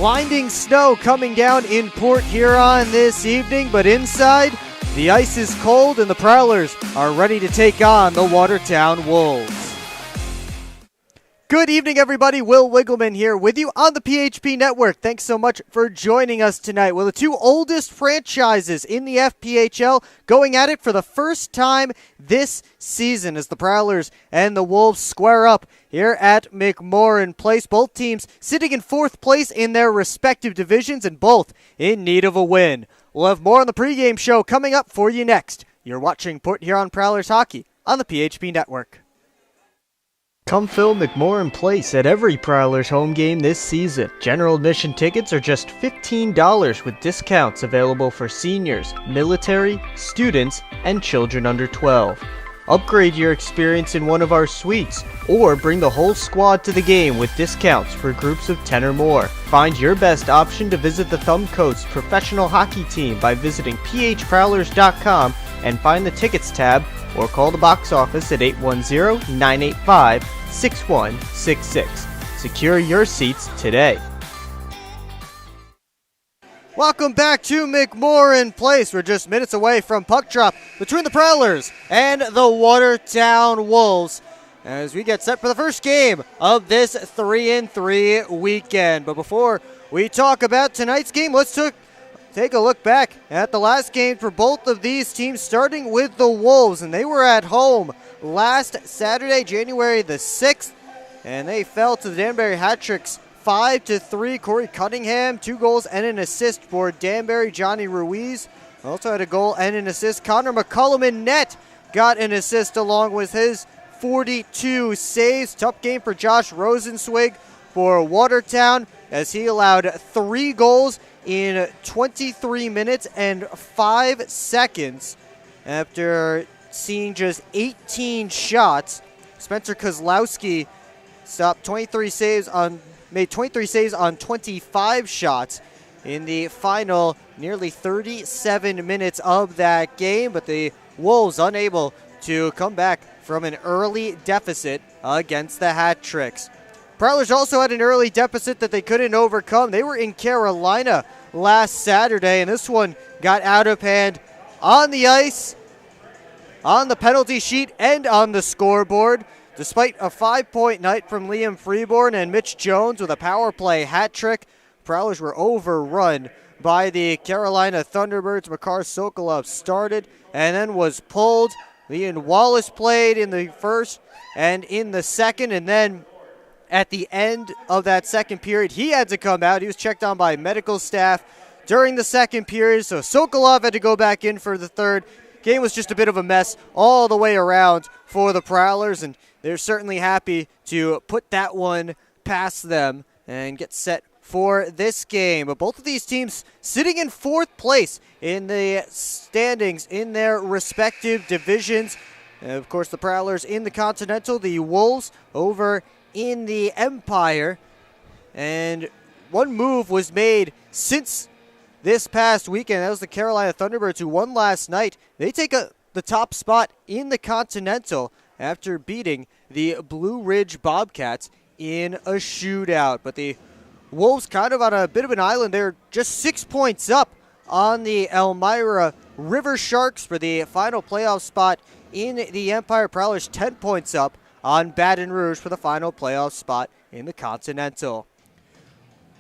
Blinding snow coming down in Port Huron this evening, but inside, the ice is cold and the Prowlers are ready to take on the Watertown Wolves. Good evening, everybody. Will Wiggleman here with you on the PHP Network. Thanks so much for joining us tonight. Well, the two oldest franchises in the FPHL going at it for the first time this season as the Prowlers and the Wolves square up here at McMorran Place. Both teams sitting in fourth place in their respective divisions and both in need of a win. We'll have more on the pregame show coming up for you next. You're watching Port Huron Prowlers hockey on the PHP Network. Come fill McMorran Place at every Prowlers home game this season. General admission tickets are just $15 with discounts available for seniors, military, students, and children under 12. Upgrade your experience in one of our suites, or bring the whole squad to the game with discounts for groups of 10 or more. Find your best option to visit the Thumb Coats professional hockey team by visiting phprowlers.com and find the tickets tab, or call the box office at 810-985-6166. Secure your seats today. Welcome back to McMorran Place. We're just minutes away from puck drop between the Prowlers and the Watertown Wolves as we get set for the first game of this 3-3 weekend. But before we talk about tonight's game, let's take a look back at the last game for both of these teams, starting with the Wolves. And they were at home last Saturday, January the 6th, and they fell to the Danbury Hat-Tricks 5-3. Corey Cunningham, 2 goals and an assist for Danbury. Johnny Ruiz also had a goal and an assist. Connor McCullum in net got an assist along with his 42 saves. Tough game for Josh Rosenzweig for Watertown as he allowed 3 goals in 23 minutes and 5 seconds after seeing just 18 shots. Spencer Kozlowski made 23 saves on 25 shots in the final nearly 37 minutes of that game, but the Wolves unable to come back from an early deficit against the Hat-Tricks. Prowlers also had an early deficit that they couldn't overcome. They were in Carolina last Saturday, and this one got out of hand on the ice, on the penalty sheet, and on the scoreboard. Despite a 5-point night from Liam Freeborn and Mitch Jones with a power play hat trick, Prowlers were overrun by the Carolina Thunderbirds. Makar Sokolov started and then was pulled. Ian Wallace played in the first and in the second, and then at the end of that second period, he had to come out. He was checked on by medical staff during the second period, so Sokolov had to go back in for the third. Game was just a bit of a mess all the way around for the Prowlers, and they're certainly happy to put that one past them and get set for this game. But both of these teams sitting in fourth place in the standings in their respective divisions. And of course, the Prowlers in the Continental, the Wolves over in the Empire. And one move was made since this past weekend. That was the Carolina Thunderbirds, who won last night. They take the top spot in the Continental after beating the Blue Ridge Bobcats in a shootout. But the Wolves kind of on a bit of an island. They're just 6 points up on the Elmira River Sharks for the final playoff spot in the Empire. Prowlers 10 points up on Baton Rouge for the final playoff spot in the Continental.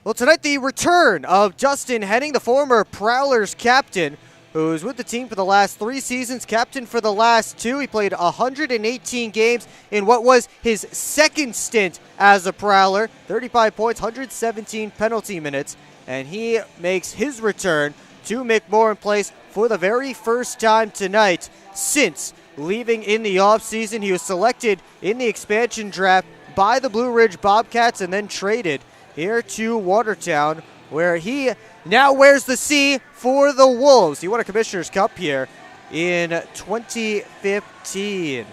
Well, tonight the return of Dustin Henning, the former Prowlers captain, who's with the team for the last 3 seasons, captain for the last 2. He played 118 games in what was his second stint as a Prowler. 35 points, 117 penalty minutes, and he makes his return to McMorran Place for the very first time tonight since leaving in the offseason. He was selected in the expansion draft by the Blue Ridge Bobcats and then traded here to Watertown, where he now wears the C for the Wolves. He won a Commissioner's Cup here in 2015.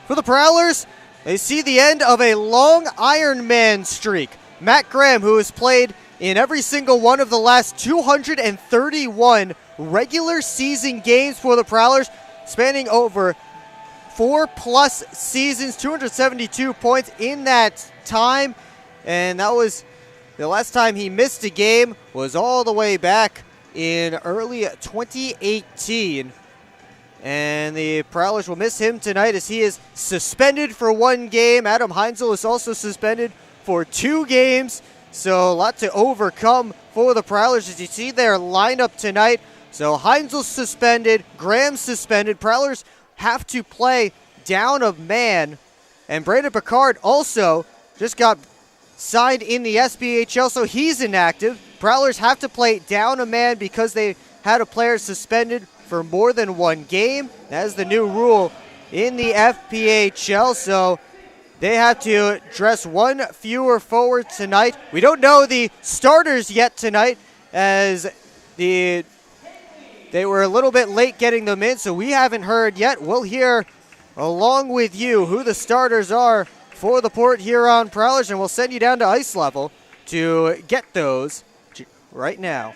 For the Prowlers, they see the end of a long Ironman streak. Matt Graham, who has played in every single one of the last 231 regular season games for the Prowlers, spanning over 4+ seasons, 272 points in that time. And that was The last time he missed a game was all the way back in early 2018. And the Prowlers will miss him tonight as he is suspended for 1 game. Adam Heinzel is also suspended for 2 games. So a lot to overcome for the Prowlers as you see their lineup tonight. So Heinzel's suspended, Graham's suspended. Prowlers have to play down a man. And Brandon Picard also just got signed in the SPHL, so he's inactive. Prowlers have to play down a man because they had a player suspended for more than 1 game. That is the new rule in the FPHL, so they have to dress 1 fewer forward tonight. We don't know the starters yet tonight as they were a little bit late getting them in, so we haven't heard yet. We'll hear along with you who the starters are for the Port Huron Prowlers, and we'll send you down to ice level to get those right now.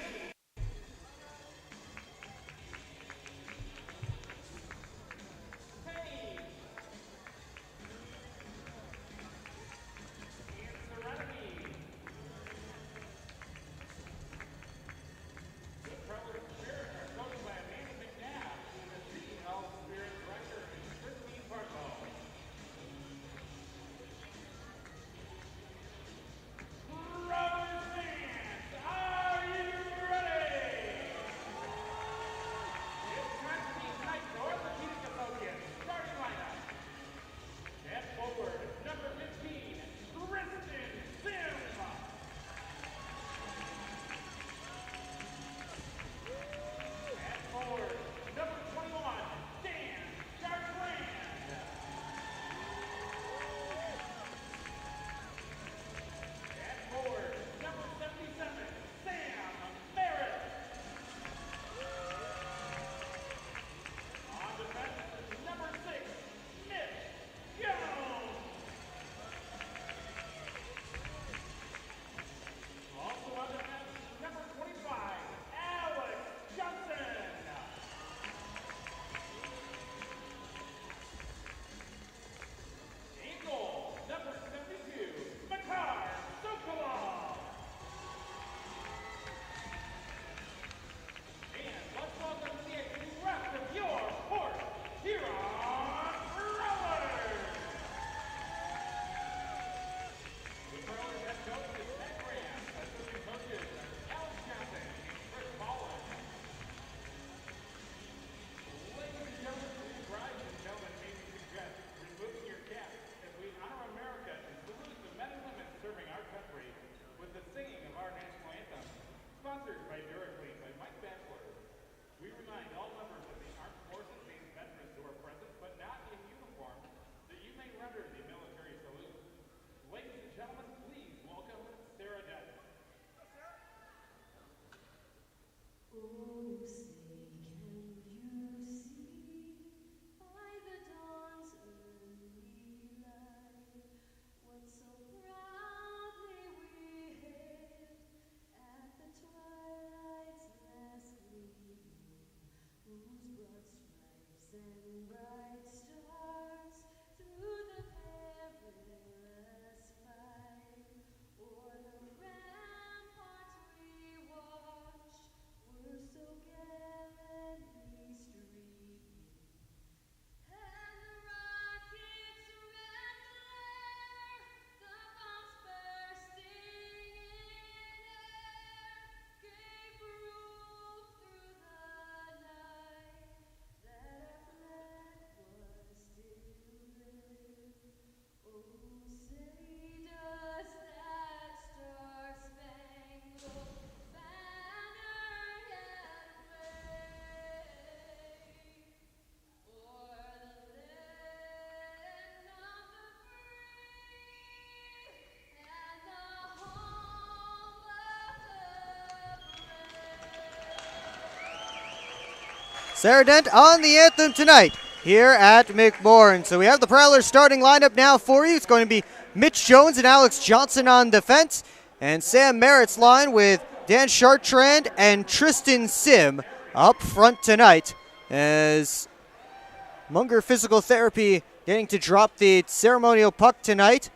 Sarah Dent on the anthem tonight here at McMorran. So we have the Prowlers starting lineup now for you. It's going to be Mitch Jones and Alex Johnson on defense, and Sam Merritt's line with Dan Chartrand and Tristan Sim up front tonight as Munger Physical Therapy getting to drop the ceremonial puck tonight.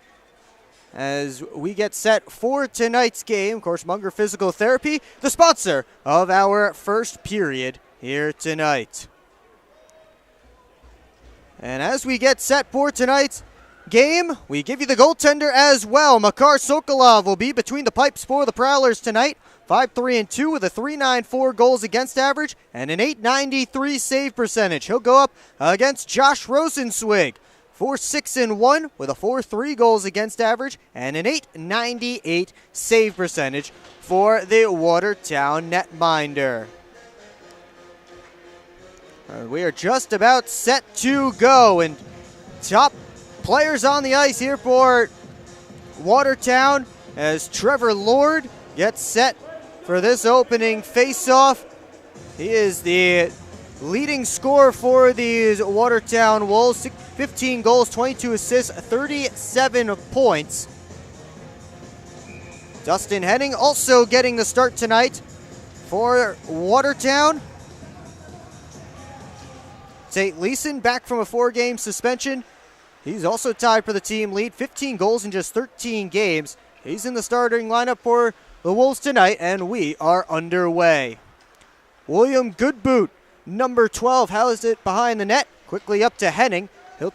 as we get set for tonight's game. Of course, Munger Physical Therapy, the sponsor of our first period here tonight. And as we get set for tonight's game, we give you the goaltender as well. Makar Sokolov will be between the pipes for the Prowlers tonight. 5-3-2 with a .394 goals against average and an .893 save percentage. He'll go up against Josh Rosenzweig. 4-6-1 with a 4.3 goals against average and an .898 save percentage for the Watertown netminder. We are just about set to go, and top players on the ice here for Watertown as Trevor Lord gets set for this opening face-off. He is the leading scorer for these Watertown Wolves. 15 goals, 22 assists, 37 points. Dustin Henning also getting the start tonight for Watertown. St. Leeson back from a 4-game suspension. He's also tied for the team lead, 15 goals in just 13 games. He's in the starting lineup for the Wolves tonight, and we are underway. William Goodboot, number 12, housed it behind the net. Quickly up to Henning. He'll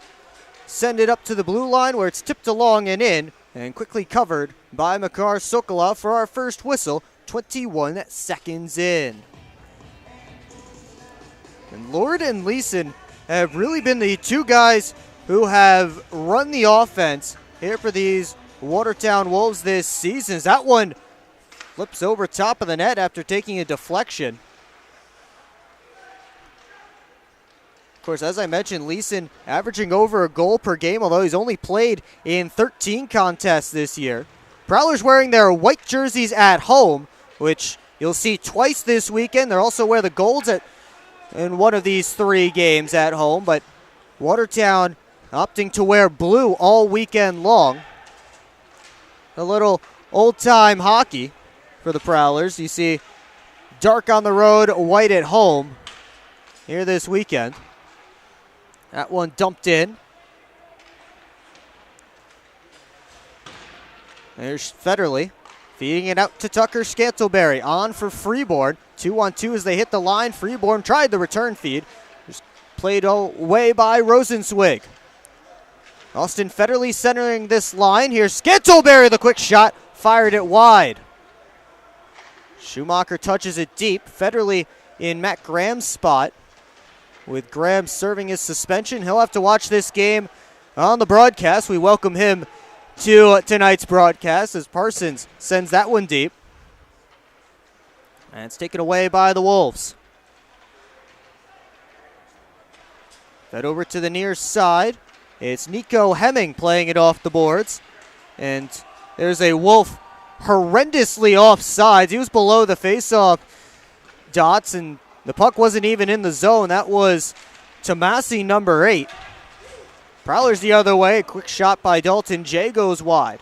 send it up to the blue line where it's tipped along and in, and quickly covered by Makar Sokolov for our first whistle, 21 seconds in. And Lord and Leeson have really been the two guys who have run the offense here for these Watertown Wolves this season. As that one flips over top of the net after taking a deflection. Of course, as I mentioned, Leeson averaging over a goal per game, although he's only played in 13 contests this year. Prowlers wearing their white jerseys at home, which you'll see twice this weekend. They'll also wear the golds in one of these 3 games at home, but Watertown opting to wear blue all weekend long. A little old-time hockey for the Prowlers. You see dark on the road, white at home here this weekend. That one dumped in. There's Federley feeding it out to Tucker Scantleberry. On for Freeborn. 2-on-2 as they hit the line. Freeborn tried the return feed. Just played away by Rosenzweig. Austin Federley centering this line. Here's Scantleberry, the quick shot. Fired it wide. Schumacher touches it deep. Federley in Matt Graham's spot. With Graham serving his suspension, he'll have to watch this game on the broadcast. We welcome him to tonight's broadcast as Parsons sends that one deep. And it's taken away by the Wolves. Fed over to the near side. It's Nico Hemming playing it off the boards. And there's a Wolf horrendously offsides. He was below the faceoff dots, and the puck wasn't even in the zone. That was Tomasi, number 8. Prowlers the other way. Quick shot by Dalton. Jay goes wide.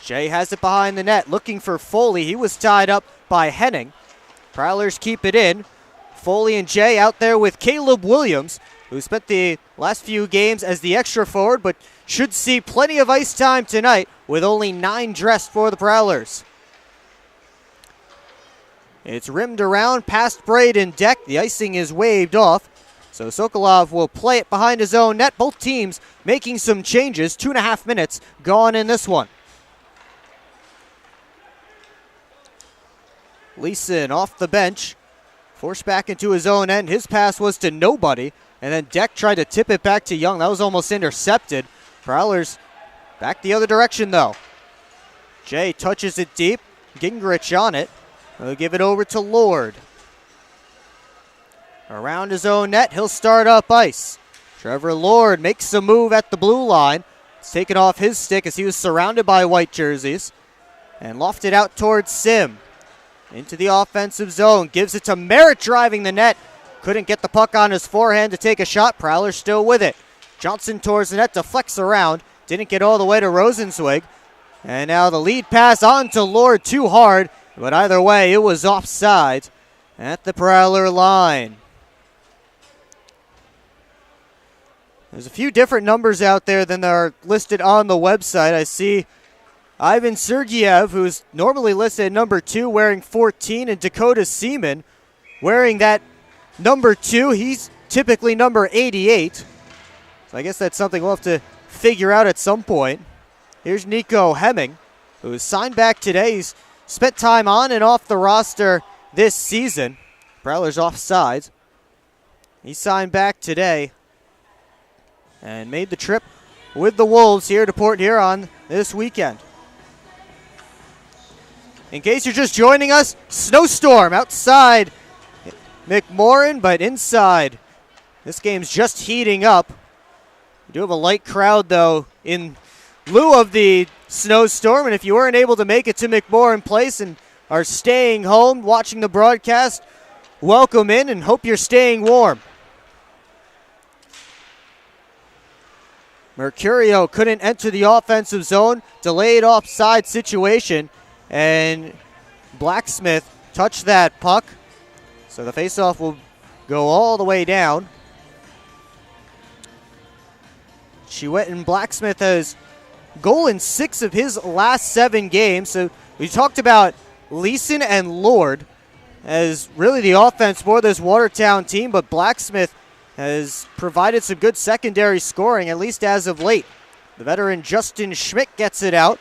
Jay has it behind the net, looking for Foley. He was tied up by Henning. Prowlers keep it in. Foley and Jay out there with Caleb Williams, who spent the last few games as the extra forward, but should see plenty of ice time tonight with only 9 dressed for the Prowlers. It's rimmed around past Braden Deck. The icing is waved off. So Sokolov will play it behind his own net. Both teams making some changes. 2.5 minutes gone in this one. Leeson off the bench. Forced back into his own end. His pass was to nobody. And then Deck tried to tip it back to Young. That was almost intercepted. Prowlers back the other direction though. Jay touches it deep. Gingrich on it. He'll give it over to Lord. Around his own net, he'll start up ice. Trevor Lord makes a move at the blue line. It's taken off his stick as he was surrounded by white jerseys. And lofted out towards Sim. Into the offensive zone. Gives it to Merritt driving the net. Couldn't get the puck on his forehand to take a shot. Prowler still with it. Johnson towards the net, deflects around. Didn't get all the way to Rosenzweig. And now the lead pass on to Lord, too hard. But either way, it was offside at the Prowler line. There's a few different numbers out there than are listed on the website. I see Ivan Sergeyev, who's normally listed at number 2, wearing 14, and Dakota Seaman wearing that number 2. He's typically number 88. So I guess that's something we'll have to figure out at some point. Here's Nico Hemming, who was signed back today. He's spent time on and off the roster this season. Prowlers offsides. He signed back today and made the trip with the Wolves here to Port Huron this weekend. In case you're just joining us, snowstorm outside McMorran, but inside, this game's just heating up. We do have a light crowd, though, in lieu of the snowstorm, and if you weren't able to make it to McMorran Place and are staying home watching the broadcast, welcome in and hope you're staying warm. Mercurio couldn't enter the offensive zone, delayed offside situation, and Blacksmith touched that puck. So the faceoff will go all the way down. Chiwetin Blacksmith has goal in 6 of his last 7 games. So we talked about Leeson and Lord as really the offense for this Watertown team, but Blacksmith has provided some good secondary scoring, at least as of late. The veteran Justin Schmidt gets it out,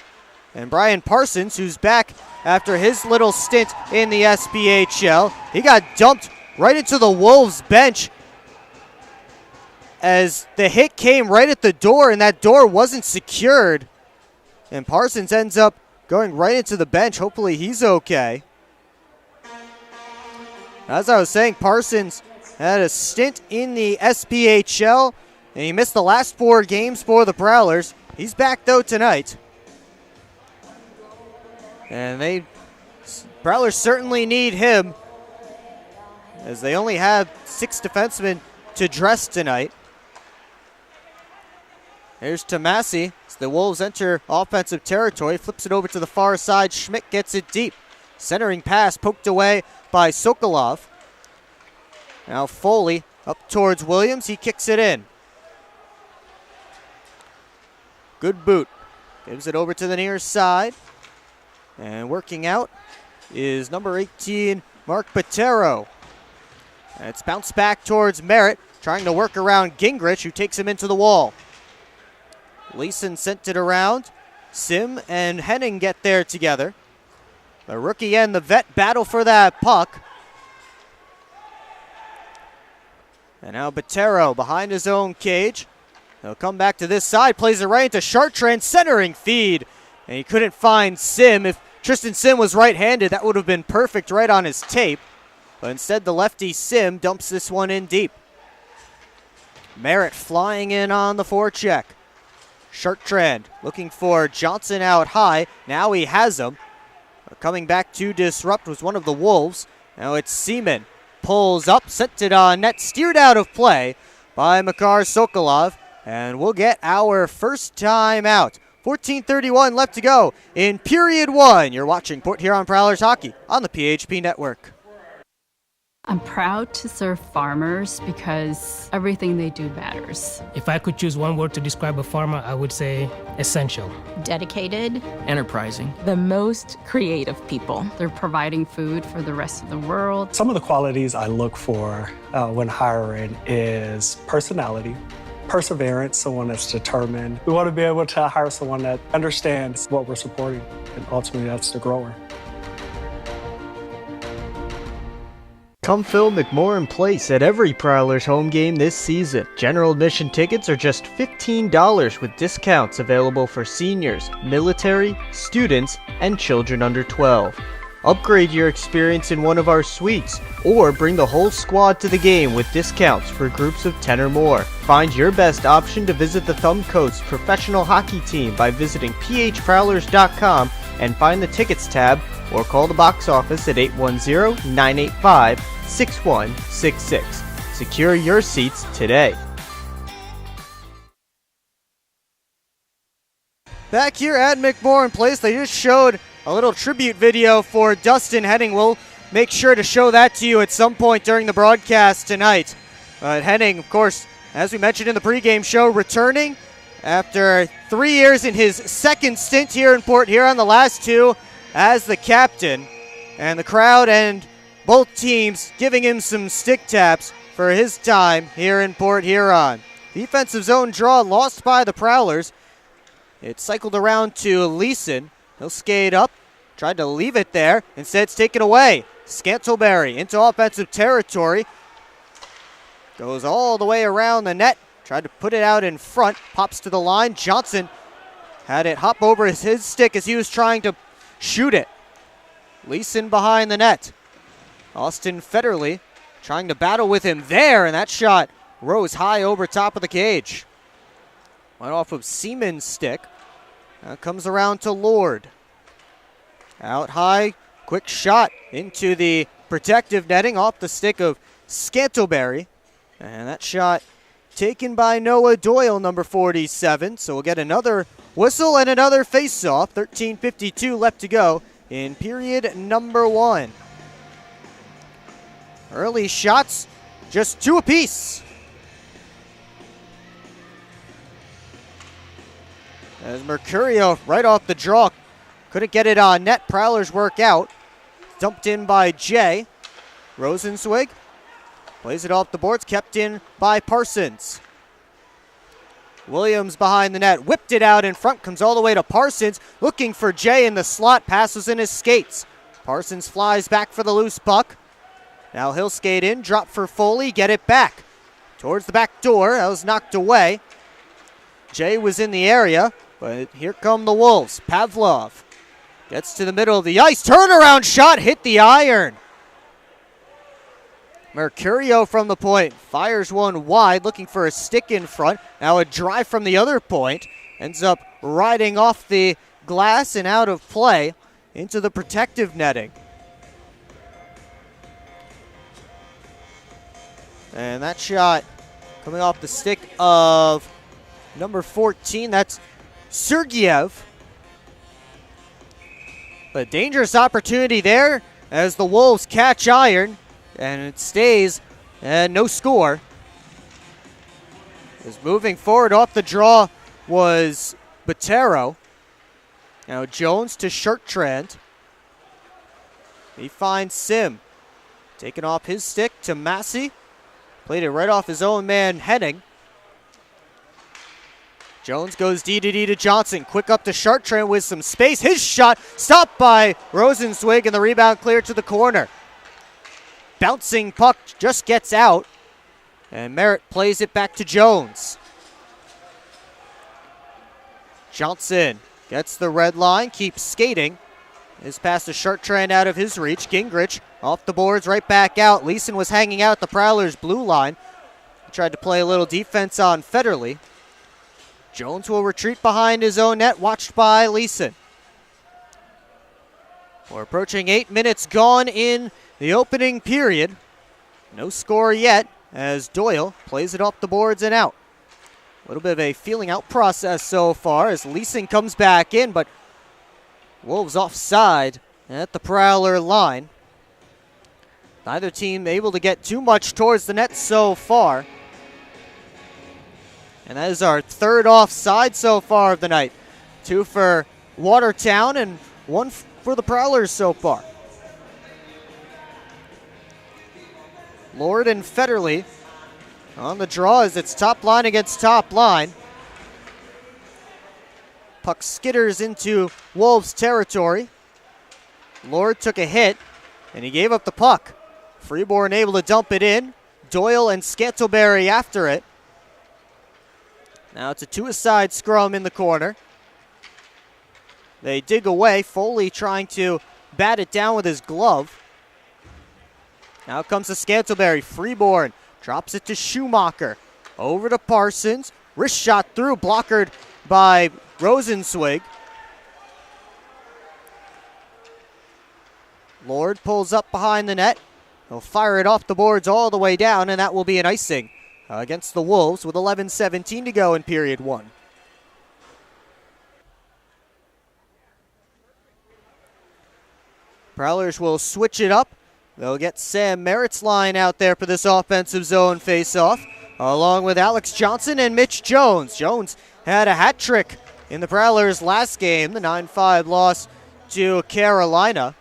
and Brian Parsons, who's back after his little stint in the SPHL, he got dumped right into the Wolves bench as the hit came right at the door, and that door wasn't secured. And Parsons ends up going right into the bench. Hopefully he's okay. As I was saying, Parsons had a stint in the SPHL, and he missed the last 4 games for the Prowlers. He's back, though, tonight. And Prowlers certainly need him, as they only have 6 defensemen to dress tonight. Here's Tomasi. As the Wolves enter offensive territory, flips it over to the far side. Schmidt gets it deep. Centering pass poked away by Sokolov. Now Foley up towards Williams. He kicks it in. Good boot. Gives it over to the near side. And working out is number 18, Mark Patero. And it's bounced back towards Merritt, trying to work around Gingrich, who takes him into the wall. Leeson sent it around. Sim and Henning get there together. The rookie and the vet battle for that puck. And now Patero behind his own cage. He'll come back to this side, plays it right into Chartrand, centering feed. And he couldn't find Sim. If Tristan Sim was right-handed, that would have been perfect right on his tape. But instead, the lefty Sim dumps this one in deep. Merritt flying in on the forecheck. Chartrand looking for Johnson out high. Now he has him. Coming back to disrupt was one of the Wolves. Now it's Seaman. Pulls up, sent it on net, steered out of play by Makar Sokolov. And we'll get our first time out. 14:31 left to go in period 1. You're watching Port Huron Prowlers hockey on the PHP Network. I'm proud to serve farmers because everything they do matters. If I could choose one word to describe a farmer, I would say essential. Dedicated. Enterprising. The most creative people. They're providing food for the rest of the world. Some of the qualities I look for when hiring is personality, perseverance, someone that's determined. We want to be able to hire someone that understands what we're supporting, and ultimately that's the grower. Come fill McMorran Place at every Prowlers home game this season. General admission tickets are just $15 with discounts available for seniors, military, students, and children under 12. Upgrade your experience in one of our suites, or bring the whole squad to the game with discounts for groups of 10 or more. Find your best option to visit the Thumb Coats professional hockey team by visiting phprowlers.com and find the tickets tab, or call the box office at 810-985-6166. Secure your seats today. Back here at McMorran Place, they just showed a little tribute video for Dustin Henning. We'll make sure to show that to you at some point during the broadcast tonight. Henning, of course, as we mentioned in the pregame show, returning after 3 years in his second stint here in Port Huron, the last 2 as the captain. And the crowd and both teams giving him some stick taps for his time here in Port Huron. Defensive zone draw lost by the Prowlers. It cycled around to Leeson. He'll skate up, tried to leave it there. Instead, it's taken away. Scantlebury into offensive territory. Goes all the way around the net. Tried to put it out in front. Pops to the line. Johnson had it hop over his stick as he was trying to shoot it. Leeson behind the net. Austin Federley trying to battle with him there, and that shot rose high over top of the cage. Went off of Seaman's stick. Now comes around to Lord. Out high, quick shot into the protective netting off the stick of Scantlebury. And that shot taken by Noah Doyle, number 47. So we'll get another whistle and another face-off. 13:52 left to go in period number 1. Early shots, just 2 apiece. As Mercurio right off the draw, couldn't get it on net. Prowlers work out. Dumped in by Jay. Rosenzweig plays it off the boards, kept in by Parsons. Williams behind the net, whipped it out in front, comes all the way to Parsons, looking for Jay in the slot, passes in his skates. Parsons flies back for the loose puck. Now he'll skate in, drop for Foley, get it back. Towards the back door, that was knocked away. Jay was in the area, but here come the Wolves. Pavlov gets to the middle of the ice, turnaround shot, hit the iron. Mercurio from the point, fires one wide, looking for a stick in front. Now a drive from the other point, ends up riding off the glass and out of play into the protective netting. And that shot coming off the stick of number 14, that's Sergeyev. But dangerous opportunity there as the Wolves catch iron, and it stays and no score. As moving forward off the draw was Botero. Now Jones to Shirtrand. He finds Sim. Taking off his stick to Massey. Played it right off his own man, Henning. Jones goes D to Johnson. Quick up to Chartrand with some space. His shot stopped by Rosenzweig, and the rebound cleared to the corner. Bouncing puck just gets out, and Merritt plays it back to Jones. Johnson gets the red line, keeps skating. His pass to Chartrand out of his reach. Gingrich off the boards, right back out. Leeson was hanging out at the Prowlers' blue line. He tried to play a little defense on Federley. Jones will retreat behind his own net, watched by Leeson. We're approaching 8 minutes gone in the opening period. No score yet as Doyle plays it off the boards and out. A little bit of a feeling out process so far as Leeson comes back in, but Wolves offside at the Prowler line. Neither team able to get too much towards the net so far. And that is our third offside so far of the night. 2 for Watertown and 1 for the Prowlers so far. Lord and Federley on the draw as it's top line against top line. Puck skitters into Wolves territory. Lord took a hit, and he gave up the puck. Freeborn able to dump it in. Doyle and Scantlebury after it. Now it's a 2-a-side scrum in the corner. They dig away. Foley trying to bat it down with his glove. Now comes to Scantlebury. Freeborn drops it to Schumacher. Over to Parsons. Wrist shot through, blockered by Rosenzweig. Lord pulls up behind the net. He'll fire it off the boards all the way down, and that will be an icing against the Wolves with 11:17 to go in period 1. Prowlers will switch it up. They'll get Sam Merritt's line out there for this offensive zone faceoff. along with Alex Johnson and Mitch Jones. Jones had a hat trick in the Prowlers last game, the 9-5 loss to Carolina.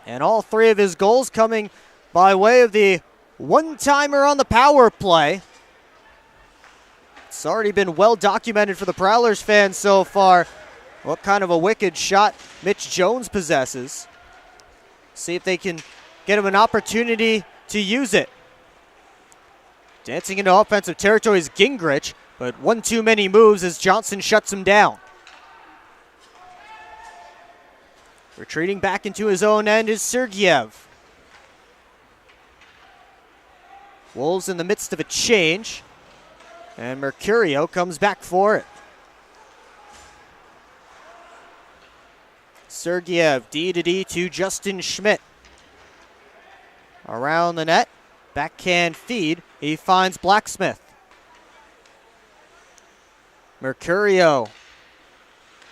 And all three of his goals coming by way of the one-timer on the power play. It's already been well documented for the Prowlers fans so far what kind of a wicked shot Mitch Jones possesses. See if they can get him an opportunity to use it. Dancing into offensive territory is Gingrich, but one too many moves as Johnson shuts him down. Retreating back into his own end is Sergeyev. Wolves in the midst of a change, and Mercurio comes back for it. Sergeyev, D to Justin Schmidt. Around the net, backhand feed, he finds Blacksmith. Mercurio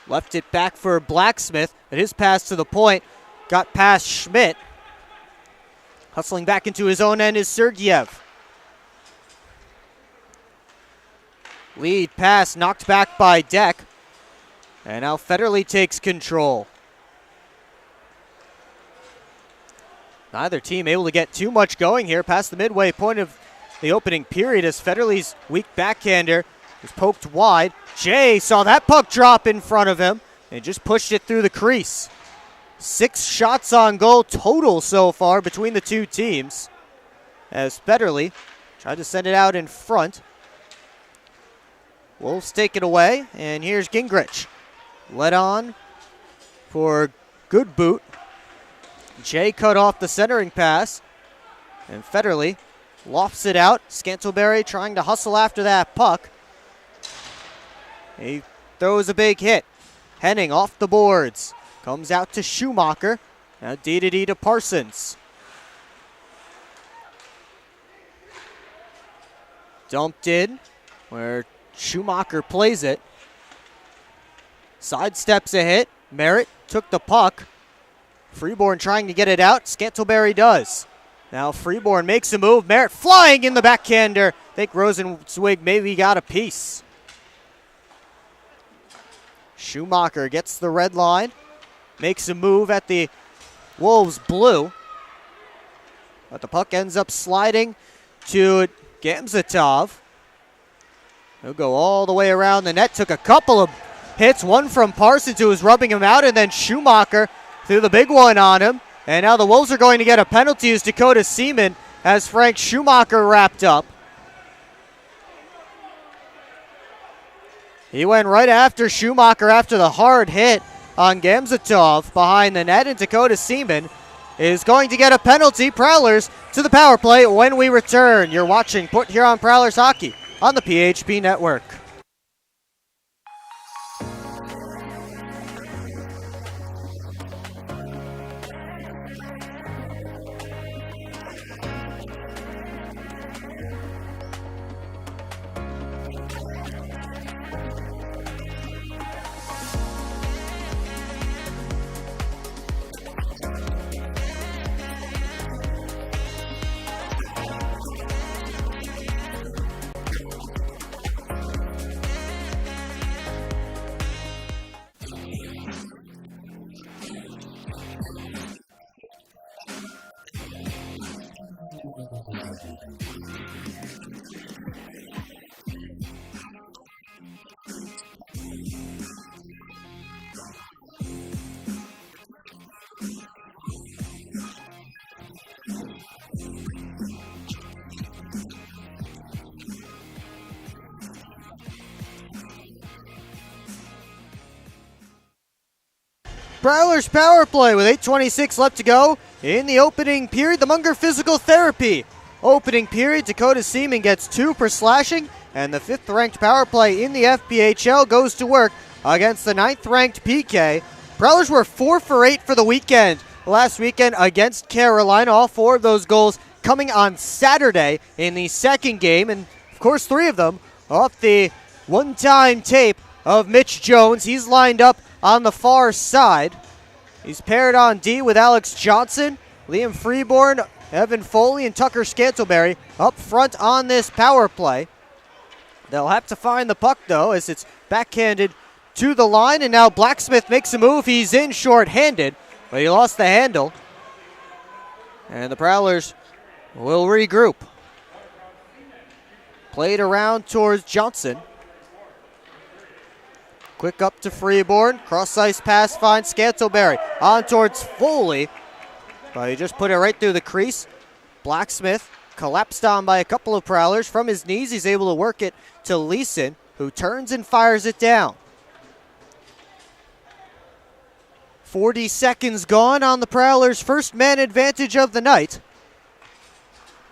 left it back for Blacksmith, but his pass to the point got past Schmidt. Hustling back into his own end is Sergeyev. Lead pass knocked back by Deck, and now Federley takes control. Neither team able to get too much going here past the midway point of the opening period as Federley's weak backhander was poked wide. Jay saw that puck drop in front of him and just pushed it through the crease. 6 shots on goal total so far between the two teams as Federley tried to send it out in front. Wolves take it away, and here's Gingrich. Led on for good boot. Jay cut off the centering pass, and Federley lofts it out. Scantlebury trying to hustle after that puck. He throws a big hit. Henning off the boards. Comes out to Schumacher. Now D to Parsons. Dumped in where Schumacher plays it. Sidesteps a hit. Merritt took the puck. Freeborn trying to get it out. Scantlebury does. Now Freeborn makes a move. Merritt flying in the backhander. I think Rosenzweig maybe got a piece. Schumacher gets the red line. Makes a move at the Wolves blue. But the puck ends up sliding to Gamzatov. He'll go all the way around the net. Took a couple of hits. One from Parsons who was rubbing him out. And then Schumacher threw the big one on him. And now the Wolves are going to get a penalty as Dakota Seaman has Frank Schumacher wrapped up. He went right after Schumacher after the hard hit on Gamzatov behind the net, and Dakota Seaman is going to get a penalty. Prowlers to the power play when we return. You're watching Put Here on Prowlers Hockey on the PHP Network. Prowlers power play with 8:26 left to go in the opening period. The Munger Physical Therapy. Opening period, Dakota Seaman gets 2 per slashing, and the 5th-ranked power play in the FPHL goes to work against the 9th-ranked PK. Prowlers were 4 for 8 for the weekend. Last weekend against Carolina, all 4 of those goals coming on Saturday in the second game, and of course 3 of them off the one-time tape of Mitch Jones. He's lined up on the far side. He's paired on D with Alex Johnson. Liam Freeborn Evan Foley and Tucker Scantleberry up front on this power play. They'll have to find the puck, though, as it's backhanded to the line, and now Blacksmith makes a move. He's in short-handed, but he lost the handle. And the Prowlers will regroup. Played around towards Johnson. Quick up to Freeborn. Cross-ice pass finds Scantleberry. On towards Foley, but he just put it right through the crease. Blacksmith collapsed on by a couple of Prowlers. From his knees, he's able to work it to Leeson, who turns and fires it down. 40 seconds gone on the Prowlers' first man advantage of the night.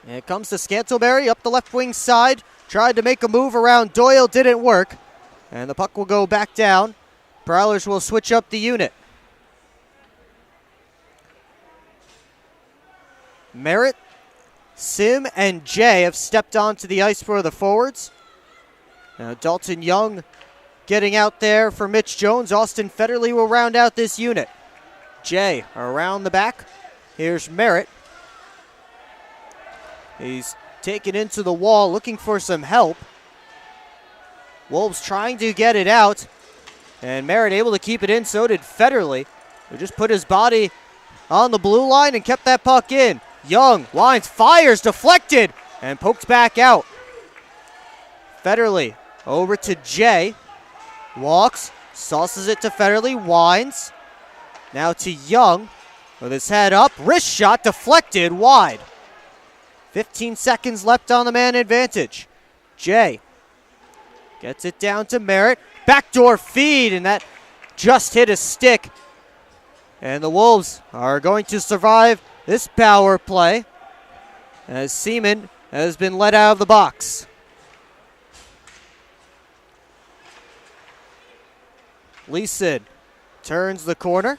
And it comes to Scantleberry up the left wing side. Tried to make a move around Doyle, didn't work. And the puck will go back down. Prowlers will switch up the unit. Merritt, Sim, and Jay have stepped onto the ice for the forwards. Now Dalton Young getting out there for Mitch Jones. Austin Federley will round out this unit. Jay around the back. Here's Merritt. He's taken into the wall looking for some help. Wolves trying to get it out. And Merritt able to keep it in. So did Federley, who just put his body on the blue line and kept that puck in. Young winds, fires, deflected, and poked back out. Federley over to Jay. Walks, sauces it to Federley, winds. Now to Young with his head up. Wrist shot deflected wide. 15 seconds left on the man advantage. Jay gets it down to Merritt. Backdoor feed, and that just hit a stick. And the Wolves are going to survive this power play as Seaman has been let out of the box. Leeson turns the corner.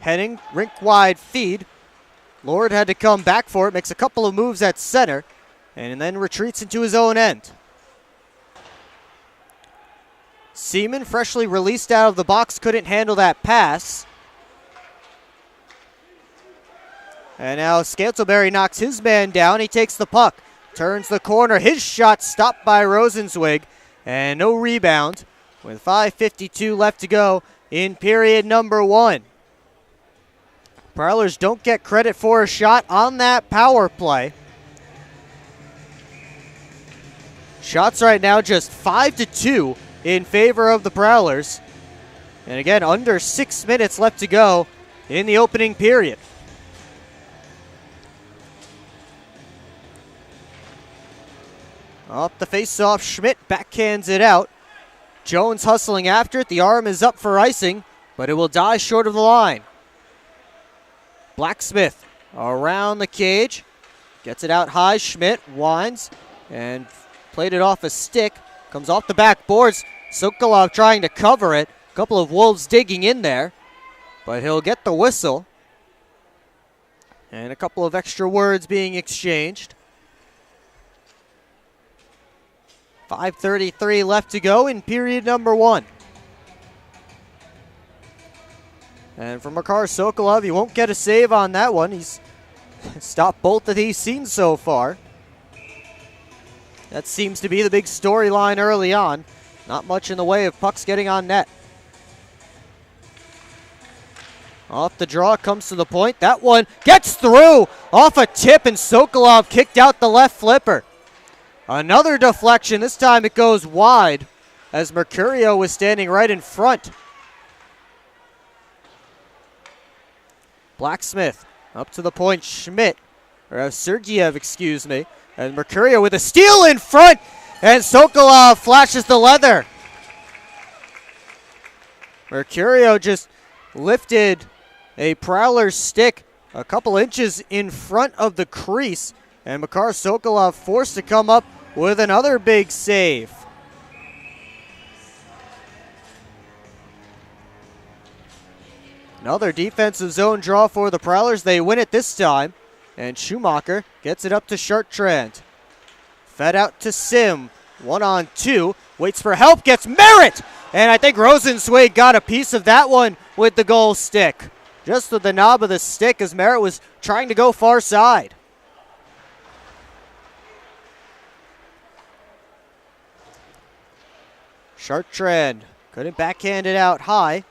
Henning, rink-wide feed. Lord had to come back for it, makes a couple of moves at center, and then retreats into his own end. Seaman, freshly released out of the box, couldn't handle that pass. And now Scantleberry knocks his man down. He takes the puck, turns the corner. His shot stopped by Rosenzweig, and no rebound with 5:52 left to go in period number 1. Prowlers don't get credit for a shot on that power play. Shots right now just 5-2 in favor of the Prowlers. And again, under 6 minutes left to go in the opening period. Up the face-off, Schmidt backhands it out. Jones hustling after it. The arm is up for icing, but it will die short of the line. Blacksmith around the cage. Gets it out high. Schmidt winds and played it off a stick. Comes off the backboards. Sokolov trying to cover it. A couple of Wolves digging in there, but he'll get the whistle. And a couple of extra words being exchanged. 5:33 left to go in period number 1. And for Makar Sokolov, he won't get a save on that one. He's stopped both that he's seen so far. That seems to be the big storyline early on. Not much in the way of pucks getting on net. Off the draw, comes to the point. That one gets through off a tip, and Sokolov kicked out the left flipper. Another deflection. This time it goes wide as Mercurio was standing right in front. Blacksmith up to the point. Schmidt, or Sergeyev, excuse me. And Mercurio with a steal in front, and Sokolov flashes the leather. Mercurio just lifted a Prowler stick a couple inches in front of the crease, and Makar Sokolov forced to come up with another big save. Another defensive zone draw for the Prowlers. They win it this time, and Schumacher gets it up to Chartrand. Fed out to Sim. 1-on-2. Waits for help. Gets Merritt. And I think Rosenzweig got a piece of that one with the goal stick. just with the knob of the stick as Merritt was trying to go far side. Chartrand couldn't backhand it out high.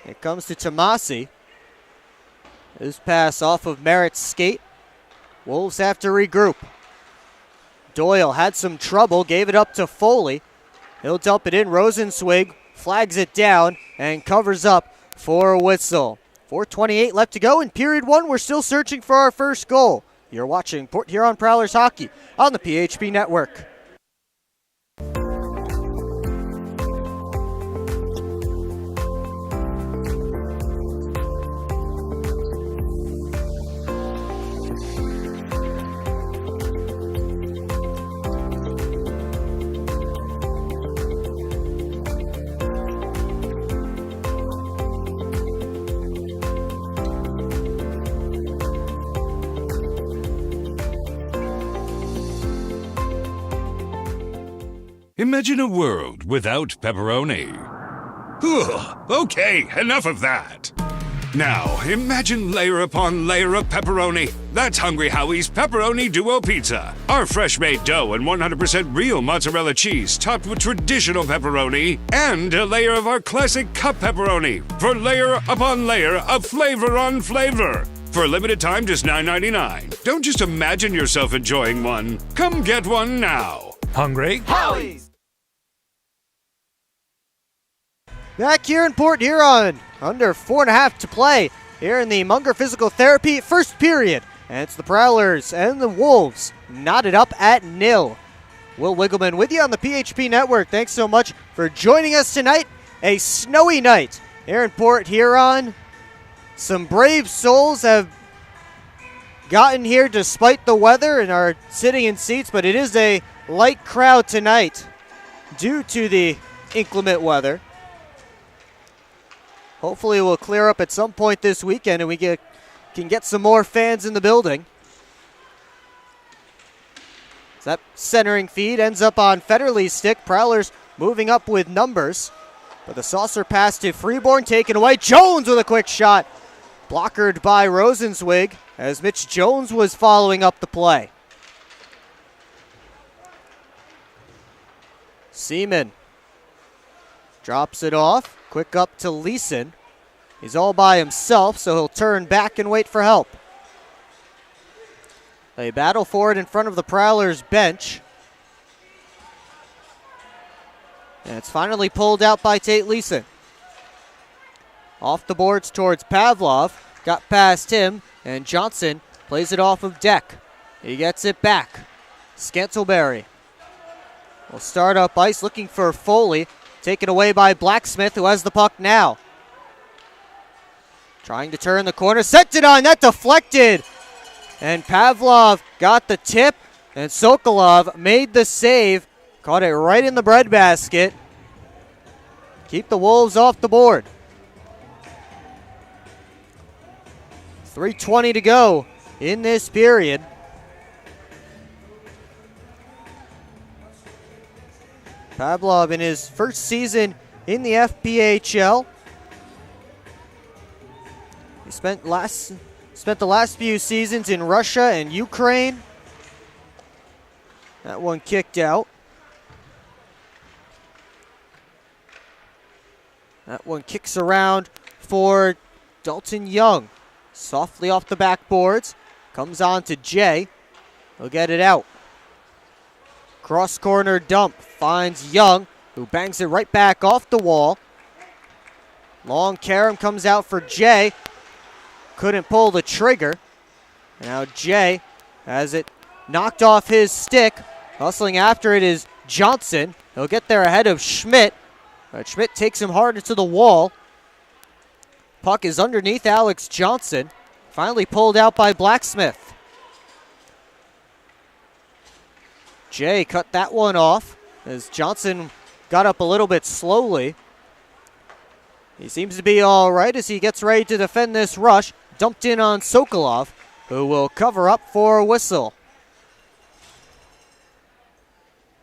It comes to Tomasi. His pass off of Merritt's skate. Wolves have to regroup. Doyle had some trouble, gave it up to Foley. He'll dump it in. Rosenzweig flags it down and covers up for a whistle. 4:28 left to go in period one. We're still searching for our first goal. You're watching Port Huron Prowlers hockey on the PHP Network. Imagine a world without pepperoni. Ugh, okay, enough of that. Now, imagine layer upon layer of pepperoni. That's Hungry Howie's Pepperoni Duo Pizza. Our fresh-made dough and 100% real mozzarella cheese topped with traditional pepperoni and a layer of our classic cup pepperoni for layer upon layer of flavor on flavor. For a limited time, just $9.99. Don't just imagine yourself enjoying one. Come get one now. Hungry? Howie's! Back here in Port Huron, under 4.5 to play here in the Munger Physical Therapy first period. And it's the Prowlers and the Wolves knotted up at 0. Will Wiggleman with you on the PHP Network. Thanks so much for joining us tonight. A snowy night here in Port Huron. Some brave souls have gotten here despite the weather and are sitting in seats, but it is a light crowd tonight due to the inclement weather. Hopefully it will clear up at some point this weekend and we can get some more fans in the building. So that centering feed ends up on Federley's stick. Prowlers moving up with numbers. But the saucer pass to Freeborn taken away. Jones with a quick shot. Blockered by Rosenzweig as Mitch Jones was following up the play. Seaman drops it off. Quick up to Leeson. He's all by himself, so he'll turn back and wait for help. They battle for it in front of the Prowlers bench. And it's finally pulled out by Tate Leeson. Off the boards towards Pavlov. Got past him, and Johnson plays it off of Deck. He gets it back. Scantleberry will start up ice looking for Foley. Taken away by Blacksmith, who has the puck now. Trying to turn the corner. Sent it on. That deflected. And Pavlov got the tip. And Sokolov made the save. Caught it right in the breadbasket. Keep the Wolves off the board. 3:20 to go in this period. Pavlov in his first season in the FPHL. He spent the last few seasons in Russia and Ukraine. That one kicked out. That one kicks around for Dalton Young. Softly off the backboards. Comes on to Jay. He'll get it out. Cross corner dump. Finds Young, who bangs it right back off the wall. Long carom comes out for Jay. Couldn't pull the trigger. Now Jay has it knocked off his stick. Hustling after it is Johnson. He'll get there ahead of Schmidt. But Schmidt takes him hard into the wall. Puck is underneath Alex Johnson. Finally pulled out by Blacksmith. Jay cut that one off as Johnson got up a little bit slowly. He seems to be all right as he gets ready to defend this rush. Dumped in on Sokolov, who will cover up for a whistle.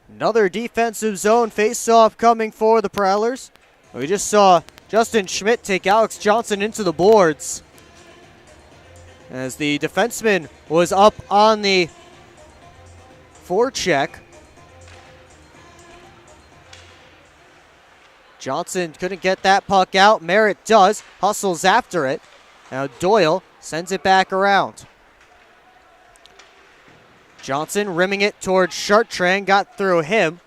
Another defensive zone face-off coming for the Prowlers. We just saw Justin Schmidt take Alex Johnson into the boards. as the defenseman was up on the forecheck. Johnson couldn't get that puck out. Merritt does, hustles after it. Now Doyle sends it back around. Johnson rimming it towards Chartrand, got through him.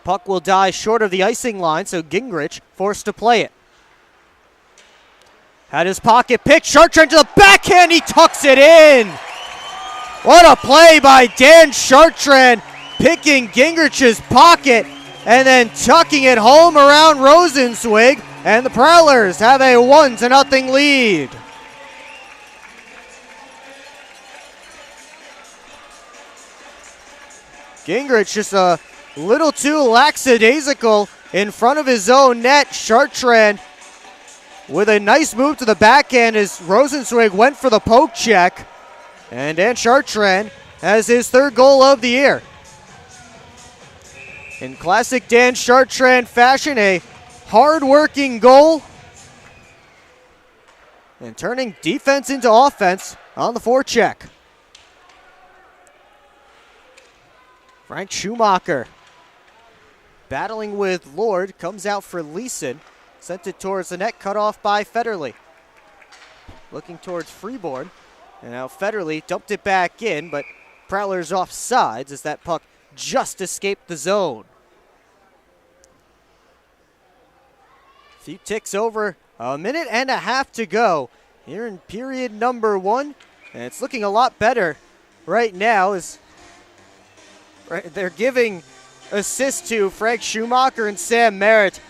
Puck will die short of the icing line, so Gingrich forced to play it. Had his pocket picked, Chartrand to the backhand, he tucks it in! What a play by Dan Chartrand, picking Gingrich's pocket and then tucking it home around Rosenzweig, and the Prowlers have a 1-0 lead. Gingrich just a little too lackadaisical in front of his own net. Chartrand with a nice move to the backhand as Rosenzweig went for the poke check. And Dan Chartrand has his 3rd goal of the year. In classic Dan Chartrand fashion, a hard-working goal and turning defense into offense on the forecheck. Frank Schumacher battling with Lord, comes out for Leeson. Sent it towards the net, cut off by Federley. Looking towards Freeborn. And now Federley dumped it back in, but Prowlers off sides as that puck just escaped the zone. A few ticks over, a minute and a half to go here in period number 1. And it's looking a lot better right now as they're giving assists to Frank Schumacher and Sam Merritt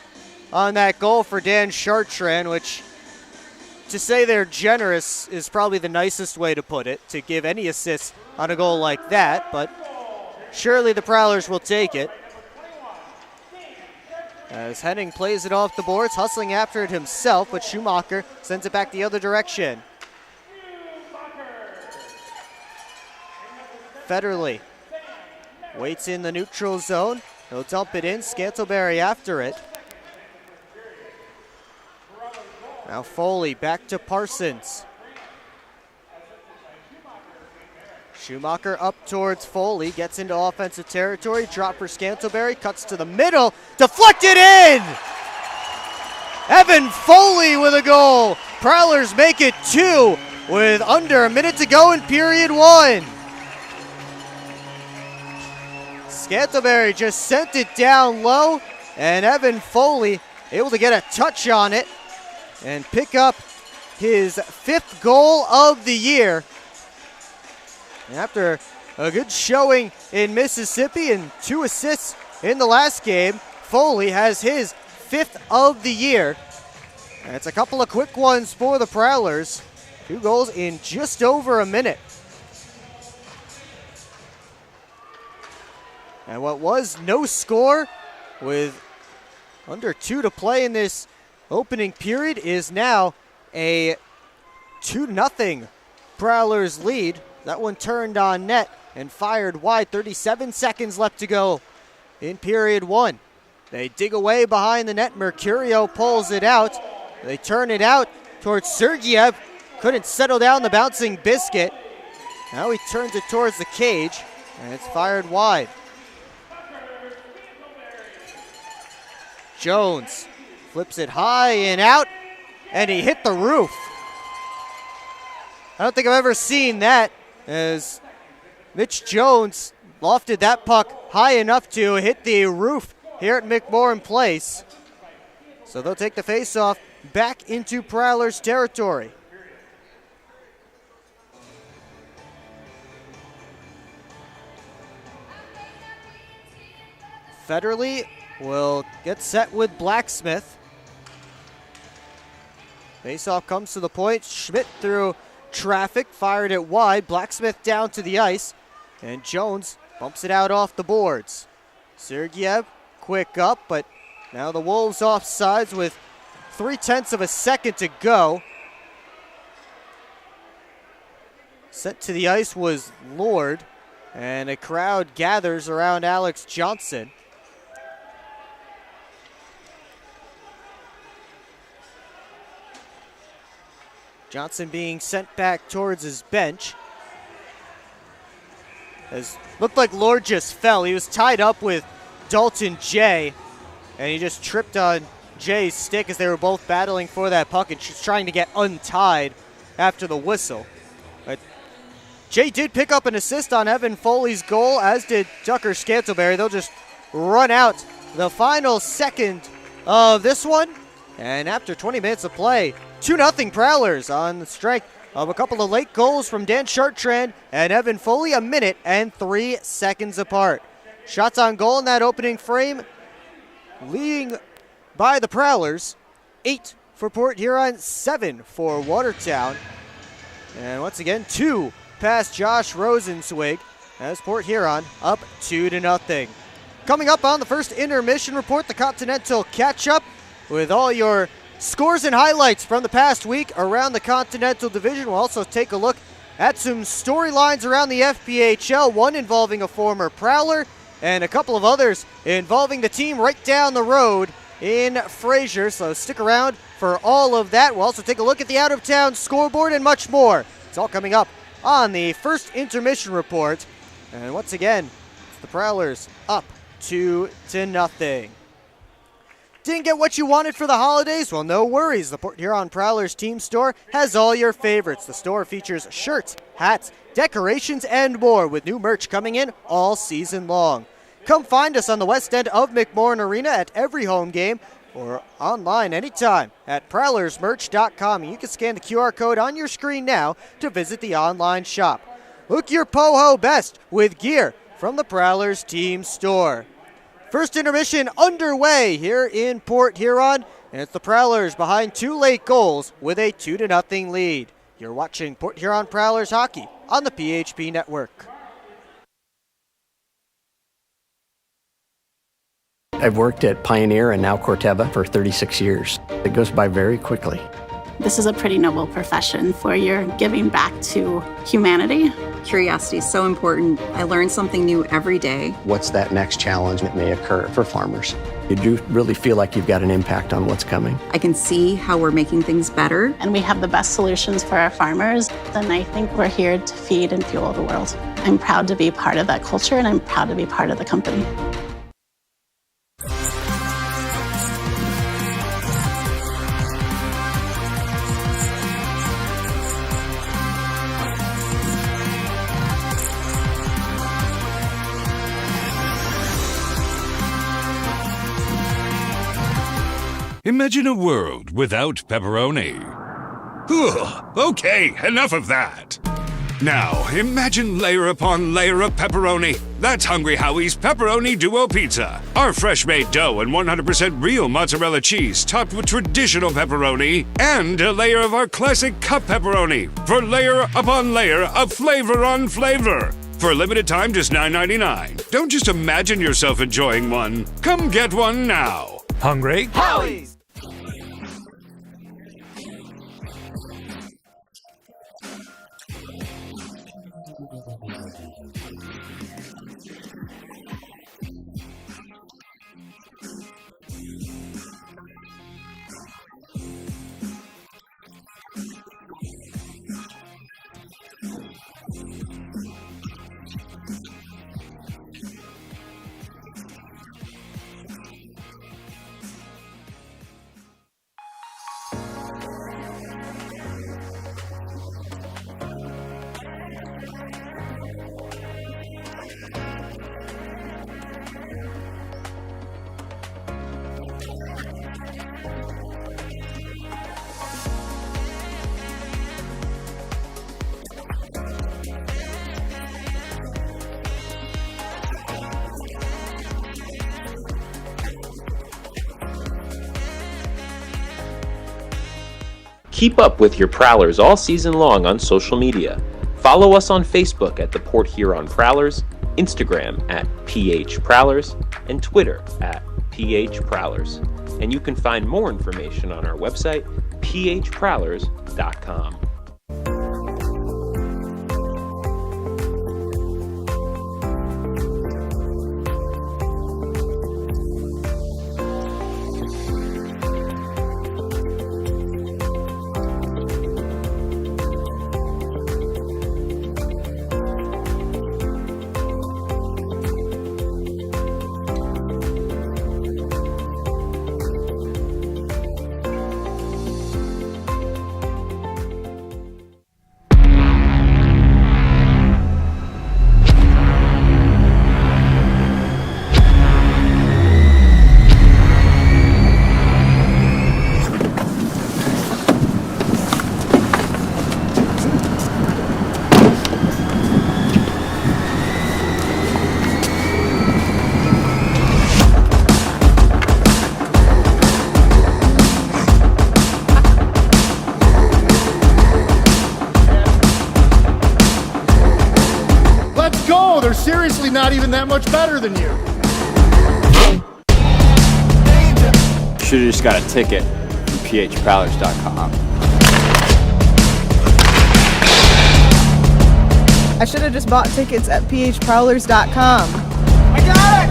on that goal for Dan Chartrand, which, to say they're generous is probably the nicest way to put it, to give any assists on a goal like that, but surely the Prowlers will take it. As Henning plays it off the boards, hustling after it himself, but Schumacher sends it back the other direction. Federley waits in the neutral zone. He'll dump it in, Scantlebury after it. Now Foley back to Parsons. Schumacher up towards Foley, gets into offensive territory, drop for Scantlebury, cuts to the middle, deflected in! Evan Foley with a goal. Prowlers make it 2 with under a minute to go in period 1. Scantlebury just sent it down low, and Evan Foley able to get a touch on it and pick up his 5th goal of the year. And after a good showing in Mississippi and 2 assists in the last game, Foley has his 5th of the year. And it's a couple of quick ones for the Prowlers. 2 goals in just over a minute. And what was no score with under 2 to play in this opening period is now a 2-0 Prowlers lead. That one turned on net and fired wide. 37 seconds left to go in period 1. They dig away behind the net. Mercurio pulls it out. They turn it out towards Sergeyev. Couldn't settle down the bouncing biscuit. Now he turns it towards the cage, and it's fired wide. Jones flips it high and out, and he hit the roof. I don't think I've ever seen that, as Mitch Jones lofted that puck high enough to hit the roof here at McMorran Place. So they'll take the faceoff back into Prowlers territory. Federley will get set with Blacksmith. Faceoff comes to the point. Schmidt through traffic, fired it wide. Blacksmith down to the ice, and Jones bumps it out off the boards. Sergeyev quick up, but now the Wolves off sides with 0.3 of a second to go. Sent to the ice was Lord, and a crowd gathers around Alex Johnson. Johnson being sent back towards his bench. As looked like Lord just fell. He was tied up with Dalton Jay, and he just tripped on Jay's stick as they were both battling for that puck and just trying to get untied after the whistle. But Jay did pick up an assist on Evan Foley's goal, as did Tucker Scantleberry. They'll just run out the final second of this one. And after 20 minutes of play, 2-0 Prowlers on the strength of a couple of late goals from Dan Chartrand and Evan Foley, 1 minute and 3 seconds apart. Shots on goal in that opening frame, leading by the Prowlers, 8 for Port Huron, 7 for Watertown. And once again, 2 past Josh Rosenzweig as Port Huron up 2-0. Coming up on the first intermission report, the Continental Catch-Up with all your scores and highlights from the past week around the Continental Division. We'll also take a look at some storylines around the FPHL, one involving a former Prowler and a couple of others involving the team right down the road in Fraser. So stick around for all of that. We'll also take a look at the out-of-town scoreboard and much more. It's all coming up on the first intermission report. And once again, it's the Prowlers up 2-0. Didn't get what you wanted for the holidays? Well, no worries. The Port Huron Prowlers team store has all your favorites. The store features shirts, hats, decorations, and more, with new merch coming in all season long. Come find us on the west end of McMorran Arena at every home game or online anytime at prowlersmerch.com. You can scan the QR code on your screen now to visit the online shop. Look your po-ho best with gear from the Prowlers team store. First intermission underway here in Port Huron, and it's the Prowlers behind 2 late goals with a 2-0 lead. You're watching Port Huron Prowlers hockey on the PHP Network. I've worked at Pioneer and now Corteva for 36 years. It goes by very quickly. This is a pretty noble profession where you're giving back to humanity. Curiosity is so important. I learn something new every day. What's that next challenge that may occur for farmers? You do really feel like you've got an impact on what's coming. I can see how we're making things better. And we have the best solutions for our farmers. And I think we're here to feed and fuel the world. I'm proud to be part of that culture, and I'm proud to be part of the company. Imagine a world without pepperoni. Whew, okay, enough of that. Now, imagine layer upon layer of pepperoni. That's Hungry Howie's Pepperoni Duo Pizza. Our fresh-made dough and 100% real mozzarella cheese topped with traditional pepperoni and a layer of our classic cup pepperoni for layer upon layer of flavor on flavor. For a limited time, just $9.99. Don't just imagine yourself enjoying one. Come get one now. Hungry? Howie's! Keep up with your Prowlers all season long on social media. Follow us on Facebook at the Port Huron Prowlers, Instagram at PH Prowlers, and Twitter at PH Prowlers. And you can find more information on our website, phprowlers.com. not even that much better than you. Should've just got a ticket from phprowlers.com. I should have just bought tickets at phprowlers.com. I got it!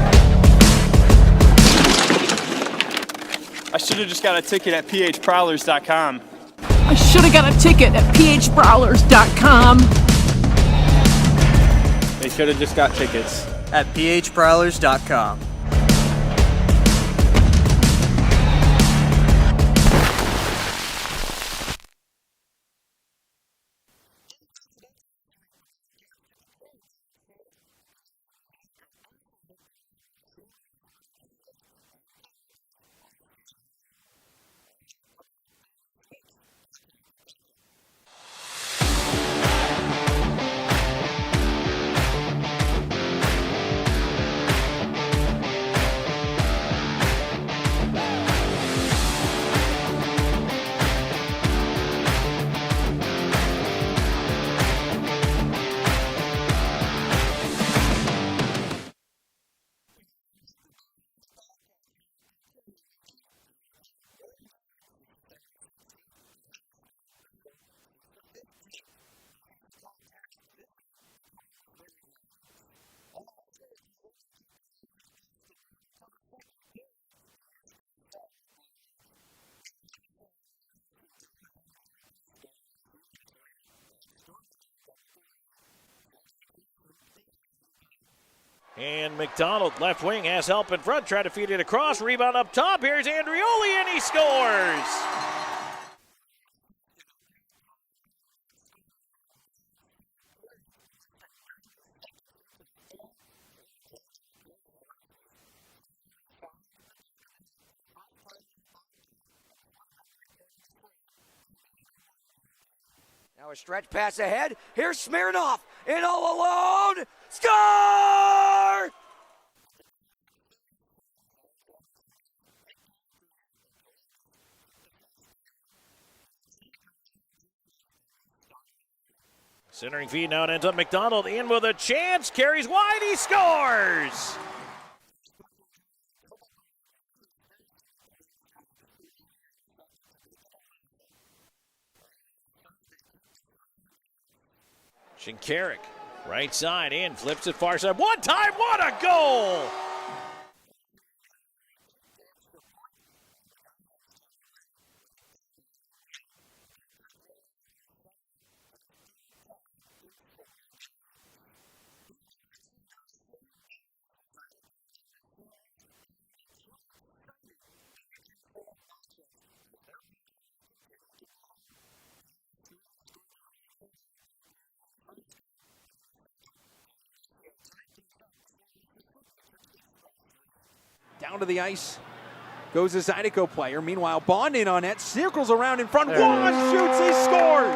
I should have just got a ticket at phprowlers.com. I should have got a ticket at phprowlers.com. They should have just got tickets at phprowlers.com. And McDonald, left wing, has help in front, trying to feed it across, rebound up top. Here's Andrioli, and he scores! Now a stretch pass ahead. Here's Smirnoff, in all alone. Score! Centering feed now, it ends up McDonald in with a chance, carries wide, he scores! Shinkarik, right side in, flips it far side. One time, what a goal! Down to the ice goes the Zydeco player. Meanwhile, Bond in on net, circles around in front. Waz shoots, he scores!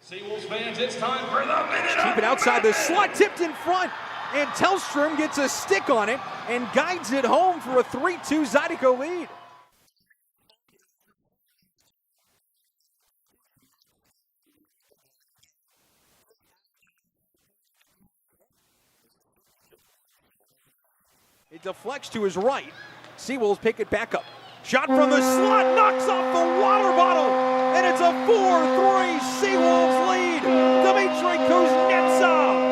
Seawolves fans, it's time for the minute. Keep it outside the slot, tipped in front, and Tellstrom gets a stick on it and guides it home for a 3-2 Zydeco lead. It deflects to his right. Seawolves pick it back up. Shot from the slot, knocks off the water bottle, and it's a 4-3 Seawolves lead. Dmitry Kuznetsov.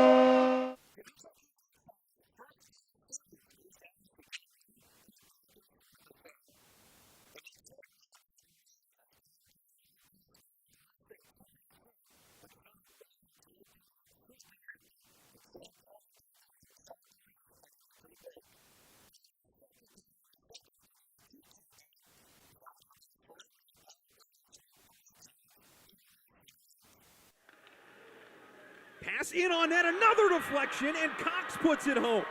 Pass in on net, another deflection, and Cox puts it home.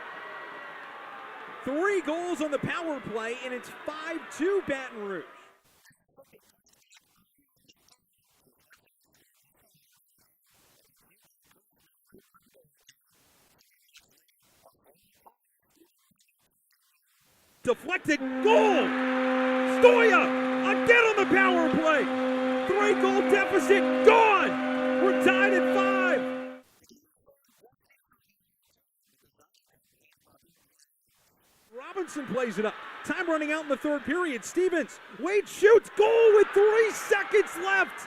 3 goals on the power play, and it's 5-2 Baton Rouge. Deflected, goal! Stoya again on the power play. 3-goal deficit gone. We're tied at 5. Robinson plays it up. Time running out in the third period. Stevens, Wade shoots, goal with 3 seconds left.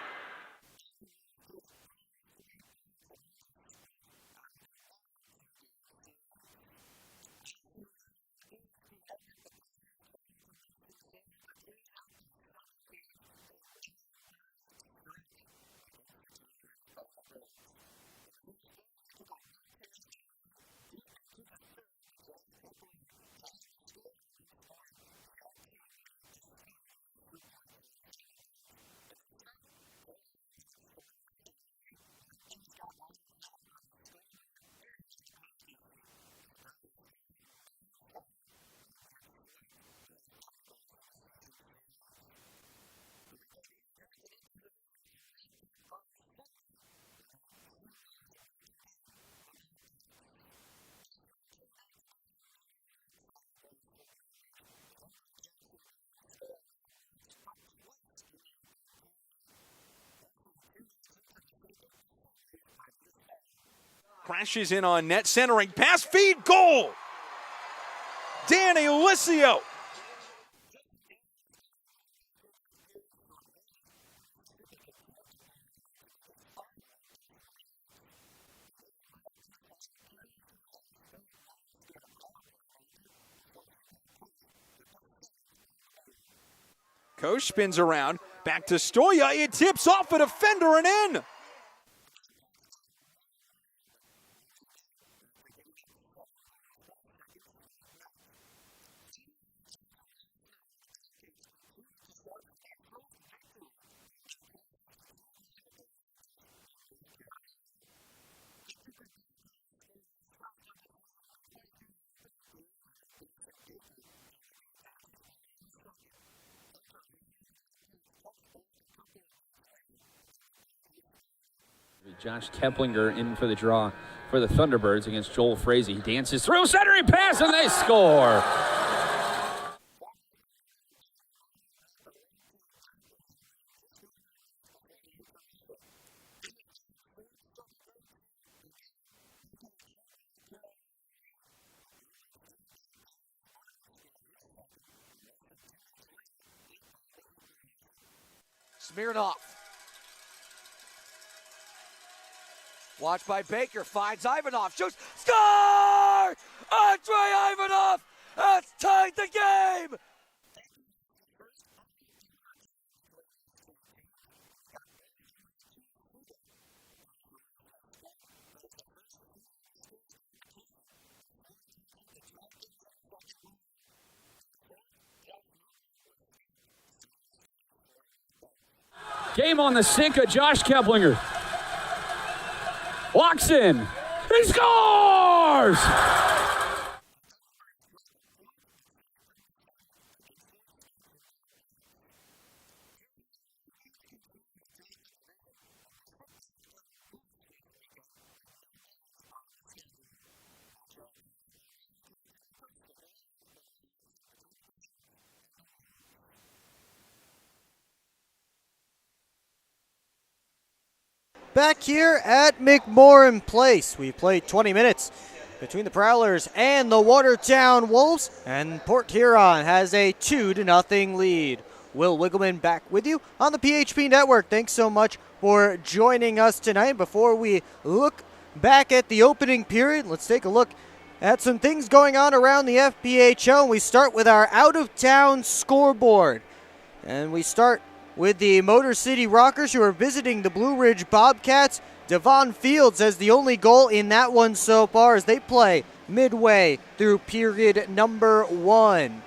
Crashes in on net, centering, pass, feed, goal! Danny Licio. Coach spins around, back to Stoya, it tips off a defender and in! Josh Keplinger in for the draw for the Thunderbirds against Joel Frazee. He dances through, centering pass, and they score. Smirnoff. Watched by Baker, finds Ivanov, shoots, score! Andrei Ivanov has tied the game! Game on the sink of Josh Keplinger. Walks in. He scores! Back here at McMorran Place, we played 20 minutes between the Prowlers and the Watertown Wolves, and Port Huron has a 2-0 lead. Will Wiggleman back with you on the PHP Network. Thanks so much for joining us tonight. Before we look back at the opening period, let's take a look at some things going on around the FPHL. We start with our out-of-town scoreboard, and we start with the Motor City Rockers, who are visiting the Blue Ridge Bobcats. Devon Fields has the only goal in that one so far as they play midway through period number 1.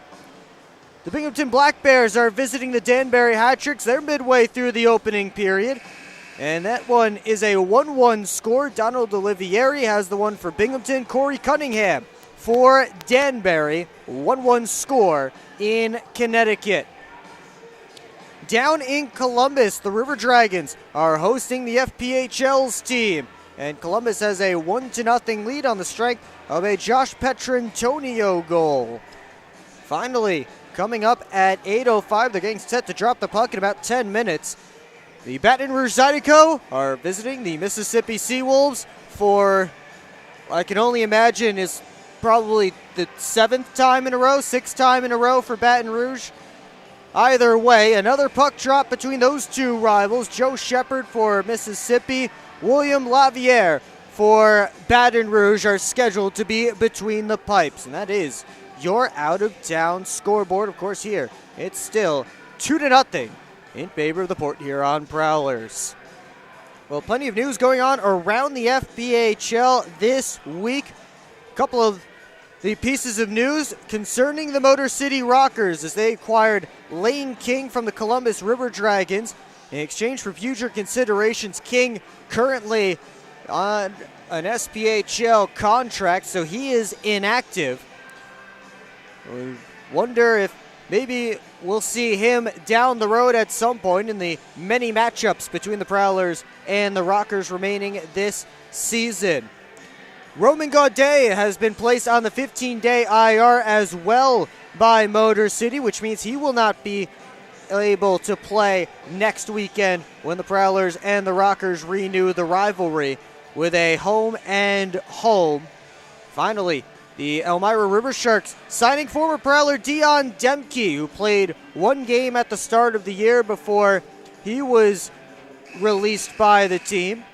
The Binghamton Black Bears are visiting the Danbury Hat-Tricks. They're midway through the opening period, and that one is a 1-1 score. Donald Olivieri has the one for Binghamton. Corey Cunningham for Danbury. 1-1 score in Connecticut. Down in Columbus, the River Dragons are hosting the FPHL's team, and Columbus has a 1-0 lead on the strength of a Josh Petrantonio goal. Finally, coming up at 8:05. They're getting set to drop the puck in about 10 minutes. The Baton Rouge Zydeco are visiting the Mississippi Seawolves for, I can only imagine, is probably the 7th time in a row, 6th time in a row for Baton Rouge. Either way, another puck drop between those two rivals. Joe Shepard for Mississippi, William Laviere for Baton Rouge are scheduled to be between the pipes. And that is your out-of-town scoreboard. Of course, here, it's still 2-0 in favor of the Port Huron Prowlers. Well, plenty of news going on around the FPHL this week. A couple of the pieces of news concerning the Motor City Rockers as they acquired Lane King from the Columbus River Dragons in exchange for future considerations. King currently on an SPHL contract, so he is inactive. We wonder if maybe we'll see him down the road at some point in the many matchups between the Prowlers and the Rockers remaining this season. Roman Gaudet has been placed on the 15-day IR as well by Motor City, which means he will not be able to play next weekend when the Prowlers and the Rockers renew the rivalry with a home and home. Finally, the Elmira River Sharks signing former Prowler Dion Demke, who played one game at the start of the year before he was released by the team.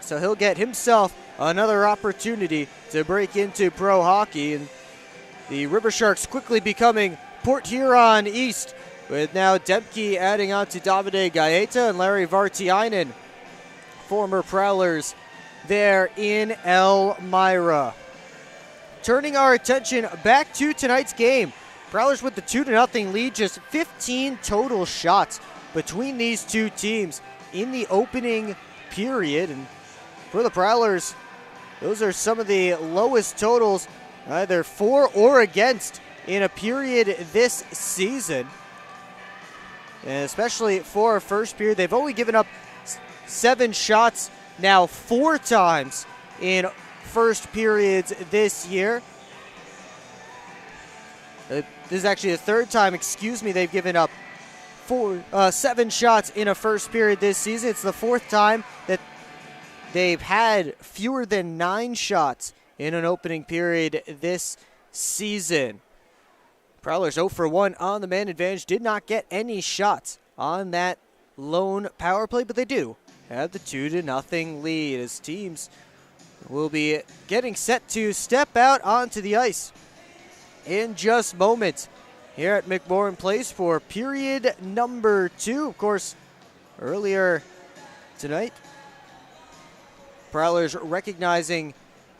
So he'll get himself another opportunity to break into pro hockey. And the River Sharks quickly becoming Port Huron East, with now Demke adding on to Davide Gaeta and Larry Vartiainen, former Prowlers there in Elmira. Turning our attention back to tonight's game. Prowlers with the 2-0 lead, just 15 total shots between these two teams in the opening period. And for the Prowlers, those are some of the lowest totals, either for or against, in a period this season. And especially for a first period, they've only given up 7 shots now 4 times in first periods this year. This is actually the 3rd time, they've given up 7 shots in a first period this season. It's the 4th time that they've had fewer than 9 shots in an opening period this season. Prowlers 0 for 1 on the man advantage, did not get any shots on that lone power play, but they do have the 2-0 lead as teams will be getting set to step out onto the ice in just moments here at McMorran Place for period number 2. Of course, earlier tonight, Prowlers recognizing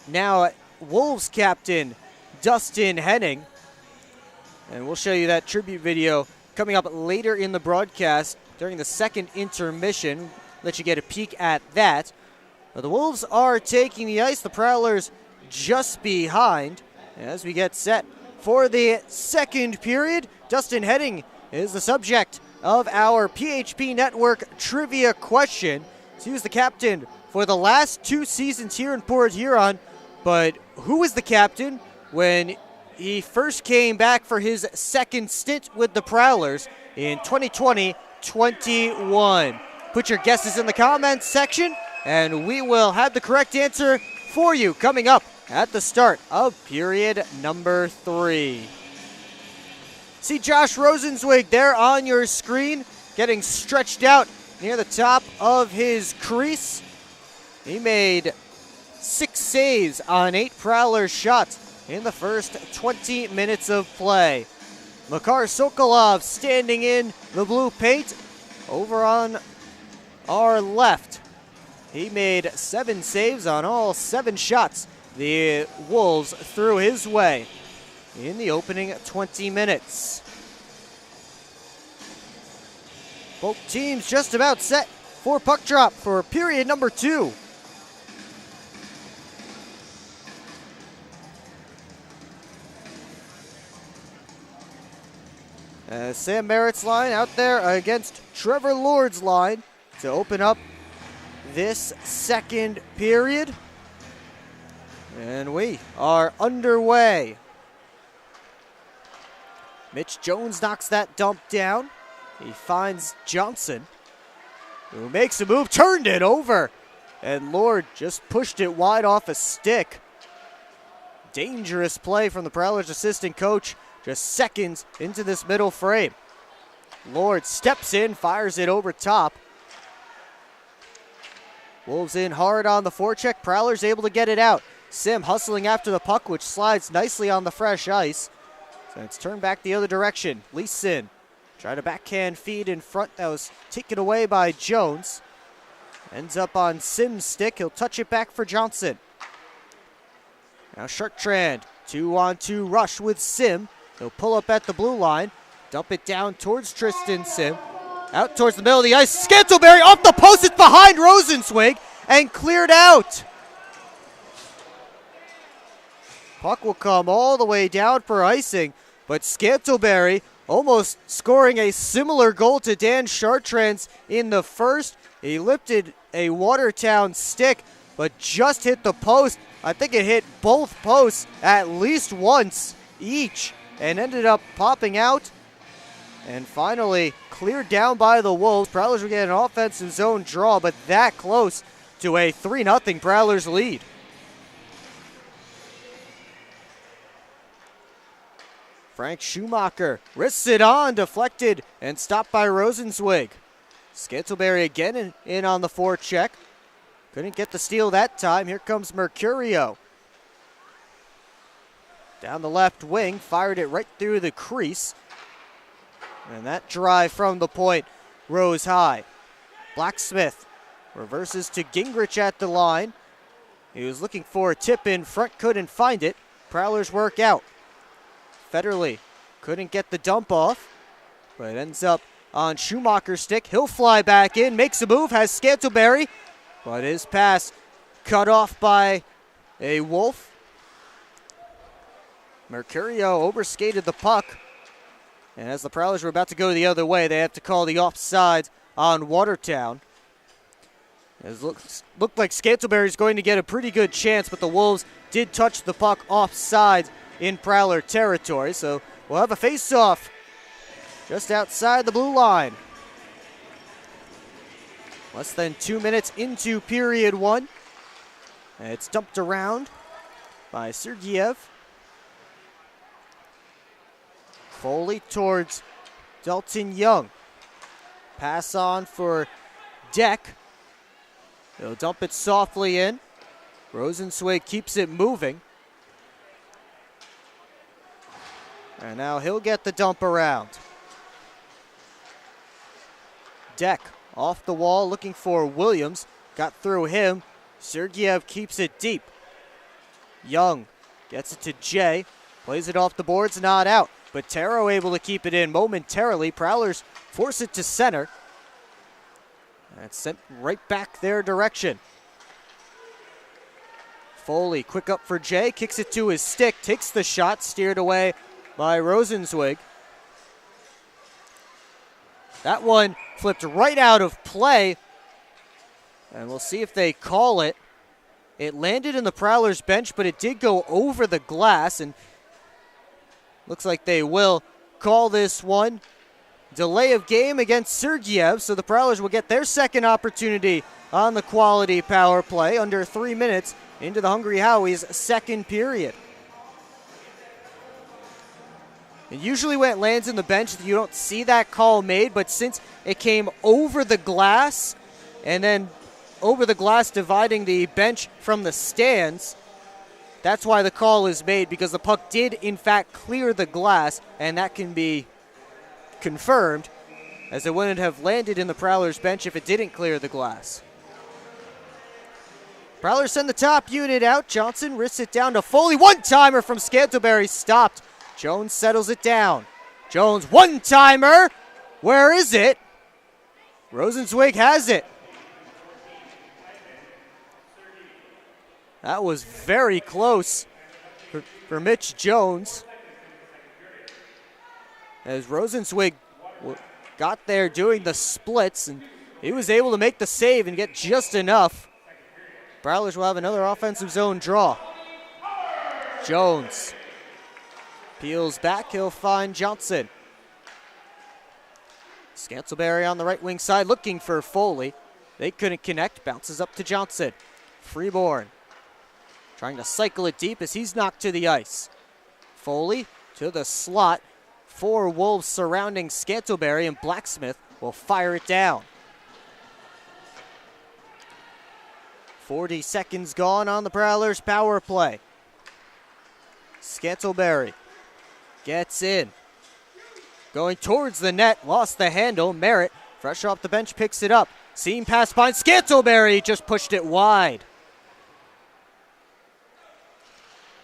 now Wolves captain Dustin Henning. And we'll show you that tribute video coming up later in the broadcast during the second intermission. Let you get a peek at that. But the Wolves are taking the ice. The Prowlers just behind as we get set for the second period. Dustin Henning is the subject of our PHP Network trivia question. So he was the captain for the last 2 seasons here in Port Huron. But who was the captain when he first came back for his second stint with the Prowlers in 2020-21? Put your guesses in the comments section, and we will have the correct answer for you coming up at the start of period number 3. See Josh Rosenzweig there on your screen, getting stretched out near the top of his crease. He made 6 saves on 8 Prowler shots in the first 20 minutes of play. Makar Sokolov standing in the blue paint over on our left. He made 7 saves on all 7 shots the Wolves threw his way in the opening 20 minutes. Both teams just about set for puck drop for period number 2. Sam Merritt's line out there against Trevor Lord's line to open up this second period. And we are underway. Mitch Jones knocks that dump down. He finds Johnson, who makes a move, turned it over, and Lord just pushed it wide off a stick. Dangerous play from the Prowlers assistant coach, just seconds into this middle frame. Lord steps in, fires it over top. Wolves in hard on the forecheck. Prowlers able to get it out. Sim hustling after the puck, which slides nicely on the fresh ice. So it's turned back the other direction. Lee Sin tried a backhand feed in front that was taken away by Jones. Ends up on Sim's stick. He'll touch it back for Johnson. Now Chartrand, 2-on-2 rush with Sim. He'll pull up at the blue line. Dump it down towards Tristan Sim. Out towards the middle of the ice. Scantlebury off the post. It's behind Rosenzweig and cleared out. Puck will come all the way down for icing, but Scantlebury almost scoring a similar goal to Dan Chartrand's in the first. He lifted a Watertown stick, but just hit the post. I think it hit both posts at least once each and ended up popping out and finally cleared down by the Wolves. Prowlers will get an offensive zone draw, but that close to a 3-0 Prowlers lead. Frank Schumacher wrists it on, deflected and stopped by Rosenzweig. Scantlebury again in on the forecheck. Couldn't get the steal that time. Here comes Mercurio. Down the left wing, fired it right through the crease. And that drive from the point rose high. Blacksmith reverses to Gingrich at the line. He was looking for a tip in front, couldn't find it. Prowlers work out. Federley couldn't get the dump off, but it ends up on Schumacher's stick. He'll fly back in, makes a move, has Scantlebury, but his pass cut off by a Wolf. Mercurio overskated the puck. And as the Prowlers were about to go the other way, they have to call the offside on Watertown. It looked like Scantlebury's going to get a pretty good chance, but the Wolves did touch the puck offside in Prowler territory. So we'll have a face-off just outside the blue line. Less than 2 minutes into period one. And it's dumped around by Sergeyev. Foley towards Dalton Young. Pass on for Deck. He'll dump it softly in. Rosenzweig keeps it moving. And now he'll get the dump around. Deck off the wall looking for Williams. Got through him. Sergeyev keeps it deep. Young gets it to Jay. Plays it off the boards, not out. But Taro able to keep it in momentarily. Prowlers force it to center. That's sent right back their direction. Foley, quick up for Jay, kicks it to his stick, takes the shot, steered away by Rosenzweig. That one flipped right out of play. And we'll see if they call it. It landed in the Prowlers bench, but it did go over the glass, and looks like they will call this one. Delay of game against Sergeyev, so the Prowlers will get their second opportunity on the quality power play under 3 minutes into the Hungry Howie's second period. And usually when it lands in the bench, you don't see that call made, but since it came over the glass and then over the glass dividing the bench from the stands, that's why the call is made, because the puck did, in fact, clear the glass, and that can be confirmed, as it wouldn't have landed in the Prowlers bench if it didn't clear the glass. Prowlers send the top unit out. Johnson wrists it down to Foley. One-timer from Scantlebury stopped. Jones settles it down. Jones, one-timer. Where is it? Rosenzweig has it. That was very close for Mitch Jones. As Rosenzweig got there doing the splits, and he was able to make the save and get just enough. Prowlers will have another offensive zone draw. Jones Peels back, he'll find Johnson. Scantlebury on the right wing side looking for Foley. They couldn't connect, bounces up to Johnson. Freeborn trying to cycle it deep as he's knocked to the ice. Foley to the slot. 4 Wolves surrounding Scantlebury, and Blacksmith will fire it down. 40 seconds gone on the Prowlers power play. Scantlebury gets in. Going towards the net, lost the handle. Merritt, fresh off the bench, picks it up. Seam pass behind Scantlebury, just pushed it wide.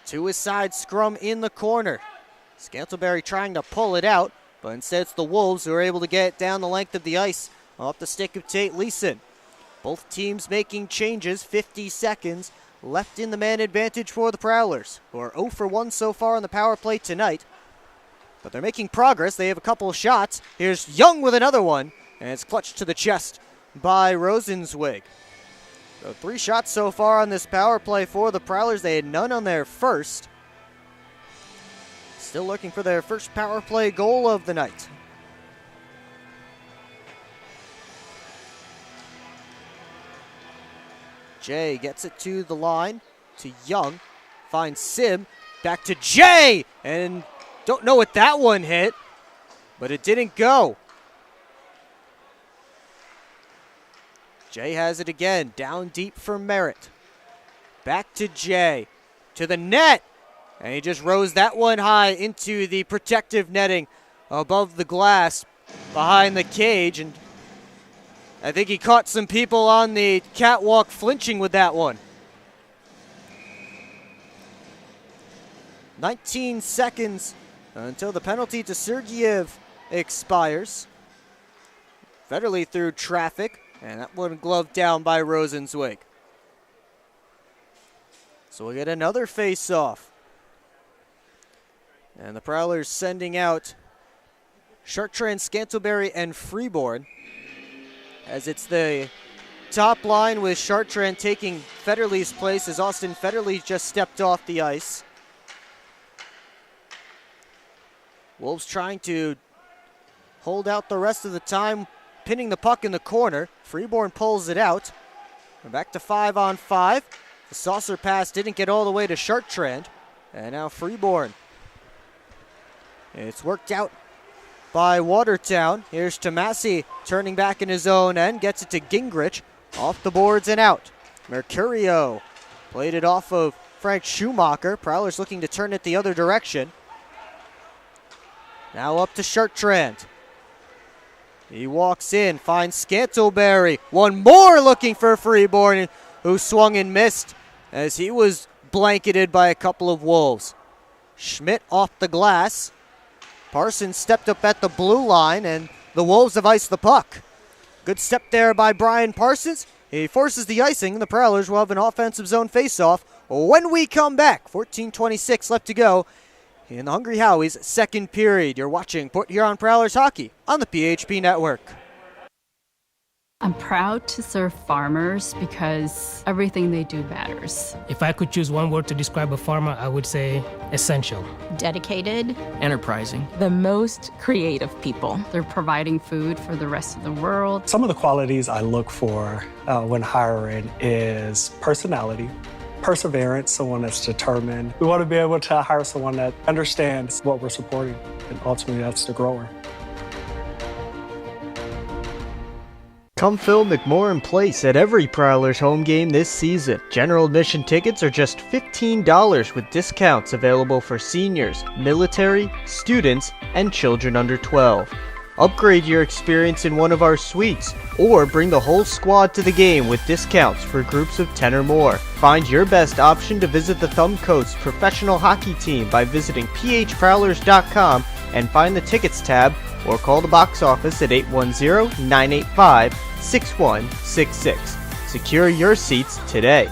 To his side scrum in the corner. Scantlebury trying to pull it out, but instead it's the Wolves who are able to get it down the length of the ice off the stick of Tate Leeson. Both teams making changes, 50 seconds left in the man advantage for the Prowlers, who are 0 for 1 so far on the power play tonight. But they're making progress. They have a couple of shots. Here's Young with another one, and it's clutched to the chest by Rosenzweig. So 3 shots so far on this power play for the Prowlers. They had none on their first. Still looking for their first power play goal of the night. Jay gets it to the line, to Young, finds Sim, back to Jay, and don't know what that one hit, but it didn't go. Jay has it again, down deep for Merritt. Back to Jay, to the net, and he just rose that one high into the protective netting above the glass behind the cage, and I think he caught some people on the catwalk flinching with that one. 19 seconds until the penalty to Sergeyev expires. Federley through traffic, and that one gloved down by Rosenzweig. So we'll get another face-off. And the Prowlers sending out Chartrand, Scantlebury, and Freeborn, as it's the top line with Chartrand taking Federley's place as Austin Federley just stepped off the ice. Wolves trying to hold out the rest of the time, pinning the puck in the corner. Freeborn pulls it out. We're back to 5-on-5. The saucer pass didn't get all the way to Chartrand. And now Freeborn. It's worked out by Watertown. Here's Tomasi turning back in his own end. Gets it to Gingrich. Off the boards and out. Mercurio played it off of Frank Schumacher. Prowlers looking to turn it the other direction. Now up to Chartrand. He walks in, finds Scantlebury. One more looking for Freeborn, who swung and missed as he was blanketed by a couple of Wolves. Schmidt off the glass. Parsons stepped up at the blue line, and the Wolves have iced the puck. Good step there by Brian Parsons. He forces the icing, and the Prowlers will have an offensive zone faceoff when we come back. 14:26 left to go in the Hungry Howie's second period. You're watching Port Huron Prowlers hockey on the PHP Network. I'm proud to serve farmers because everything they do matters. If I could choose one word to describe a farmer, I would say essential. Dedicated. Enterprising. The most creative people. They're providing food for the rest of the world. Some of the qualities I look for when hiring is personality, perseverance, someone that's determined. We want to be able to hire someone that understands what we're supporting, and ultimately that's the grower. Come fill McMorran Place at every Prowlers home game this season. General admission tickets are just $15 with discounts available for seniors, military, students, and children under 12. Upgrade your experience in one of our suites, or bring the whole squad to the game with discounts for groups of 10 or more. Find your best option to visit the Thumbcoats professional hockey team by visiting phprowlers.com and find the tickets tab, or call the box office at 810-985-6166. Secure your seats today.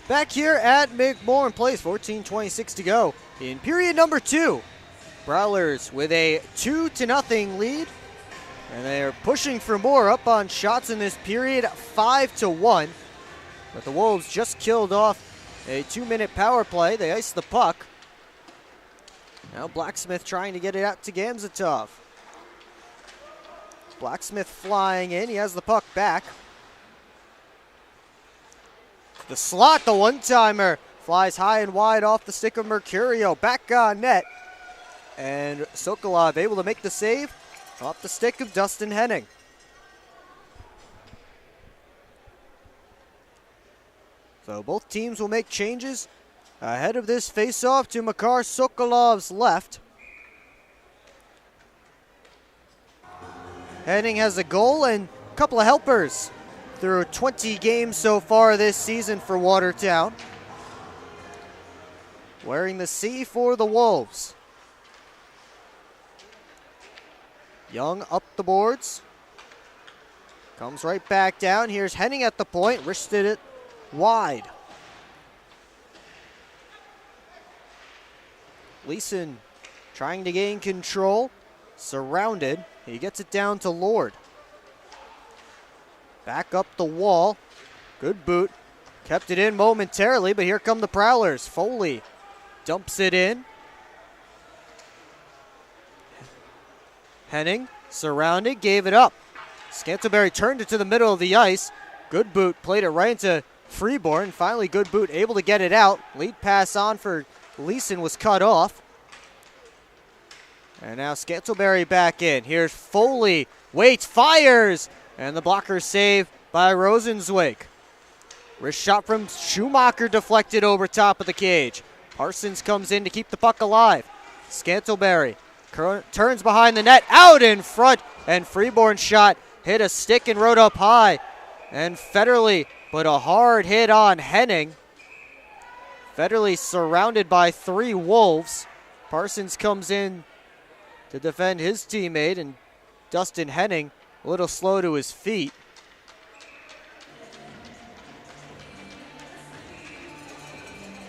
Back here at McMorran Place, 14:26 to go in period number 2. Prowlers with a 2-0 lead, and they're pushing for more, up on shots in this period, 5-1. But the Wolves just killed off A 2-minute power play. They ice the puck. Now Blacksmith trying to get it out to Gamzatov. Blacksmith flying in. He has the puck back. The slot, the one-timer, flies high and wide off the stick of Mercurio. Back on net. And Sokolov able to make the save off the stick of Dustin Henning. So both teams will make changes ahead of this face-off to Makar Sokolov's left. Henning has a goal and a couple of helpers through 20 games so far this season for Watertown. Wearing the C for the Wolves. Young up the boards. Comes right back down. Here's Henning at the point. Wristed it wide. Leeson trying to gain control. Surrounded. He gets it down to Lord. Back up the wall. Good boot. Kept it in momentarily, but here come the Prowlers. Foley dumps it in. Henning surrounded, gave it up. Scantlebury turned it to the middle of the ice. Good boot played it right into Freeborn. Finally, Good boot able to get it out. Lead pass on for Leeson was cut off. And now Scantlebury back in. Here's Foley. Waits, fires. And the blocker saved by Rosenzweig. Wrist shot from Schumacher deflected over top of the cage. Parsons comes in to keep the puck alive. Scantlebury turns behind the net, out in front, and Freeborn shot hit a stick and rode up high. And Federley put a hard hit on Henning. Federley surrounded by 3 Wolves. Parsons comes in to defend his teammate, and Dustin Henning a little slow to his feet.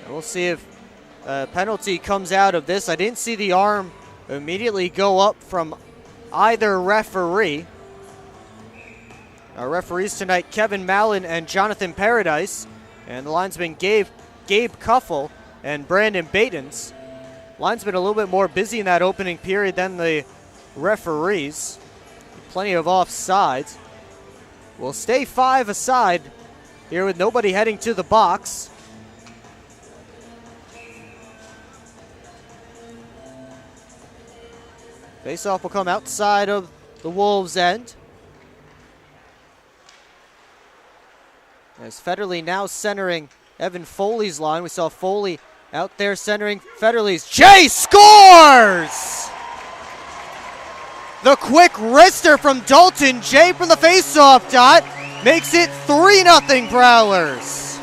And we'll see if a penalty comes out of this. I didn't see the arm immediately go up from either referee. Our referees tonight, Kevin Mallon and Jonathan Paradise. And the linesman Gabe Kuffel and Brandon Batens. Linesman a little bit more busy in that opening period than the referees. Plenty of offsides. We'll stay 5 aside here with nobody heading to the box. Faceoff will come outside of the Wolves' end. As Federley now centering Evan Foley's line. We saw Foley out there centering Federley's. Jay scores! The quick wrister from Dalton Jay from the faceoff dot makes it 3-0 Prowlers.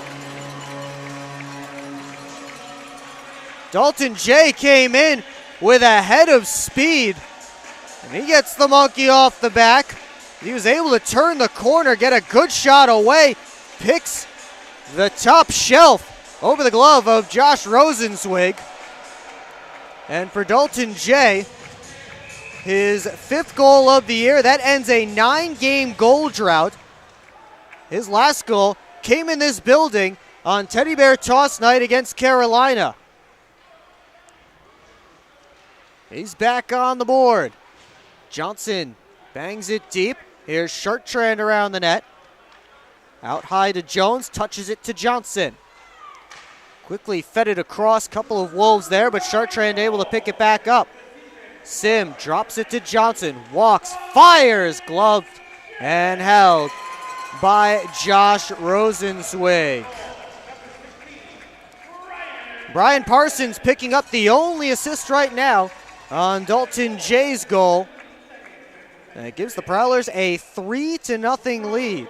Dalton Jay came in with a head of speed, and he gets the monkey off the back. He was able to turn the corner, get a good shot away, picks the top shelf over the glove of Josh Rosenzweig. And for Dalton Jay, his 5th goal of the year. That ends a 9-game goal drought. His last goal came in this building on Teddy Bear Toss Night against Carolina. He's back on the board. Johnson bangs it deep. Here's Chartrand around the net. Out high to Jones, touches it to Johnson. Quickly fed it across, couple of Wolves there, but Chartrand able to pick it back up. Sim drops it to Johnson, walks, fires, gloved and held by Josh Rosenzweig. Brian Parsons picking up the only assist right now on Dalton Jay's goal. And it gives the Prowlers a 3-0 lead.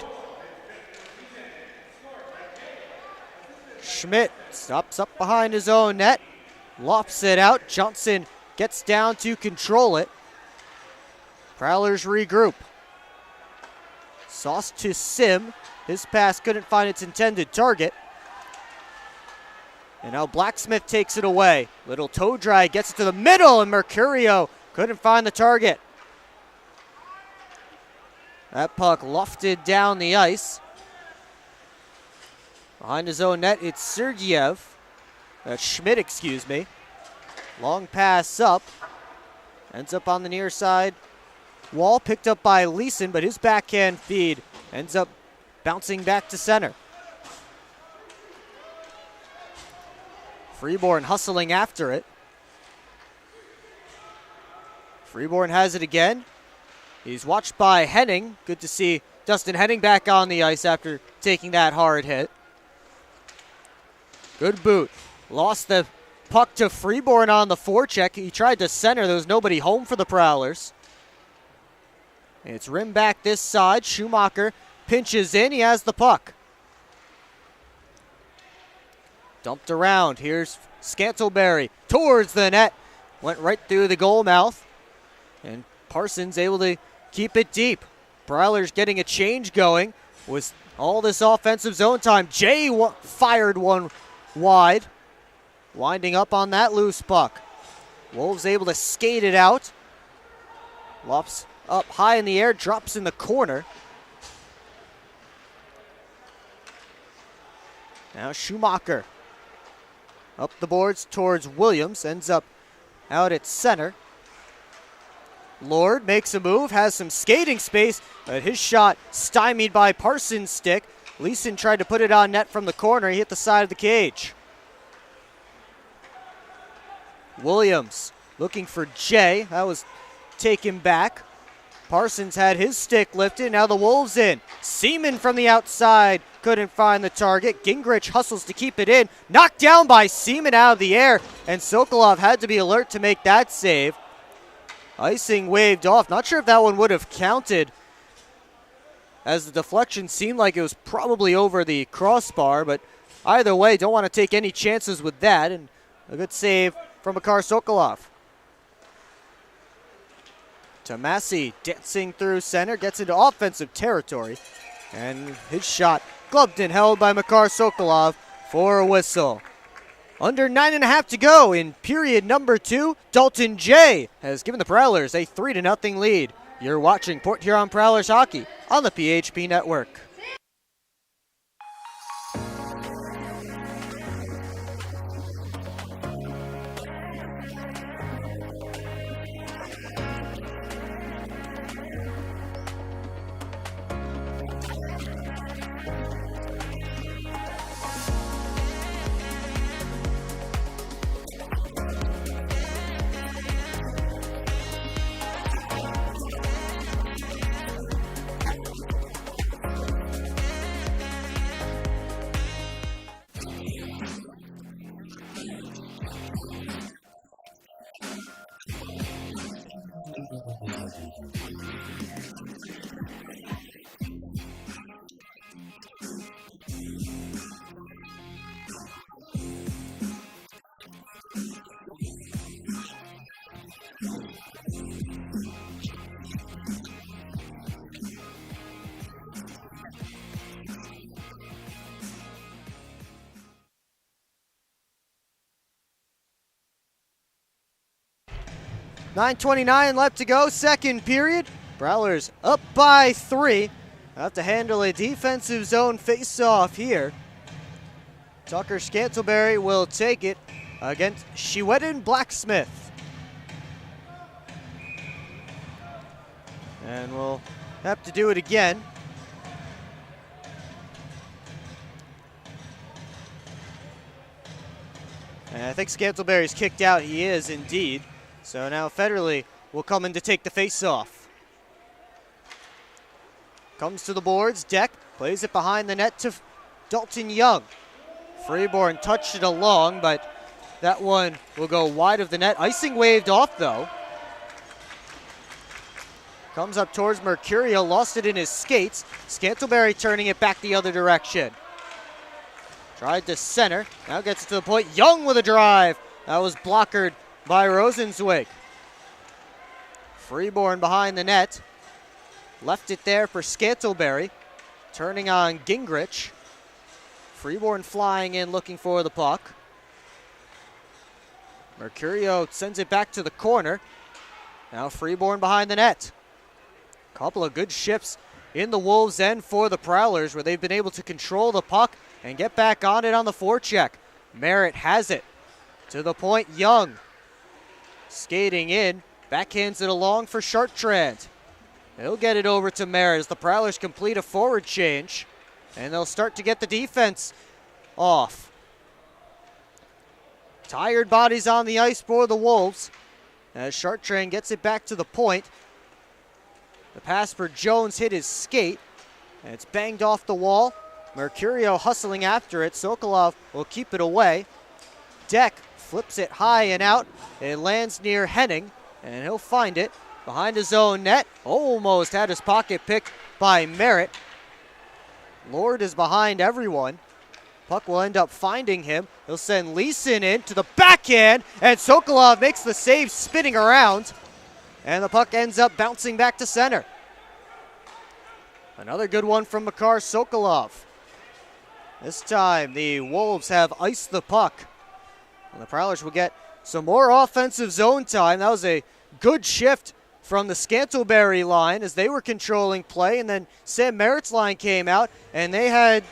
Schmidt stops up behind his own net, lofts it out. Johnson gets down to control it. Prowlers regroup. Sauce to Sim. His pass couldn't find its intended target. And now Blacksmith takes it away. Little toe dry gets it to the middle, and Mercurio couldn't find the target. That puck lofted down the ice. Behind his own net, it's Schmidt, excuse me. Long pass up. Ends up on the near side wall, picked up by Leeson, but his backhand feed ends up bouncing back to center. Freeborn hustling after it. Freeborn has it again. He's watched by Henning. Good to see Dustin Henning back on the ice after taking that hard hit. Good boot. Lost the puck to Freeborn on the forecheck. He tried to center. There was nobody home for the Prowlers. It's rim back this side. Schumacher pinches in. He has the puck. Dumped around. Here's Scantlebury towards the net. Went right through the goal mouth. And Parsons able to keep it deep. Prowlers getting a change going with all this offensive zone time. Jay fired one wide. Winding up on that loose puck. Wolves able to skate it out. Lofts up high in the air, drops in the corner. Now Schumacher. Up the boards towards Williams. Ends up out at center. Lord makes a move, has some skating space, but his shot stymied by Parsons' stick. Leeson tried to put it on net from the corner. He hit the side of the cage. Williams looking for Jay. That was taken back. Parsons had his stick lifted. Now the Wolves in. Seaman from the outside couldn't find the target. Gingrich hustles to keep it in. Knocked down by Seaman out of the air. And Sokolov had to be alert to make that save. Icing waved off. Not sure if that one would have counted, as the deflection seemed like it was probably over the crossbar. But either way, don't want to take any chances with that. And a good save from Makar Sokolov. Tomasi dancing through center, gets into offensive territory. And his shot gloved and held by Makar Sokolov for a whistle. Under 9.5 to go in period number 2. Dalton Jay has given the Prowlers a 3-0 lead. You're watching Port Huron Prowlers hockey on the PHP Network. .29 left to go, second period. Prowlers up by 3. Have to handle a defensive zone face-off here. Tucker Scantlebury will take it against Shiwedin Blacksmith. And we'll have to do it again. And I think Scantlebury's kicked out. He is indeed. So now Federley will come in to take the face-off. Comes to the boards, Deck plays it behind the net to Dalton Young. Freeborn touched it along, but that one will go wide of the net. Icing waved off, though. Comes up towards Mercurio, lost it in his skates. Scantlebury turning it back the other direction. Tried to center, now gets it to the point. Young with a drive. That was blockered by Rosenzweig. Freeborn behind the net. Left it there for Scantlebury. Turning on Gingrich. Freeborn flying in looking for the puck. Mercurio sends it back to the corner. Now Freeborn behind the net. Couple of good shifts in the Wolves' end for the Prowlers, where they've been able to control the puck and get back on it on the forecheck. Merritt has it. To the point, Young. Skating in, backhands it along for Chartrand. He'll get it over to Merritt as the Prowlers complete a forward change, and they'll start to get the defense off. Tired bodies on the ice for the Wolves as Chartrand gets it back to the point. The pass for Jones hit his skate, and it's banged off the wall. Mercurio hustling after it. Sokolov will keep it away. Deck flips it high and out. It lands near Henning, and he'll find it behind his own net. Almost had his pocket picked by Merritt. Lord is behind everyone. Puck will end up finding him. He'll send Leeson in to the backhand, and Sokolov makes the save spinning around, and the puck ends up bouncing back to center. Another good one from Makar Sokolov. This time the Wolves have iced the puck, and the Prowlers will get some more offensive zone time. That was a good shift from the Scantlebury line as they were controlling play, and then Sam Merritt's line came out, and they had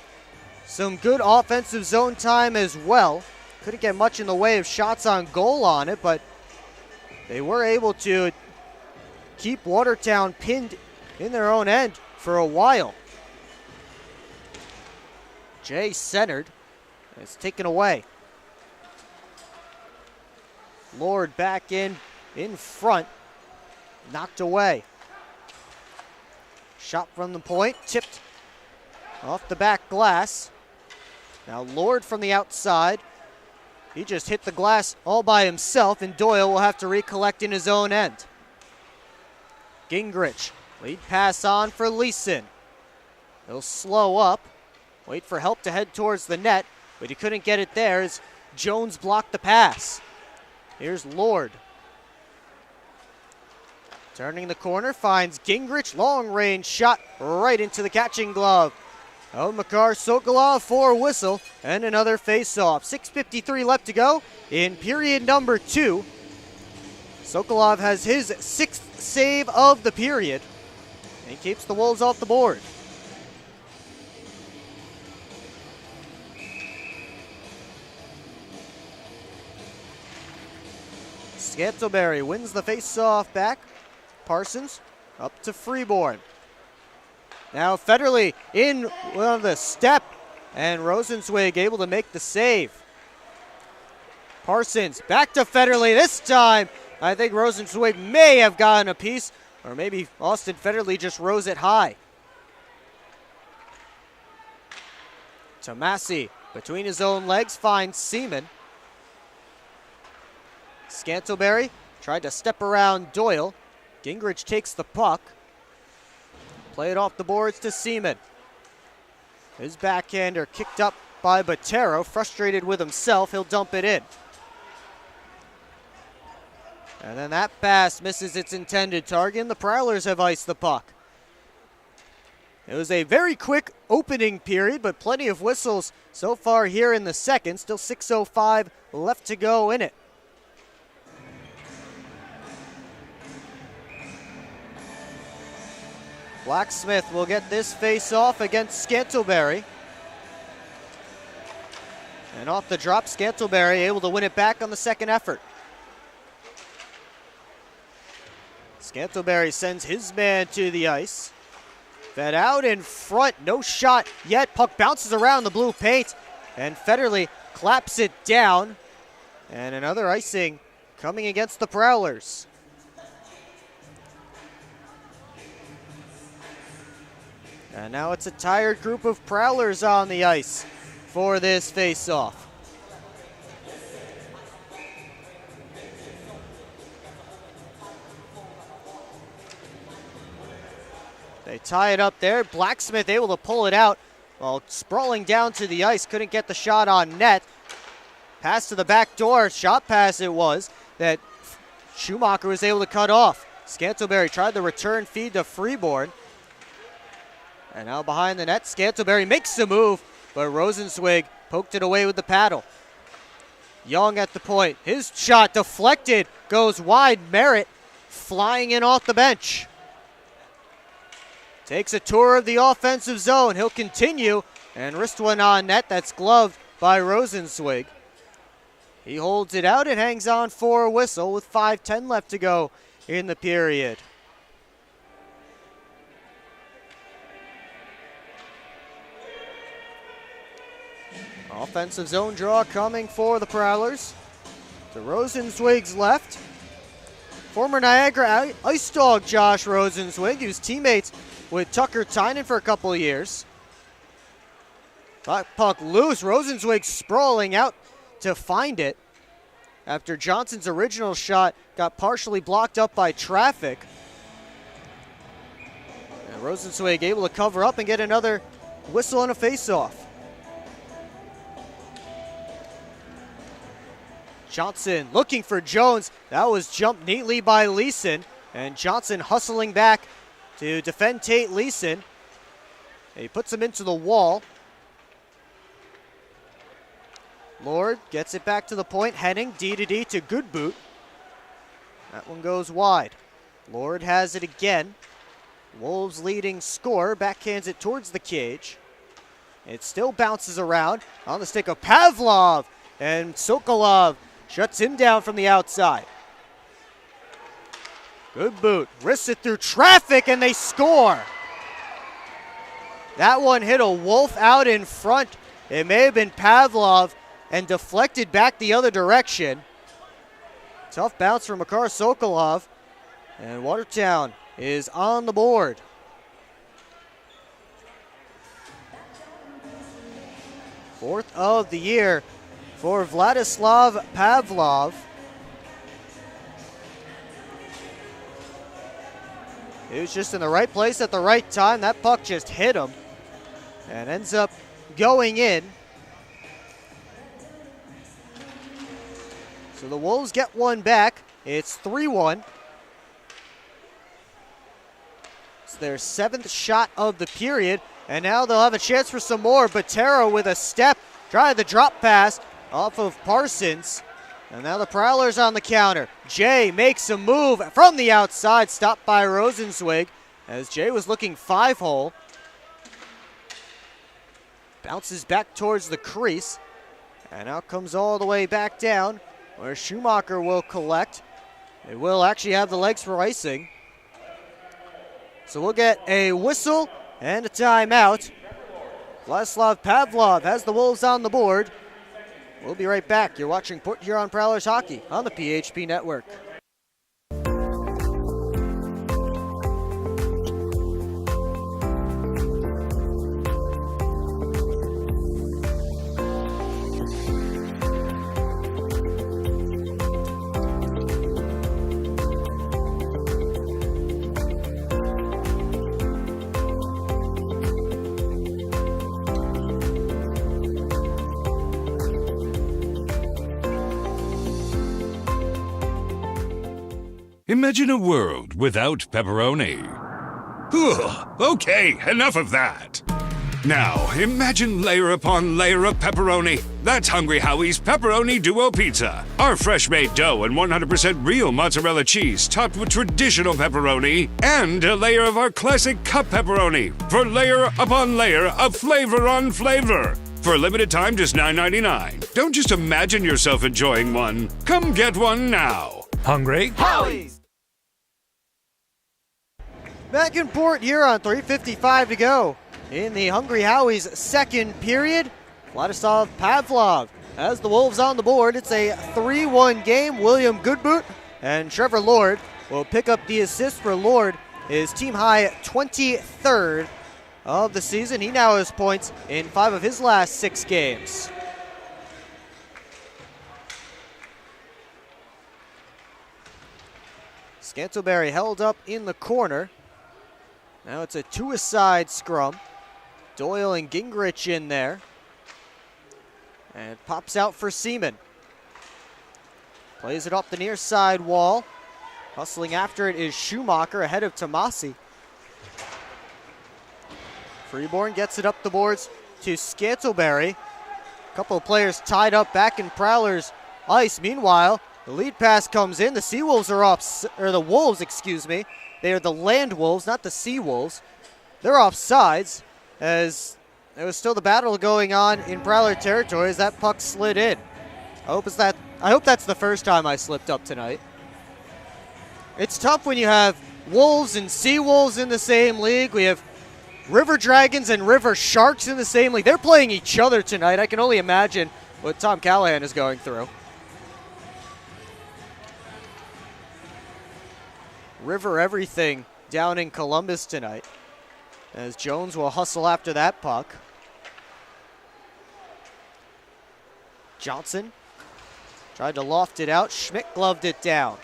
some good offensive zone time as well. Couldn't get much in the way of shots on goal on it, but they were able to keep Watertown pinned in their own end for a while. Jay centered. It's taken away. Lord back in front. Knocked away. Shot from the point, tipped off the back glass. Now Lord from the outside. He just hit the glass all by himself, and Doyle will have to recollect in his own end. Gingrich, lead pass on for Leeson. He'll slow up, wait for help to head towards the net, but he couldn't get it there as Jones blocked the pass. Here's Lord. Turning the corner, finds Gingrich, long range shot right into the catching glove of Makar Sokolov for a whistle and another face-off. 6:53 left to go in period number 2. Sokolov has his 6th save of the period and keeps the Wolves off the board. Scantlebury wins the face-off back. Parsons up to Freeborn. Now Federley in on the step, and Rosenzweig able to make the save. Parsons back to Federley. This time, I think Rosenzweig may have gotten a piece, or maybe Austin Federley just rose it high. Tomasi between his own legs finds Seaman. Scantlebury tried to step around Doyle. Gingrich takes the puck. Play it off the boards to Seaman. His backhander kicked up by Botero. Frustrated with himself, he'll dump it in. And then that pass misses its intended target, and the Prowlers have iced the puck. It was a very quick opening period, but plenty of whistles so far here in the second. Still 6:05 left to go in it. Blacksmith will get this face-off against Scantlebury. And off the drop, Scantlebury able to win it back on the second effort. Scantlebury sends his man to the ice. Fed out in front, no shot yet. Puck bounces around the blue paint, and Federley claps it down. And another icing coming against the Prowlers. And now it's a tired group of Prowlers on the ice for this face-off. They tie it up there. Blacksmith able to pull it out while sprawling down to the ice. Couldn't get the shot on net. Pass to the back door. Shot pass it was that Schumacher was able to cut off. Scantlebury tried the return feed to Freeborn. And now behind the net, Scantlebury makes the move, but Rosenzweig poked it away with the paddle. Young at the point. His shot deflected, goes wide. Merritt flying in off the bench. takes a tour of the offensive zone. He'll continue, and wrist one on net. That's gloved by Rosenzweig. He holds it out and hangs on for a whistle with 5:10 left to go in the period. Offensive zone draw coming for the Prowlers. To Rosenzweig's left. Former Niagara Ice Dog Josh Rosenzweig, he was teammates with Tucker Tynan for a couple of years. Puck loose, Rosenzweig sprawling out to find it after Johnson's original shot got partially blocked up by traffic. And Rosenzweig able to cover up and get another whistle and a faceoff. Johnson looking for Jones. That was jumped neatly by Leeson. And Johnson hustling back to defend Tate Leeson. He puts him into the wall. Lord gets it back to the point. Henning, D to D to Goodboot. That one goes wide. Lord has it again. Wolves leading scorer. Backhands it towards the cage. It still bounces around on the stick of Pavlov. And Sokolov shuts him down from the outside. Good boot. Wrists it through traffic and they score. That one hit a Wolf out in front. It may have been Pavlov and deflected back the other direction. Tough bounce from Makar Sokolov. And Watertown is on the board. Fourth of the year for Vladislav Pavlov. He was just in the right place at the right time. That puck just hit him and ends up going in. So the Wolves get one back. It's 3-1. It's their 7th shot of the period, and now they'll have a chance for some more. Botero with a step, tried the drop pass off of Parsons. And now the Prowlers on the counter. Jay makes a move from the outside, stopped by Rosenzweig as Jay was looking 5-hole. Bounces back towards the crease, and now comes all the way back down where Schumacher will collect. It will actually have the legs for icing. So we'll get a whistle and a timeout. Vladislav Pavlov has the Wolves on the board. We'll be right back. You're watching Port Huron Prowlers Hockey on the PHP Network. Imagine a world without pepperoni. Whew, okay, enough of that. Now, imagine layer upon layer of pepperoni. That's Hungry Howie's Pepperoni Duo Pizza. Our fresh-made dough and 100% real mozzarella cheese topped with traditional pepperoni and a layer of our classic cup pepperoni for layer upon layer of flavor on flavor. For a limited time, just $9.99. Don't just imagine yourself enjoying one. Come get one now. Hungry? Howie's! Back in Port Huron, 3:55 to go in the Hungry Howie's second period. Vladislav Pavlov has the Wolves on the board. It's a 3-1 game. William Goodboot and Trevor Lord will pick up the assist for Lord, his team high 23rd of the season. He now has points in 5 of his last 6 games. Scantleberry held up in the corner. Now it's a 2-a-side scrum. Doyle and Gingrich in there. And it pops out for Seaman. Plays it up the near side wall. Hustling after it is Schumacher ahead of Tomasi. Freeborn gets it up the boards to Scantleberry. A couple of players tied up back in Prowlers ice. Meanwhile, the lead pass comes in. The Seawolves are off, or the Wolves, excuse me. They are the Land Wolves, not the Sea Wolves. they're offsides, as there was still the battle going on in Prowler territory as that puck slid in. I hope that's the first time I slipped up tonight. It's tough when you have Wolves and Sea Wolves in the same league. We have River Dragons and River Sharks in the same league. They're playing each other tonight. I can only imagine what Tom Callahan is going through. River everything down in Columbus tonight, as Jones will hustle after that puck. Johnson tried to loft it out. Schmidt gloved it down.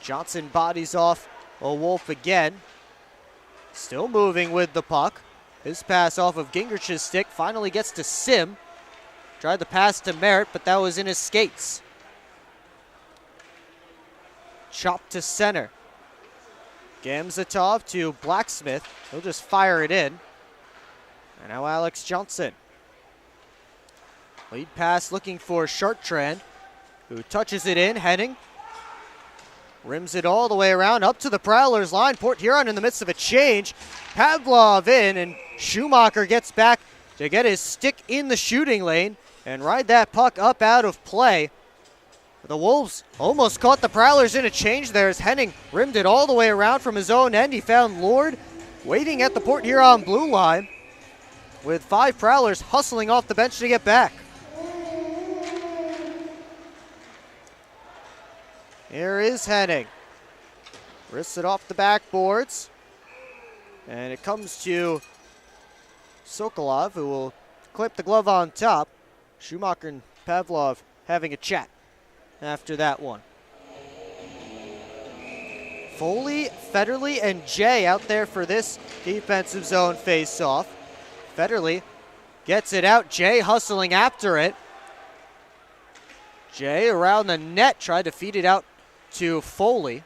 Johnson bodies off a Wolf again. Still moving with the puck. His pass off of Gingrich's stick finally gets to Sim. Tried the pass to Merritt, but that was in his skates. Chopped to center. Gamzatov to Blacksmith. He'll just fire it in. And now Alex Johnson. Lead pass looking for Chartrand, who touches it in. Henning rims it all the way around up to the Prowlers line. Port Huron in the midst of a change. Pavlov in, and Schumacher gets back to get his stick in the shooting lane and ride that puck up out of play. The Wolves almost caught the Prowlers in a change there as Henning rimmed it all the way around from his own end. He found Lord waiting at the Port Huron blue line with 5 Prowlers hustling off the bench to get back. Here is Henning. Wrists it off the backboards. And it comes to Sokolov, who will clip the glove on top. Schumacher and Pavlov having a chat after that one. Foley, Federley, and Jay out there for this defensive zone face-off. Federley gets it out. Jay hustling after it. Jay around the net, tried to feed it out to Foley.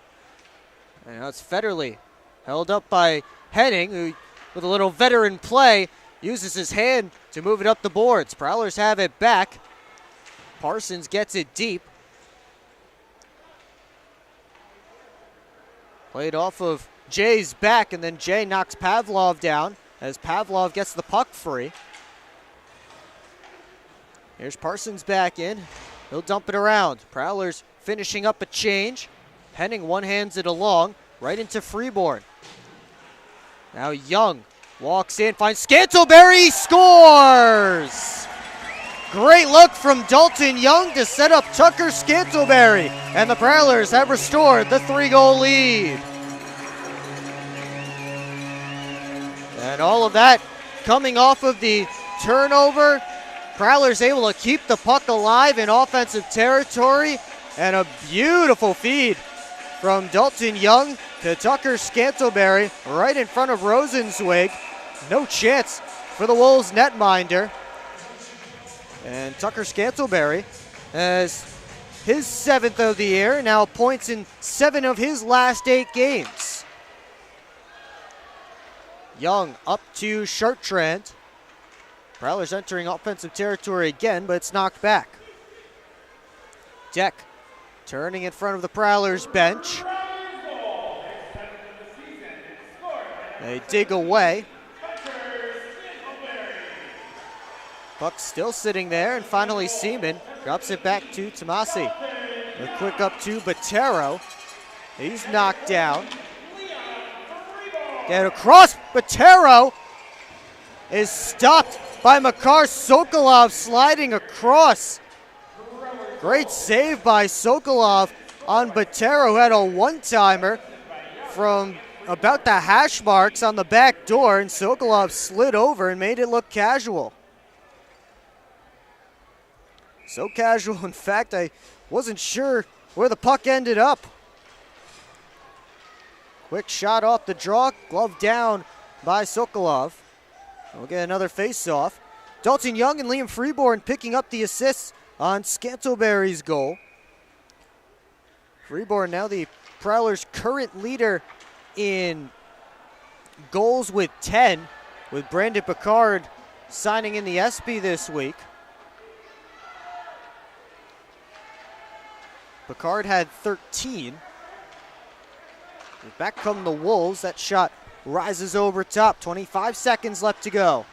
And now it's Federley, held up by Henning, who with a little veteran play uses his hand to move it up the boards. Prowlers have it back. Parsons gets it deep. Played off of Jay's back, and then Jay knocks Pavlov down as Pavlov gets the puck free. Here's Parsons back in. He'll dump it around. Prowlers finishing up a change. Henning one-hands it along, right into Freeborn. Now Young walks in, finds Scantleberry, scores! Great look from Dalton Young to set up Tucker Scantleberry, and the Prowlers have restored the 3-goal lead. And all of that coming off of the turnover. Prowlers able to keep the puck alive in offensive territory, and a beautiful feed from Dalton Young to Tucker Scantleberry right in front of Rosenzweig. No chance for the Wolves netminder. And Tucker Scantleberry has his 7th of the year, now points in 7 of his last 8 games. Young up to Chartrand. Prowlers entering offensive territory again, but it's knocked back. Deck turning in front of the Prowlers bench. They dig away. Puck still sitting there, and finally Seaman drops it back to Tomasi. A quick up to Botero. He's knocked down. Get across. Botero is stopped by Makar Sokolov sliding across. Great save by Sokolov on Botero, who had a one-timer from about the hash marks on the back door, and Sokolov slid over and made it look casual. So casual, in fact, I wasn't sure where the puck ended up. Quick shot off the draw, glove down by Sokolov. We'll get another face-off. Dalton Young and Liam Freeborn picking up the assists on Scantleberry's goal. Freeborn now the Prowlers' current leader in goals with 10, with Brandon Picard signing in the SB this week. Picard had 13. Back come the Wolves. That shot rises over top. 25 seconds left to go.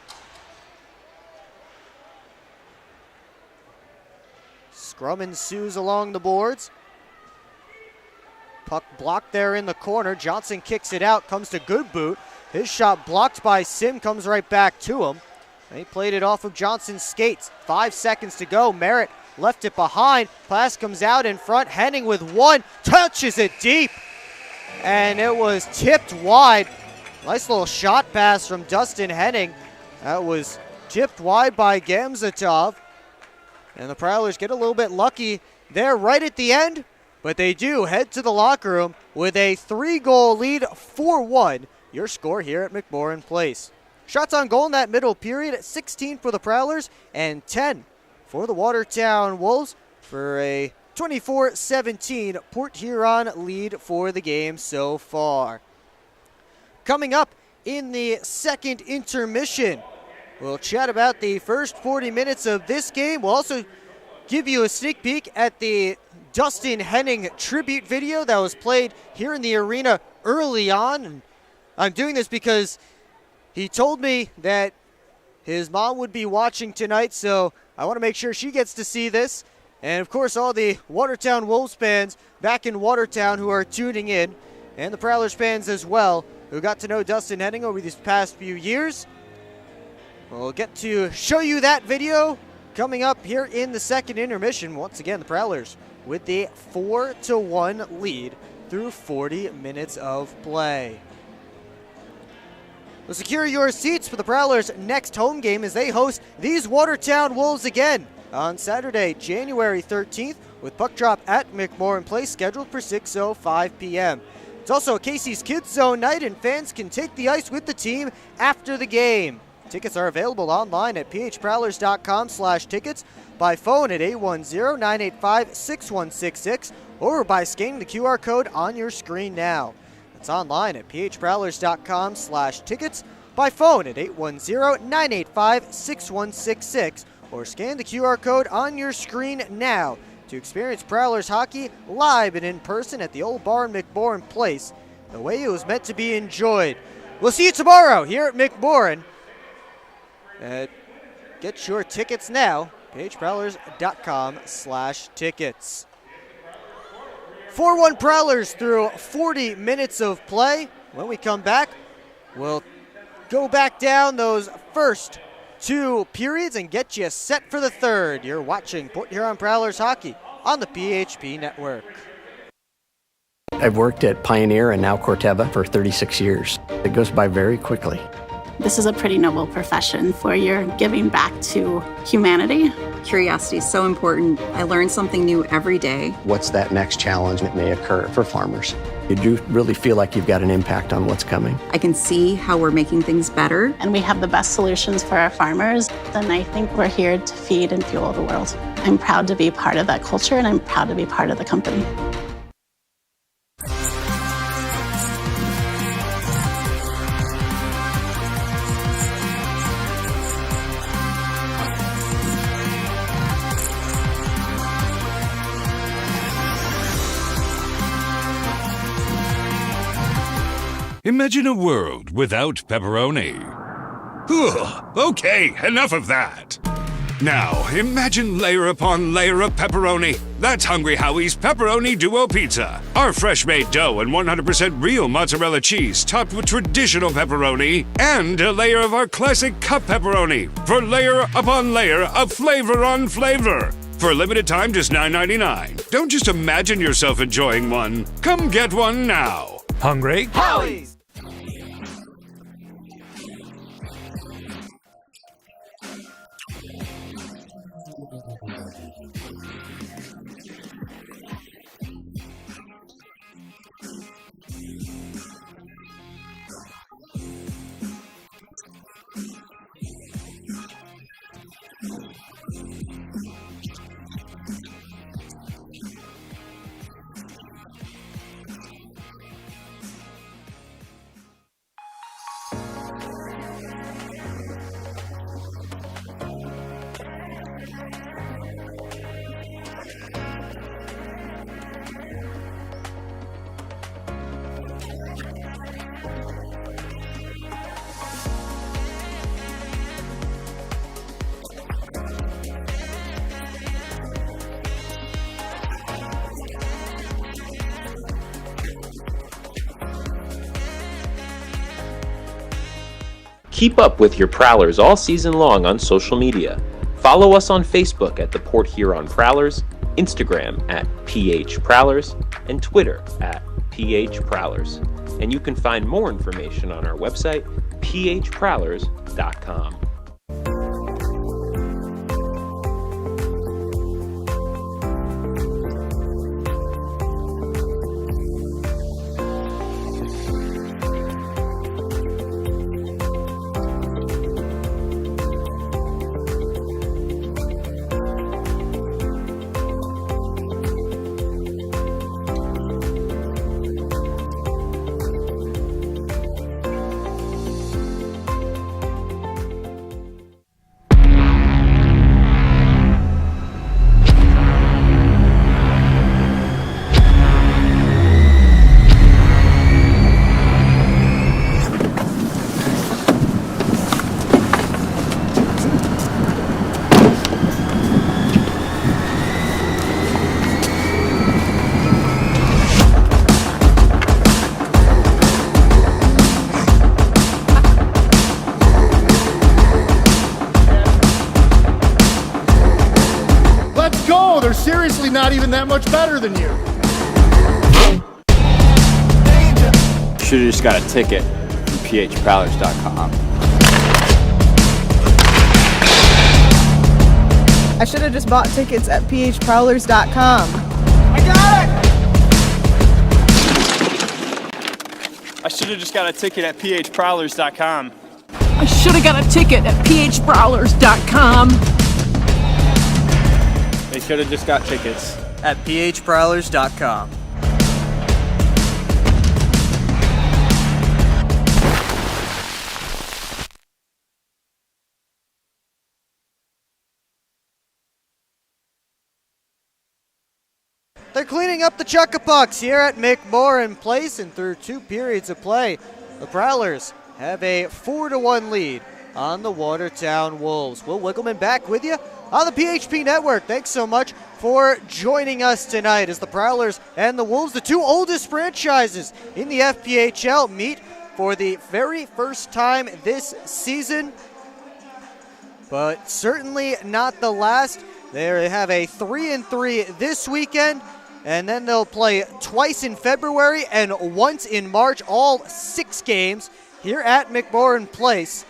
Scrum ensues along the boards. Puck blocked there in the corner. Johnson kicks it out, comes to Good Boot. His shot blocked by Sim, comes right back to him. He played it off of Johnson's skates. 5 seconds to go. Merritt left it behind. Pass comes out in front. Henning with one. Touches it deep. And it was tipped wide. Nice little shot pass from Dustin Henning. That was tipped wide by Gamzatov. And the Prowlers get a little bit lucky there right at the end. But they do head to the locker room with a 3-goal lead, 4-1. Your score here at McMorran Place. Shots on goal in that middle period, 16 for the Prowlers and 10 for the Watertown Wolves for a 24-17 Port Huron lead for the game so far. Coming up in the second intermission, we'll chat about the first 40 minutes of this game. We'll also give you a sneak peek at the Dustin Henning tribute video that was played here in the arena early on. And I'm doing this because he told me that his mom would be watching tonight, so I want to make sure she gets to see this. And, of course, all the Watertown Wolves fans back in Watertown who are tuning in, and the Prowlers fans as well, who got to know Dustin Henning over these past few years. We'll get to show you that video coming up here in the second intermission. Once again, the Prowlers with the 4-1 lead through 40 minutes of play. Well, secure your seats for the Prowlers' next home game as they host these Watertown Wolves again on Saturday, January 13th, with puck drop at McMorran Place scheduled for 6:05 p.m. It's also a Casey's Kids Zone night, and fans can take the ice with the team after the game. Tickets are available online at phprowlers.com/tickets, by phone at 810-985-6166, or by scanning the QR code on your screen now. It's online at phprowlers.com/tickets, by phone at 810-985-6166, or scan the QR code on your screen now to experience Prowlers hockey live and in person at the Old Barn McMorran Place, the way it was meant to be enjoyed. We'll see you tomorrow here at McMorran. Get your tickets now, phprowlers.com/tickets. 4-1 Prowlers through 40 minutes of play. When we come back, we'll go back down those first two periods and get you set for the third. You're watching Port Huron Prowlers hockey on the PHP Network. I've worked at Pioneer and now Corteva for 36 years. It goes by very quickly. This is a pretty noble profession where you're giving back to humanity. Curiosity is so important. I learn something new every day. What's that next challenge that may occur for farmers? You do really feel like you've got an impact on what's coming. I can see how we're making things better. And we have the best solutions for our farmers. And I think we're here to feed and fuel the world. I'm proud to be part of that culture, and I'm proud to be part of the company. Imagine a world without pepperoni. Ugh, okay, enough of that. Now, imagine layer upon layer of pepperoni. That's Hungry Howie's Pepperoni Duo Pizza. Our fresh-made dough and 100% real mozzarella cheese topped with traditional pepperoni and a layer of our classic cup pepperoni for layer upon layer of flavor on flavor. For a limited time, just $9.99. Don't just imagine yourself enjoying one. Come get one now. Hungry? Howie's! Keep up with your Prowlers all season long on social media. Follow us on Facebook at the Port Huron Prowlers, Instagram at PH Prowlers, and Twitter at PH Prowlers. And you can find more information on our website, phprowlers.com. They're seriously not even that much better than you. Should've just got a ticket from phprowlers.com. I should have just bought tickets at phprowlers.com. I got it! I should have just got a ticket at phprowlers.com. I should have got a ticket at phprowlers.com. They should have just got tickets at phprowlers.com. They're cleaning up the Chuckapucks here at McMorran Place, and through 2 periods of play, the Prowlers have a 4-1 lead on the Watertown Wolves. Will Wiggleman back with you on the PHP Network. Thanks so much for joining us tonight as the Prowlers and the Wolves, the 2 oldest franchises in the FPHL, meet for the very first time this season, but certainly not the last. They have a 3-3 this weekend, and then they'll play twice in February and once in March, all 6 games here at McMorran Place.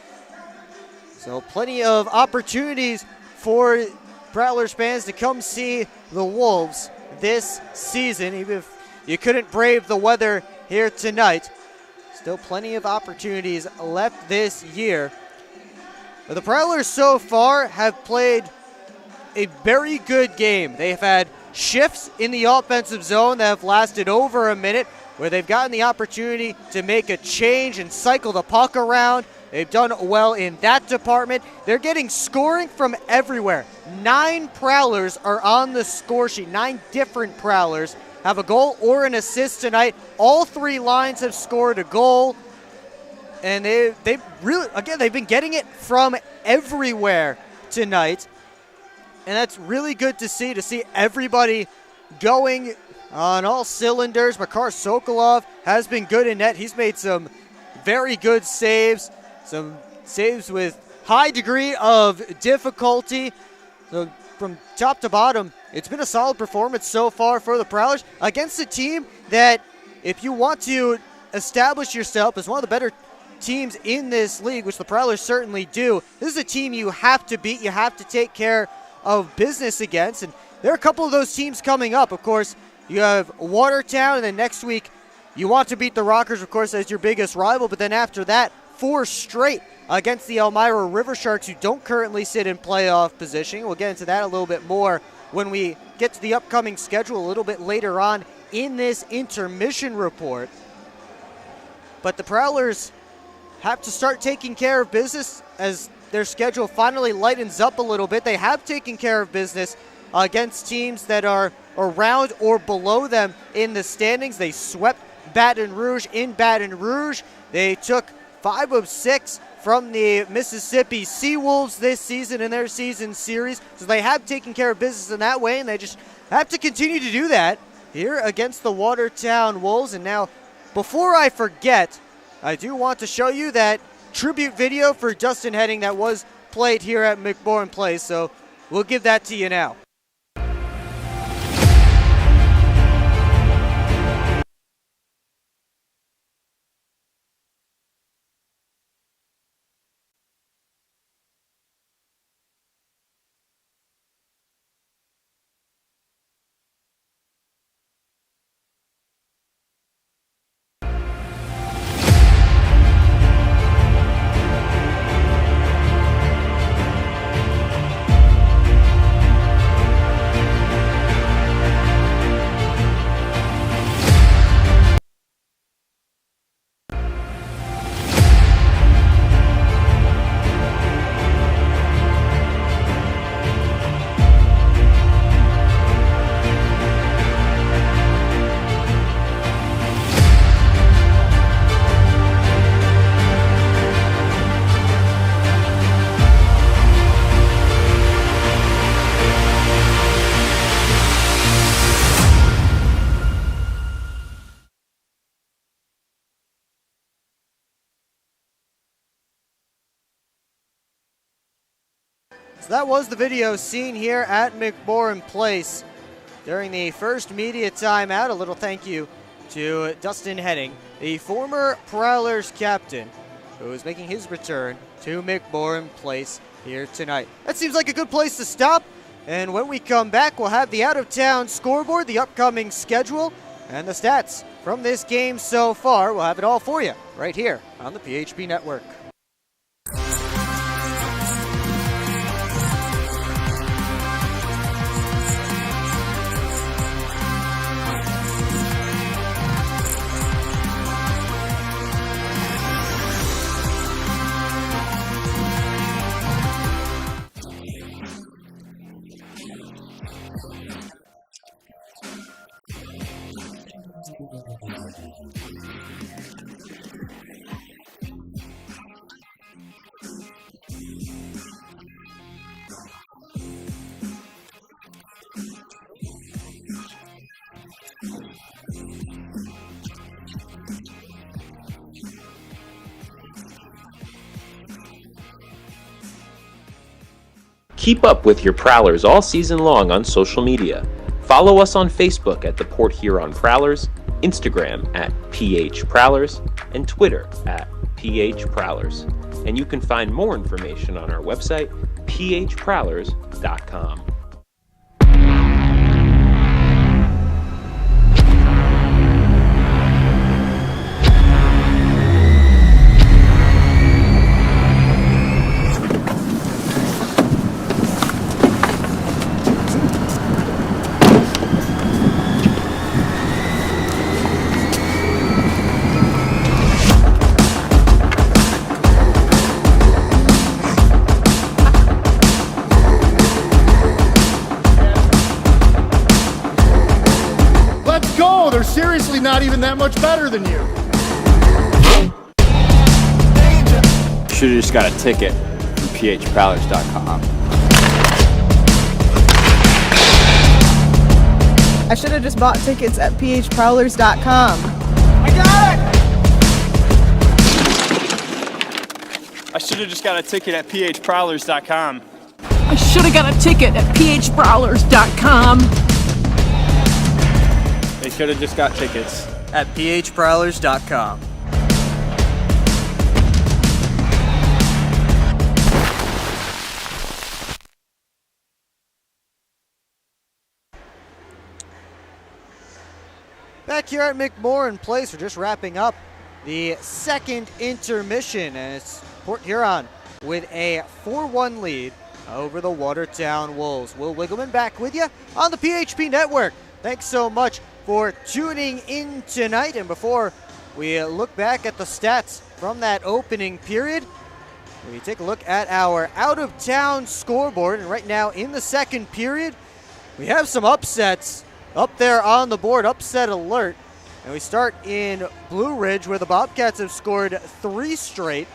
So plenty of opportunities for Prowlers fans to come see the Wolves this season, even if you couldn't brave the weather here tonight. Still plenty of opportunities left this year. But the Prowlers so far have played a very good game. They've had shifts in the offensive zone that have lasted over a minute, where they've gotten the opportunity to make a change and cycle the puck around. They've done well in that department. They're getting scoring from everywhere. 9 Prowlers are on the score sheet. 9 different Prowlers have a goal or an assist tonight. All 3 lines have scored a goal. And they've really, again, they've been getting it from everywhere tonight. And that's really good to see everybody going on all cylinders. Makar Sokolov has been good in net. He's made some very good saves. Some saves with high degree of difficulty. So from top to bottom, it's been a solid performance so far for the Prowlers against a team that, if you want to establish yourself as one of the better teams in this league, which the Prowlers certainly do, this is a team you have to beat. You have to take care of business against. And there are a couple of those teams coming up. Of course, you have Watertown, and then next week you want to beat the Rockers, of course, as your biggest rival. But then after that, 4 straight against the Elmira River Sharks, who don't currently sit in playoff position. We'll get into that a little bit more when we get to the upcoming schedule a little bit later on in this intermission report. But the Prowlers have to start taking care of business as their schedule finally lightens up a little bit. They have taken care of business against teams that are around or below them in the standings. They swept Baton Rouge in Baton Rouge. They took 5 of 6 from the Mississippi Seawolves this season in their season series. So they have taken care of business in that way, and they just have to continue to do that here against the Watertown Wolves. And now, before I forget, I do want to show you that tribute video for Dustin Heading that was played here at McMorran Place, so we'll give that to you now. So that was the video seen here at McMorran Place during the first media timeout. A little thank you to Dustin Heading, the former Prowlers captain, who is making his return to McMorran Place here tonight. That seems like a good place to stop. And when we come back, we'll have the out-of-town scoreboard, the upcoming schedule, and the stats from this game so far. We'll have it all for you right here on the PHP Network. Keep up with your Prowlers all season long on social media. Follow us on Facebook at the Port Huron Prowlers, Instagram at PH Prowlers, and Twitter at PH Prowlers. And you can find more information on our website, phprowlers.com. They're seriously not even that much better than you. Should've just got a ticket from phprowlers.com. I should have just bought tickets at phprowlers.com. I got it! I should have just got a ticket at phprowlers.com. I should have got a ticket at phprowlers.com. They should have just got tickets at phprowlers.com. Back here at McMorran Place, we're just wrapping up the second intermission, and it's Port Huron with a 4-1 lead over the Watertown Wolves. Will Wiggleman back with you on the PHP Network. Thanks so much for tuning in tonight. And before we look back at the stats from that opening period, we take a look at our out-of-town scoreboard. And right now in the second period, we have some upsets up there on the board, upset alert. And we start in Blue Ridge, where the Bobcats have scored 3 straight,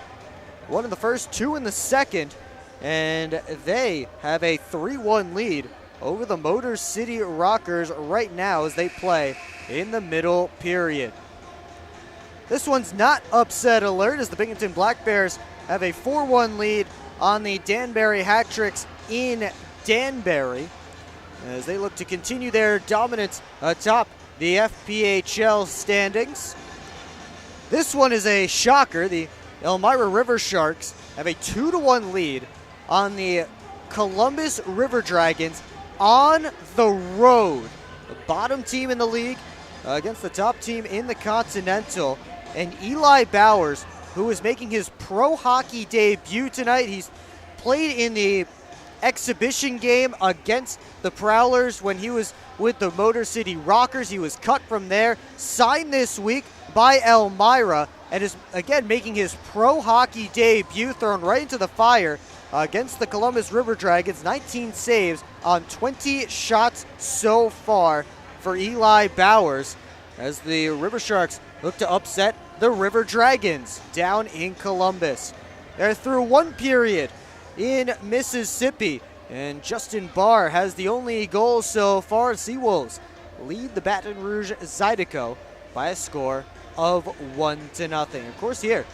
1 in the first, 2 in the second, and they have a 3-1 lead over the Motor City Rockers right now as they play in the middle period. This one's not upset alert as the Binghamton Black Bears have a 4-1 lead on the Danbury Hat-Tricks in Danbury as they look to continue their dominance atop the FPHL standings. This one is a shocker. The Elmira River Sharks have a 2-1 lead on the Columbus River Dragons on the road. The bottom team in the league against the top team in the Continental. And Eli Bowers, who is making his pro hockey debut tonight. He's played in the exhibition game against the Prowlers when he was with the Motor City Rockers. He was cut from there, signed this week by Elmira, and is again making his pro hockey debut, thrown right into the fire against the Columbus River Dragons. 19 saves on 20 shots so far for Eli Bowers as the River Sharks look to upset the River Dragons down in Columbus. They're through one period in Mississippi, and Justin Barr has the only goal so far. Seawolves lead the Baton Rouge Zydeco by a score of 1-0. Of course, here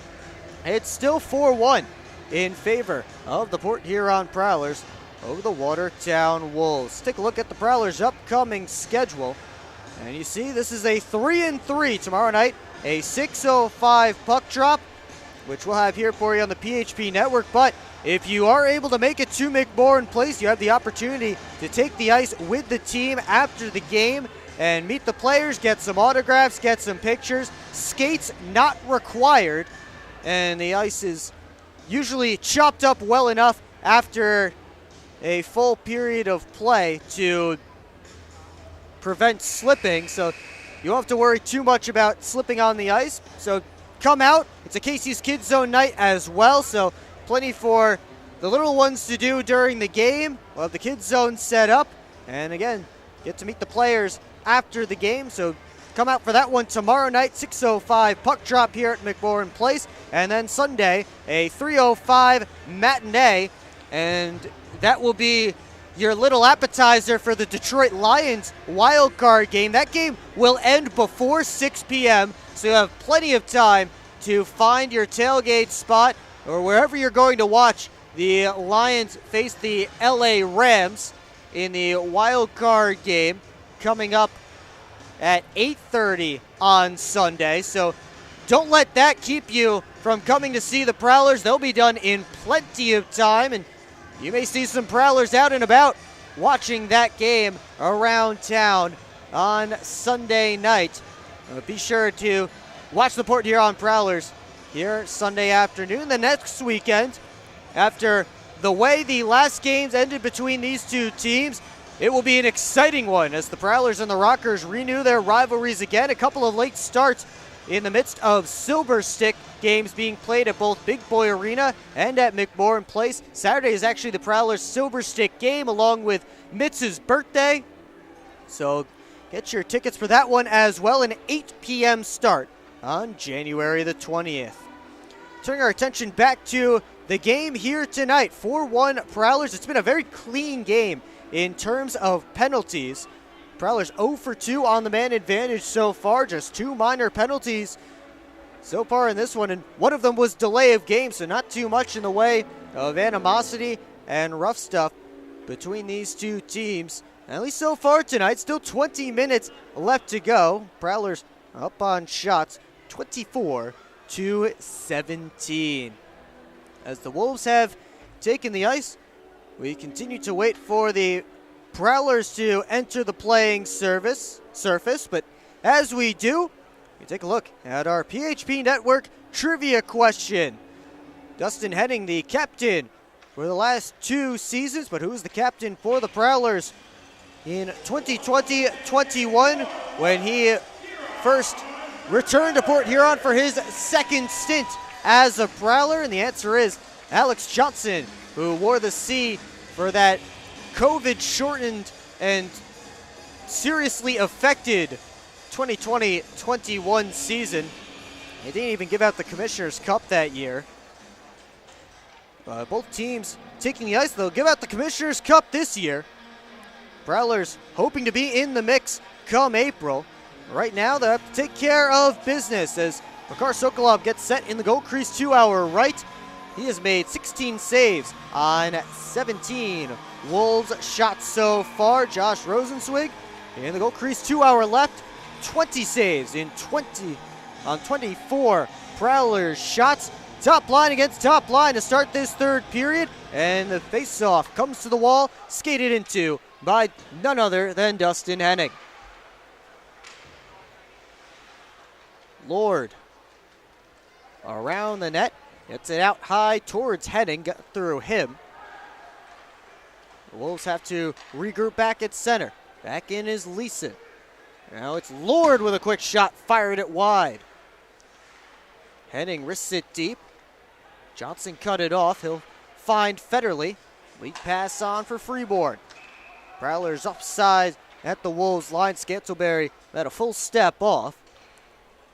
it's still 4-1 in favor of the Port Huron Prowlers over the Watertown Wolves. Take a look at the Prowlers' upcoming schedule, and you see this is a 3-3 tomorrow night, a 6:05 puck drop, which we'll have here for you on the PHP Network. But if you are able to make it to McMorran Place, you have the opportunity to take the ice with the team after the game and meet the players, get some autographs, get some pictures. Skates not required, and the ice is usually chopped up well enough after a full period of play to prevent slipping, so you don't have to worry too much about slipping on the ice. So come out. It's a Casey's Kids Zone night as well, so plenty for the little ones to do during the game. We'll have the Kids Zone set up, and again, get to meet the players after the game. So come out for that one tomorrow night, 6:05 puck drop here at McMorran Place, and then Sunday, a 3:05 matinee, and that will be your little appetizer for the Detroit Lions wild card game. That game will end before 6 p.m., so you have plenty of time to find your tailgate spot or wherever you're going to watch the Lions face the LA Rams in the wild card game coming up at 8:30 on Sunday. So don't let that keep you from coming to see the Prowlers. They'll be done in plenty of time, and you may see some Prowlers out and about watching that game around town on Sunday night. Be sure to watch the Port Huron Prowlers here Sunday afternoon. The next weekend, after the way the last games ended between these two teams, it will be an exciting one as the Prowlers and the Rockers renew their rivalries again. A couple of late starts in the midst of Silver Stick games being played at both Big Boy Arena and at McMorran Place. Saturday is actually the Prowlers Silver Stick game along with Mitz's birthday. So get your tickets for that one as well. An 8 p.m. start on January the 20th. Turning our attention back to the game here tonight. 4-1 Prowlers. It's been a very clean game in terms of penalties. Prowlers 0 for 2 on the man advantage so far. Just 2 minor penalties so far in this one, and one of them was delay of game, so not too much in the way of animosity and rough stuff between these two teams. And at least so far tonight, still 20 minutes left to go. Prowlers up on shots, 24-17. As the Wolves have taken the ice, we continue to wait for the Prowlers to enter the playing surface, but as we do, we take a look at our PHP Network trivia question. Dustin Henning, the captain for the last 2 seasons, but who was the captain for the Prowlers in 2020-21 when he first returned to Port Huron for his second stint as a Prowler? And the answer is Alex Johnson, who wore the C for that COVID-shortened and seriously affected 2020-21 season. They didn't even give out the Commissioner's Cup that year. Both teams taking the ice. They'll give out the Commissioner's Cup this year. Prowlers hoping to be in the mix come April. Right now, they have to take care of business as Makar Sokolov gets set in the goal crease to our right. He has made 16 saves on 17 Wolves shots so far. Josh Rosenzweig in the goal crease to our left. 20 saves on 24 Prowlers shots. Top line against top line to start this third period. And the face-off comes to the wall, skated into by none other than Dustin Henning. Lord around the net, gets it out high towards Henning, got through him. The Wolves have to regroup back at center. Back in is Leeson. Now it's Lord with a quick shot, fired it wide. Henning wrists it deep. Johnson cut it off. He'll find Federley. Lead pass on for Freeborn. Prowlers upside at the Wolves line. Scantleberry at a full step off.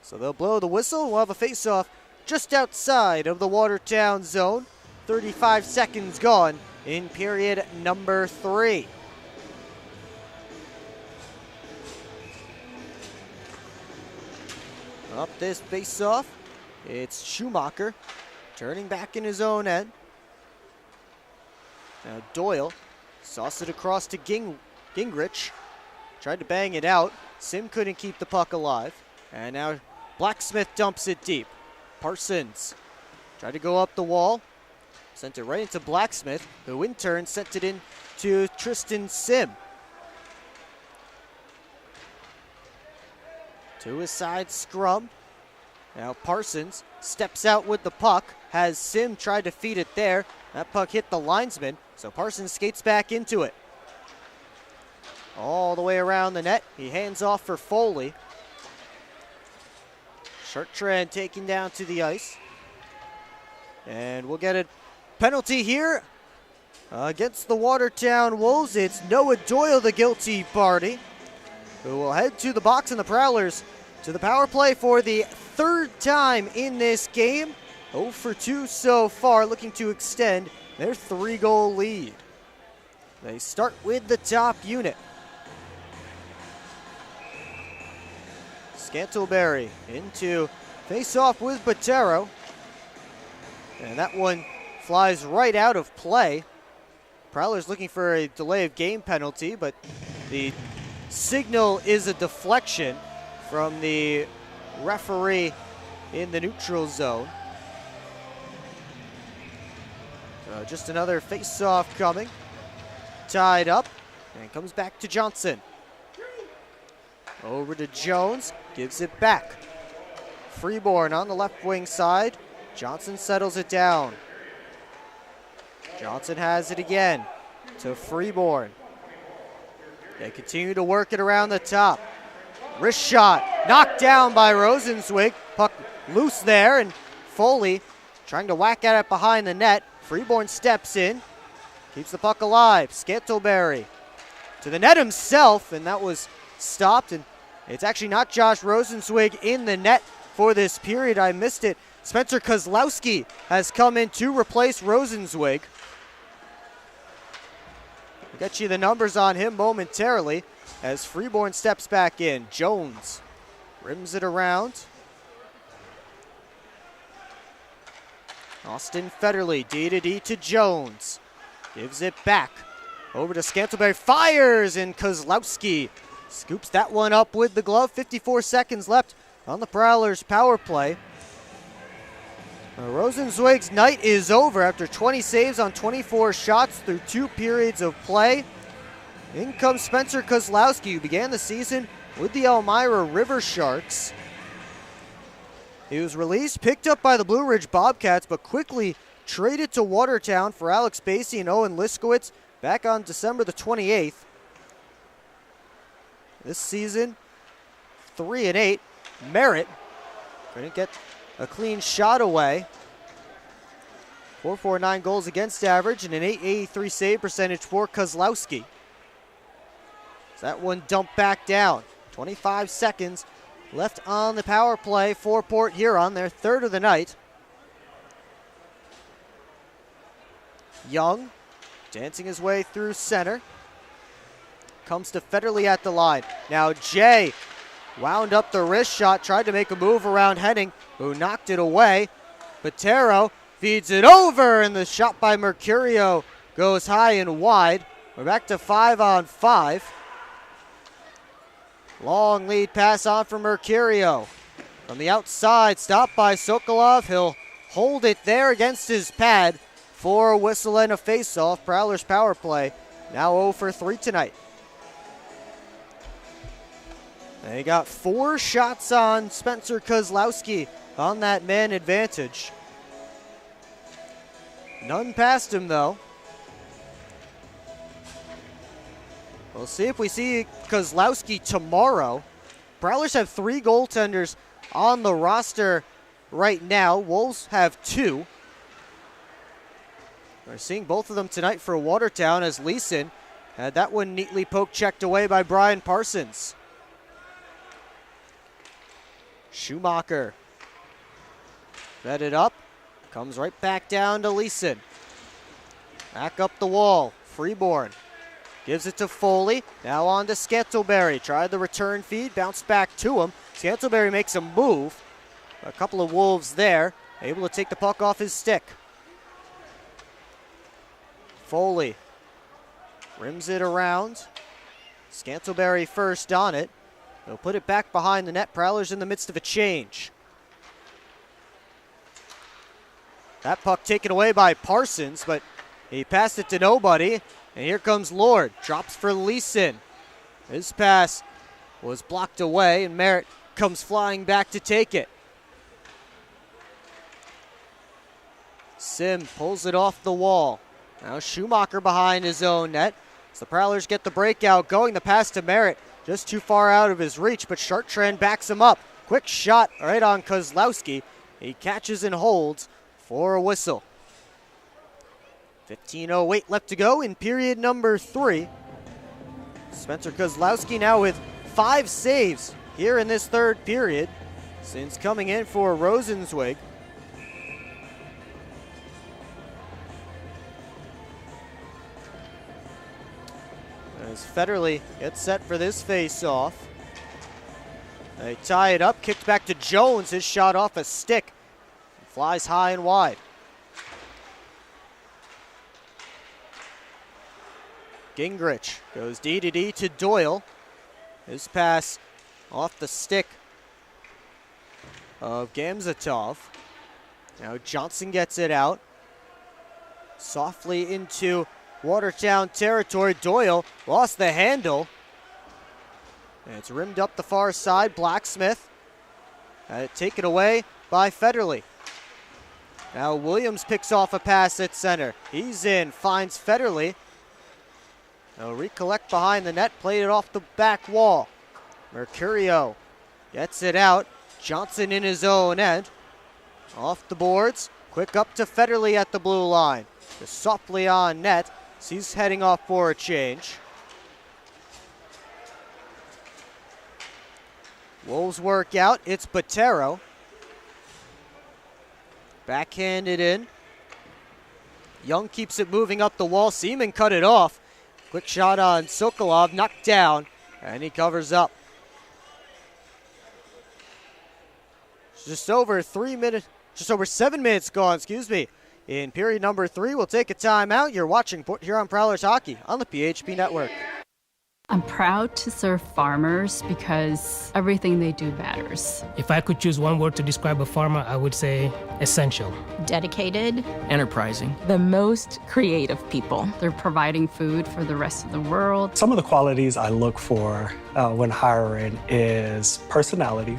So they'll blow the whistle. We'll have a face-off just outside of the Watertown zone. 35 seconds gone in period number 3. Up this face-off, it's Schumacher turning back in his own end. Now Doyle sauced it across to Gingrich. Tried to bang it out. Sim couldn't keep the puck alive. And now Blacksmith dumps it deep. Parsons tried to go up the wall. Sent it right into Blacksmith, who in turn sent it in to Tristan Sim. To his side scrum. Now Parsons steps out with the puck. Has Sim tried to feed it there. That puck hit the linesman, so Parsons skates back into it. All the way around the net. He hands off for Foley. Chartrand taken down to the ice. And we'll get a penalty here against the Watertown Wolves. It's Noah Doyle, the guilty party, who will head to the box, and the Prowlers to the power play for the third time in this game. 0 for 2 so far, looking to extend their 3-goal lead. They start with the top unit. Scantleberry into face-off with Botero. And that one flies right out of play. Prowlers looking for a delay of game penalty, but the signal is a deflection from the referee in the neutral zone. So just another face-off coming. Tied up, and comes back to Johnson. Over to Jones, gives it back. Freeborn on the left wing side. Johnson settles it down. Johnson has it again to Freeborn. They continue to work it around the top. Wrist shot, knocked down by Rosenzweig. Puck loose there, and Foley trying to whack at it behind the net. Freeborn steps in, keeps the puck alive. Scantleberry to the net himself, and that was stopped. And it's actually not Josh Rosenzweig in the net for this period. I missed it. Spencer Kozlowski has come in to replace Rosenzweig. I'll get you the numbers on him momentarily as Freeborn steps back in. Jones rims it around. Austin Federley, D to Jones. Gives it back. Over to Scantleberry, fires, and Kozlowski scoops that one up with the glove. 54 seconds left on the Prowlers power play. Rosenzweig's night is over after 20 saves on 24 shots through 2 periods of play. In comes Spencer Kozlowski, who began the season with the Elmira River Sharks. He was released, picked up by the Blue Ridge Bobcats, but quickly traded to Watertown for Alex Basie and Owen Liskowitz back on December the 28th. This season, 3-8. Merritt couldn't get a clean shot away. .449 goals against average and an .883 save percentage for Kozlowski. That one dumped back down. 25 seconds left on the power play for Port Huron, their third of the night. Young dancing his way through center. Comes to Federley at the line. Now Jay wound up the wrist shot, tried to make a move around Henning, who knocked it away. Botero feeds it over, and the shot by Mercurio goes high and wide. We're back to 5-on-5. Long lead pass on from Mercurio. From the outside, stopped by Sokolov. He'll hold it there against his pad for a whistle and a face-off. Prowlers power play now 0 for 3 tonight. They got 4 shots on Spencer Kozlowski on that man advantage. None past him, though. We'll see if we see Kozlowski tomorrow. Prowlers have 3 goaltenders on the roster right now. Wolves have 2. We're seeing both of them tonight for Watertown as Leeson had that one neatly poke-checked away by Brian Parsons. Schumacher fed it up, comes right back down to Leeson. Back up the wall, Freeborn gives it to Foley, now on to Scantleberry. Tried the return feed, bounced back to him. Scantleberry makes a move. A couple of Wolves there, able to take the puck off his stick. Foley rims it around. Scantleberry first on it. They'll put it back behind the net. Prowlers in the midst of a change. That puck taken away by Parsons, but he passed it to nobody. And here comes Lord. Drops for Leeson. His pass was blocked away, and Merritt comes flying back to take it. Sim pulls it off the wall. Now Schumacher behind his own net. So the Prowlers get the breakout going. The pass to Merritt. Just too far out of his reach, but Chartrand backs him up. Quick shot right on Kozlowski. He catches and holds for a whistle. 15:08 left to go in period number 3. Spencer Kozlowski now with 5 saves here in this third period since coming in for Rosenzweig. As Federley gets set for this face-off. They tie it up, kicked back to Jones. His shot off a stick. Flies high and wide. Gingrich goes D to Doyle. His pass off the stick of Gamzatov. Now Johnson gets it out. Softly into Watertown territory. Doyle lost the handle. And it's rimmed up the far side. Blacksmith had it taken away by Federley. Now Williams picks off a pass at center. He's in, finds Federley. They'll recollect behind the net, played it off the back wall. Mercurio gets it out. Johnson in his own end. Off the boards. Quick up to Federley at the blue line. Just softly on net. So he's heading off for a change. Wolves work out. It's Botero. Backhanded in. Young keeps it moving up the wall. Seaman cut it off. Quick shot on Sokolov, knocked down, and he covers up. Just over 7 minutes gone, in period number 3. We'll take a timeout. You're watching Port Huron Prowlers hockey on the PHP Network. I'm proud to serve farmers because everything they do matters. If I could choose one word to describe a farmer, I would say essential. Dedicated. Enterprising. The most creative people. They're providing food for the rest of the world. Some of the qualities I look for when hiring is personality,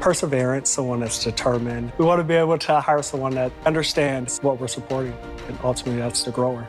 perseverance, someone that's determined. We want to be able to hire someone that understands what we're supporting, and ultimately that's the grower.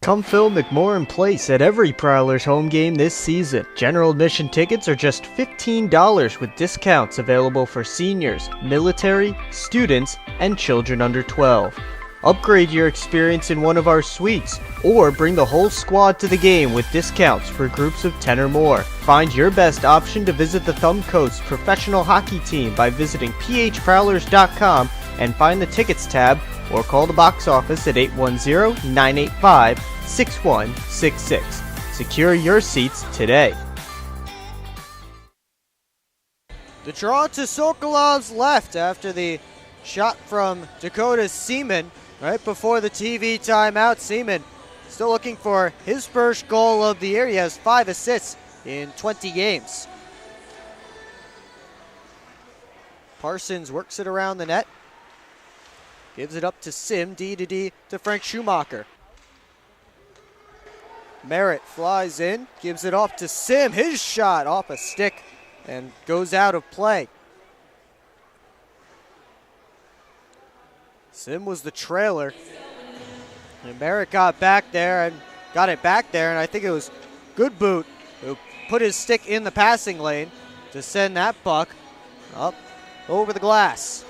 Come fill McMorran Place at every Prowlers home game this season. General admission tickets are just $15 with discounts available for seniors, military, students, and children under 12. Upgrade your experience in one of our suites, or bring the whole squad to the game with discounts for groups of 10 or more. Find your best option to visit the Thumb Coast professional hockey team by visiting phprowlers.com and find the tickets tab, or call the box office at 810-985-6166. Secure your seats today. The draw to Sokolov's left after the shot from Dakota Seaman right before the TV timeout. Seaman still looking for his first goal of the year. He has 5 assists in 20 games. Parsons works it around the net. Gives it up to Sim, D to D to Frank Schumacher. Merritt flies in, gives it off to Sim. His shot off a stick and goes out of play. Sim was the trailer. And Merritt got back there and got it back there, and I think it was Goodboot who put his stick in the passing lane to send that puck up over the glass.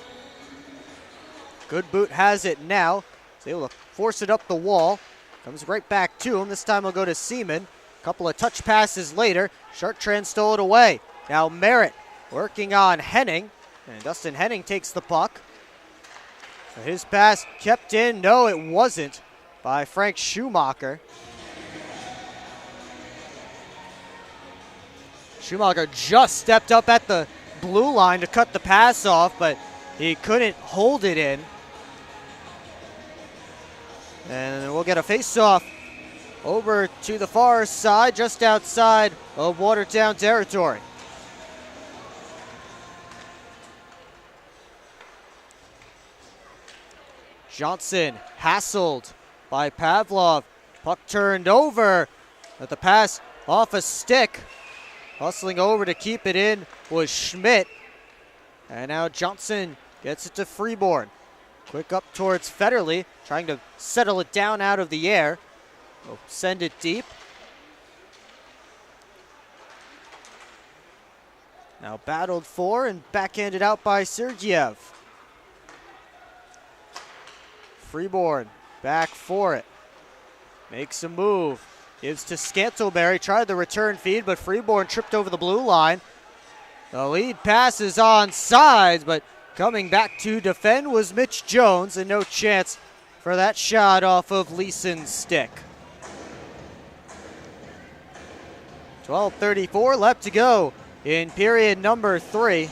Goodboot has it now. He's able to force it up the wall. Comes right back to him. This time he'll go to Seaman. A couple of touch passes later. Chartrand stole it away. Now Merritt working on Henning. And Dustin Henning takes the puck. His pass kept in. No, it wasn't, by Frank Schumacher. Schumacher just stepped up at the blue line to cut the pass off, but he couldn't hold it in. And we'll get a face-off over to the far side, just outside of Watertown territory. Johnson hassled by Pavlov. Puck turned over, but the pass off a stick. Hustling over to keep it in was Schmidt. And now Johnson gets it to Freeborn. Quick up towards Federley, trying to settle it down out of the air. We'll send it deep. Now battled for and backhanded out by Sergiev. Freeborn back for it. Makes a move. Gives to Scantleberry. Tried the return feed, but Freeborn tripped over the blue line. The lead pass is on sides, but coming back to defend was Mitch Jones, and no chance for that shot off of Leeson's stick. 12:34 left to go in period number 3.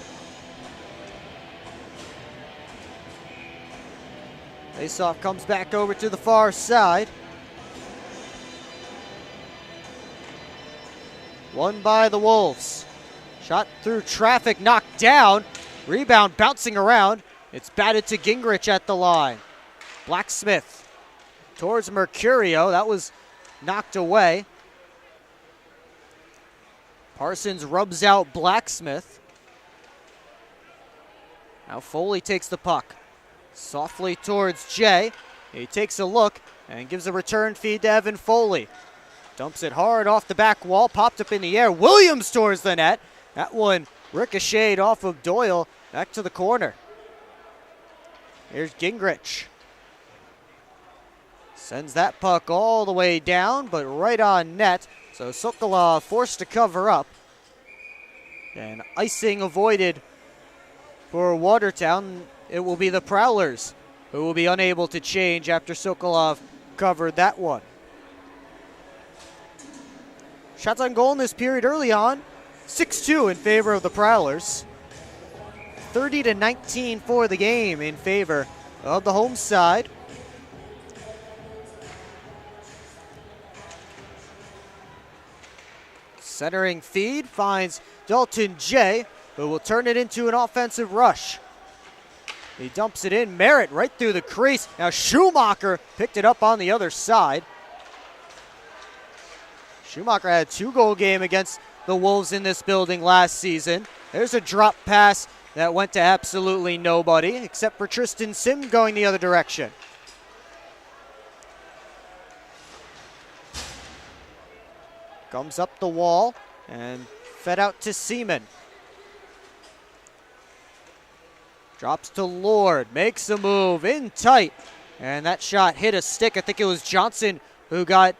Faceoff comes back over to the far side. Won by the Wolves. Shot through traffic, knocked down. Rebound bouncing around. It's batted to Gingrich at the line. Blacksmith towards Mercurio. That was knocked away. Parsons rubs out Blacksmith. Now Foley takes the puck. Softly towards Jay. He takes a look and gives a return feed to Evan Foley. Dumps it hard off the back wall, popped up in the air. Williams towards the net. That one ricocheted off of Doyle, back to the corner. Here's Gingrich. Sends that puck all the way down, but right on net. So Sokolov forced to cover up. And icing avoided for Watertown. It will be the Prowlers who will be unable to change after Sokolov covered that one. Shots on goal in this period early on. 6-2 in favor of the Prowlers. 30-19 for the game in favor of the home side. Centering feed finds Dalton Jay, who will turn it into an offensive rush. He dumps it in. Merritt right through the crease. Now Schumacher picked it up on the other side. Schumacher had a 2-goal game against the Wolves in this building last season. There's a drop pass that went to absolutely nobody except for Tristan Sim going the other direction. Comes up the wall and fed out to Seaman. Drops to Lord, makes a move in tight, and that shot hit a stick. I think it was Johnson who got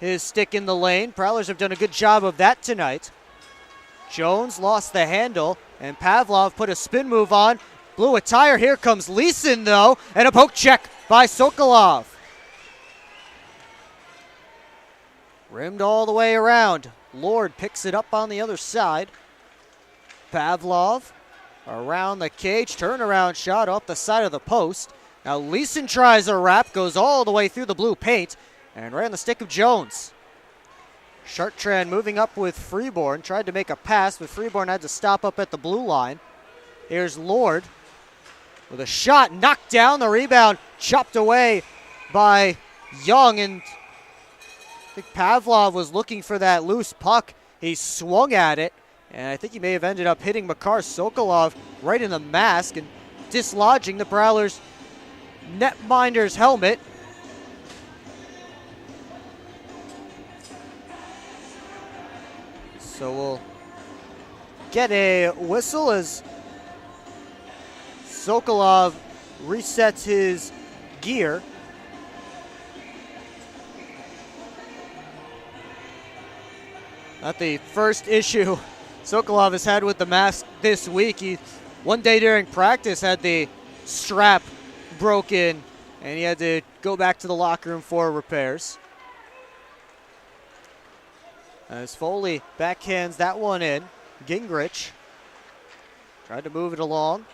his stick in the lane. Prowlers have done a good job of that tonight. Jones lost the handle, and Pavlov put a spin move on. Blew a tire. Here comes Leeson, though, and a poke check by Sokolov. Rimmed all the way around. Lord picks it up on the other side. Pavlov around the cage. Turnaround shot off the side of the post. Now Leeson tries a wrap. Goes all the way through the blue paint. And right on the stick of Jones. Chartrand moving up with Freeborn. Tried to make a pass, but Freeborn had to stop up at the blue line. Here's Lord with a shot. Knocked down. The rebound chopped away by Young. And I think Pavlov was looking for that loose puck. He swung at it, and I think he may have ended up hitting Makar Sokolov right in the mask and dislodging the Prowlers' netminder's helmet. So we'll get a whistle as Sokolov resets his gear. Not the first issue Sokolov has had with the mask this week. He, one day during practice, had the strap broken, and he had to go back to the locker room for repairs. As Foley backhands that one in. Gingrich tried to move it along.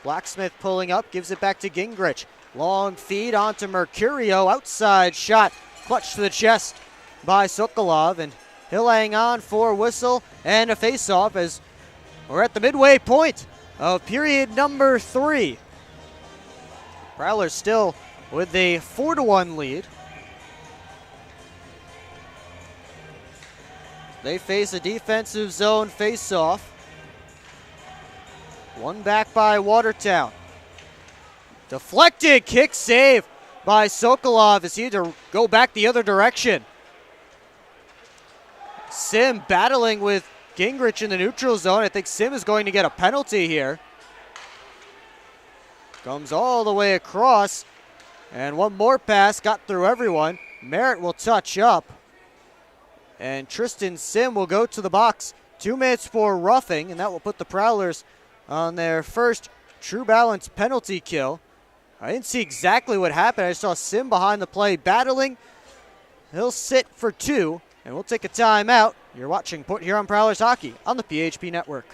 Blacksmith pulling up, gives it back to Gingrich. Long feed onto Mercurio. Outside shot, clutched to the chest by Sokolov, and he'll hang on for a whistle and a face-off as we're at the midway point of period number 3. Prowlers still with the 4-1 lead. They face a defensive zone face-off. One back by Watertown. Deflected kick save by Sokolov as he had to go back the other direction. Sim battling with Gingrich in the neutral zone. I think Sim is going to get a penalty here. Comes all the way across. And one more pass got through everyone. Merritt will touch up. And Tristan Sim will go to the box. 2 minutes for roughing, and that will put the Prowlers on their first true balance penalty kill. I didn't see exactly what happened. I saw Sim behind the play battling. He'll sit for 2. And we'll take a timeout. You're watching Port Huron Prowlers Hockey on the PHP Network.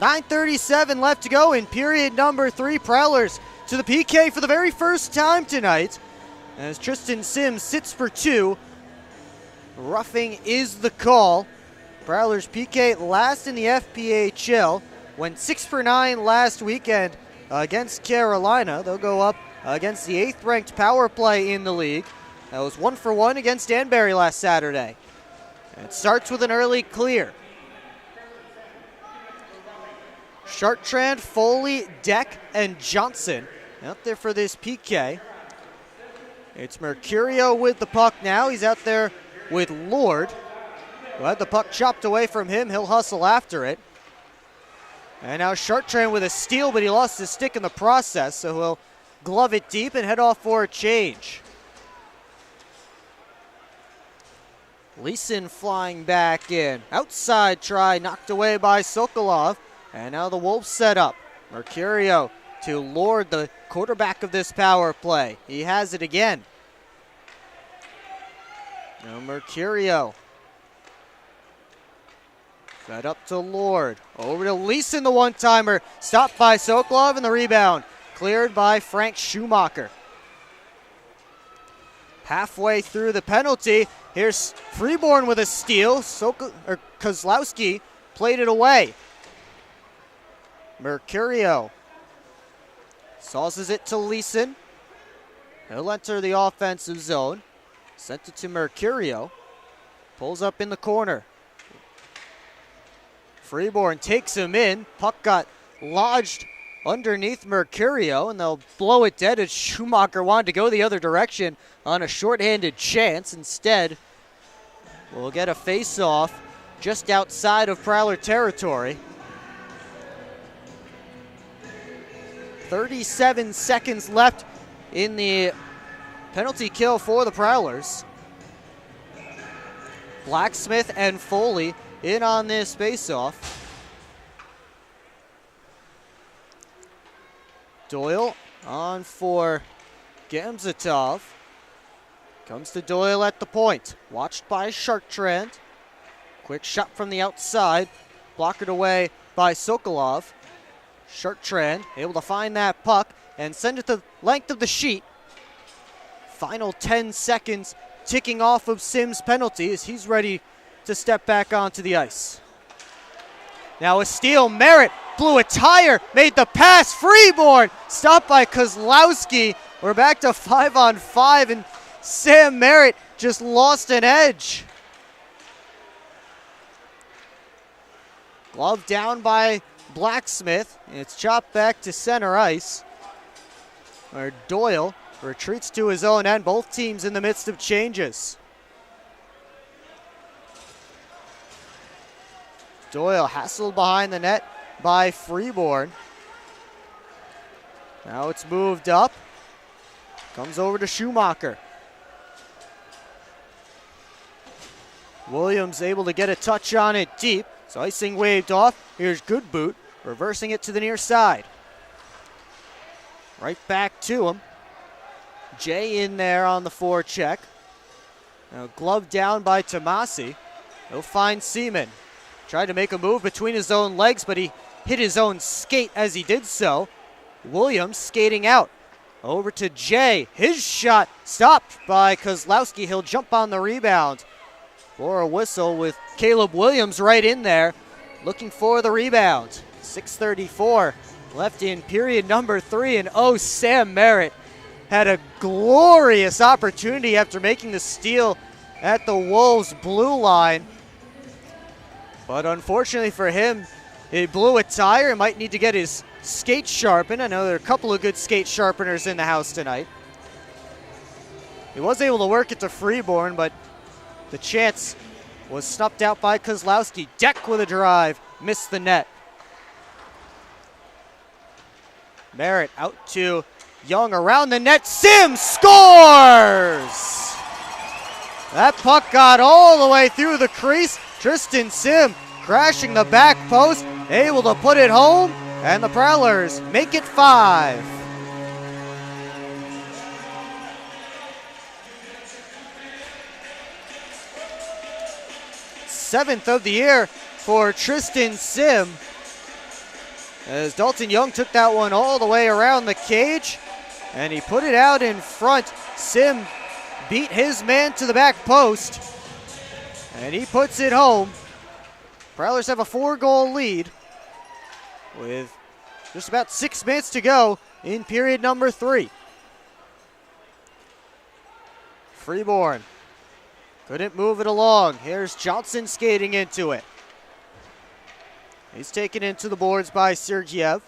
.37 left to go in period number 3. Prowlers to the PK for the very first time tonight as Tristan Sims sits for 2. Roughing is the call. Prowlers PK last in the FPHL. Went 6 for 9 last weekend against Carolina. They'll go up against the 8th ranked power play in the league. That was 1 for 1 against Danbury last Saturday. And it starts with an early clear. Chartrand, Foley, Deck, and Johnson out there for this PK. It's Mercurio with the puck now. He's out there with Lord, who had the puck chopped away from him. He'll hustle after it. And now Chartrand with a steal, but he lost his stick in the process, so he'll glove it deep and head off for a change. Leeson flying back in. Outside try knocked away by Sokolov. And now the Wolves set up. Mercurio to Lord, the quarterback of this power play. He has it again. Now Mercurio. Fed up to Lord. Over to Leeson, the one-timer. Stopped by Sokolov, and the rebound cleared by Frank Schumacher. halfway through the penalty. Here's Freeborn with a steal. Kozlowski played it away. Mercurio sauces it to Leeson. He'll enter the offensive zone. Sent it to Mercurio. Pulls up in the corner. Freeborn takes him in. Puck got lodged underneath Mercurio, and they'll blow it dead as Schumacher wanted to go the other direction on a shorthanded chance. Instead, we'll get a face-off just outside of Prowler territory. 37 seconds left in the penalty kill for the Prowlers. Blacksmith and Foley in on this face-off. Doyle on for Gamzatov. Comes to Doyle at the point. Watched by Sharktrand. Quick shot from the outside. Blocked away by Sokolov. Sharktrand able to find that puck and send it the length of the sheet. Final 10 seconds ticking off of Sims' penalty as he's ready to step back onto the ice. Now a steal. Merritt blew a tire, made the pass. Freeborn stopped by Kozlowski. We're back to 5-on-5, and Sam Merritt just lost an edge. Glove down by Blacksmith, and it's chopped back to center ice, where Doyle retreats to his own end. Both teams in the midst of changes. Doyle hassled behind the net by Freeborn. Now it's moved up. Comes over to Schumacher. Williams able to get a touch on it deep. So icing waved off. Here's Goodboot reversing it to the near side. Right back to him. Jay in there on the forecheck. Now glove down by Tomasi. He'll find Seaman. Tried to make a move between his own legs, but he hit his own skate as he did so. Williams skating out. Over to Jay. His shot stopped by Kozlowski. He'll jump on the rebound for a whistle with Caleb Williams right in there looking for the rebound. 6:34 left in period number 3, and Sam Merritt had a glorious opportunity after making the steal at the Wolves' blue line. But unfortunately for him, he blew a tire. He might need to get his skate sharpened. I know there are a couple of good skate sharpeners in the house tonight. He was able to work it to Freeborn, but the chance was snuffed out by Kozlowski. Deck with a drive, missed the net. Merritt out to Young around the net. Sims scores! That puck got all the way through the crease. Tristan Sim crashing the back post, able to put it home, and the Prowlers make it 5. Seventh of the year for Tristan Sim, as Dalton Young took that one all the way around the cage, and he put it out in front. Sim beat his man to the back post, and he puts it home. Prowlers have a 4-goal lead with just about 6 minutes to go in period number 3. Freeborn couldn't move it along. Here's Johnson skating into it. He's taken into the boards by Sergeyev.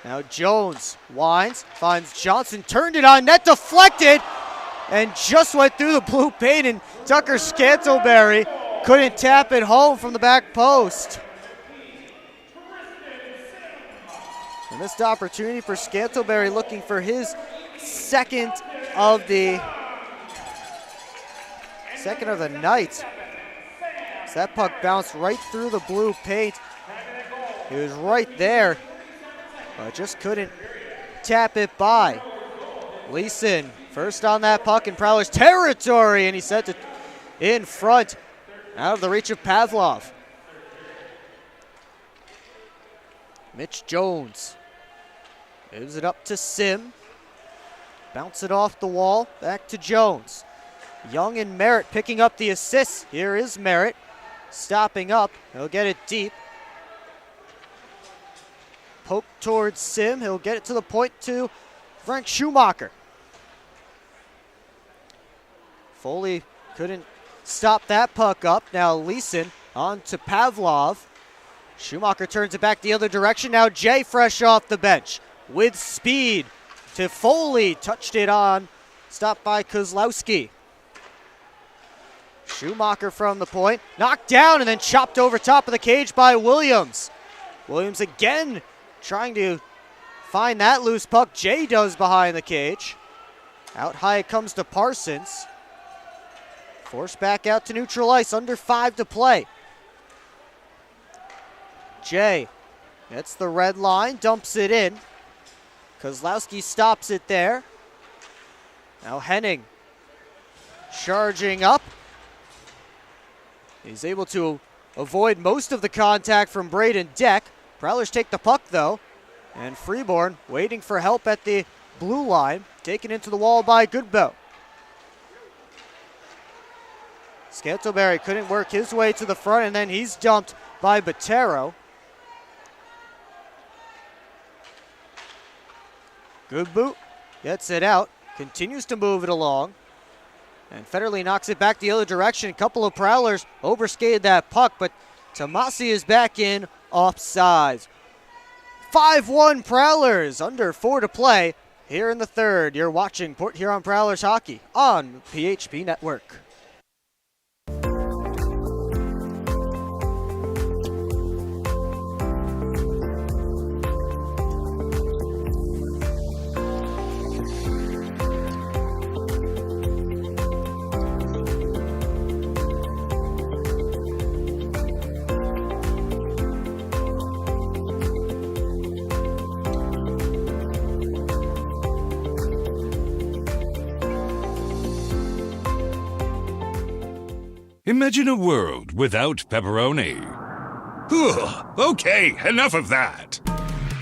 Now Jones winds, finds Johnson, turned it on net, deflected, and just went through the blue paint, and Tucker Scantlebury couldn't tap it home from the back post. A missed opportunity for Scantlebury, looking for his second of the night. So that puck bounced right through the blue paint. He was right there, but just couldn't tap it by. Leeson first on that puck in Prowler's territory, and he sent it in front, out of the reach of Pavlov. Mitch Jones gives it up to Sim. Bounce it off the wall, back to Jones. Young and Merritt picking up the assists. Here is Merritt, stopping up. He'll get it deep. Poke towards Sim. He'll get it to the point to Frank Schumacher. Foley couldn't stop that puck up. Now Leeson on to Pavlov. Schumacher turns it back the other direction. Now Jay fresh off the bench with speed to Foley. Touched it on. Stopped by Kozlowski. Schumacher from the point. Knocked down and then chopped over top of the cage by Williams. Williams again trying to find that loose puck. Jay does behind the cage. Out high it comes to Parsons. Forced back out to neutral ice. Under 5 to play. Jay gets the red line, dumps it in. Kozlowski stops it there. Now Henning charging up. He's able to avoid most of the contact from Braden Deck. Prowlers take the puck though. And Freeborn waiting for help at the blue line. Taken into the wall by Goodbow. Scantlebury couldn't work his way to the front, and then he's dumped by Botero. Goodbow gets it out, continues to move it along. And Federley knocks it back the other direction. A couple of Prowlers overskated that puck, but Tomasi is back in offsides. 5-1 Prowlers, under 4 to play here in the third. You're watching Port Huron Prowlers hockey on PHP Network. Imagine a world without pepperoni. Ugh, okay, enough of that.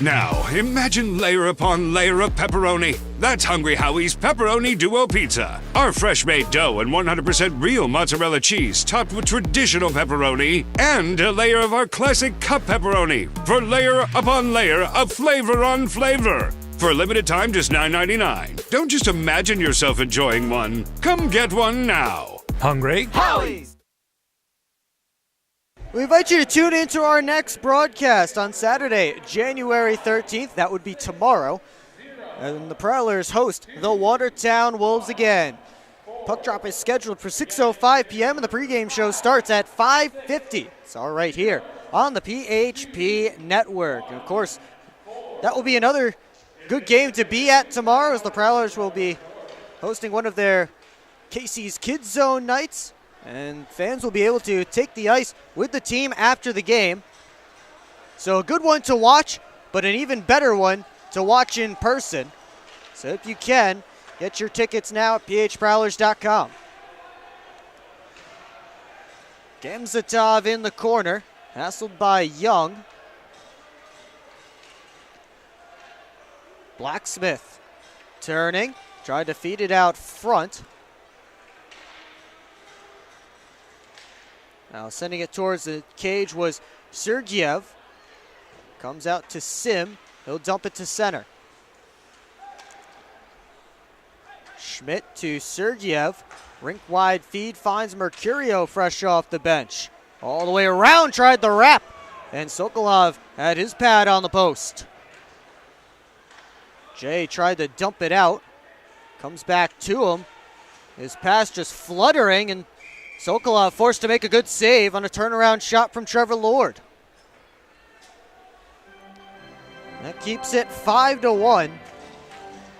Now, imagine layer upon layer of pepperoni. That's Hungry Howie's Pepperoni Duo Pizza. Our fresh-made dough and 100% real mozzarella cheese topped with traditional pepperoni and a layer of our classic cup pepperoni for layer upon layer of flavor on flavor. For a limited time, just $9.99. Don't just imagine yourself enjoying one. Come get one now. Hungry Howie's. We invite you to tune into our next broadcast on Saturday, January 13th. That would be tomorrow. And the Prowlers host the Watertown Wolves again. Puck drop is scheduled for 6:05 p.m. and the pregame show starts at 5:50. It's all right here on the PHP Network. And of course, that will be another good game to be at tomorrow as the Prowlers will be hosting one of their Casey's Kids Zone nights. And fans will be able to take the ice with the team after the game. So a good one to watch, but an even better one to watch in person. So if you can, get your tickets now at phprowlers.com. Gamzatov in the corner, hassled by Young. Blacksmith turning, tried to feed it out front. Now sending it towards the cage was Sergeyev. Comes out to Sim. He'll dump it to center. Schmidt to Sergeyev. Rink-wide feed finds Mercurio fresh off the bench. All the way around, tried the wrap. And Sokolov had his pad on the post. Jay tried to dump it out. Comes back to him. His pass just fluttering, and Sokolov forced to make a good save on a turnaround shot from Trevor Lord. That keeps it 5-1.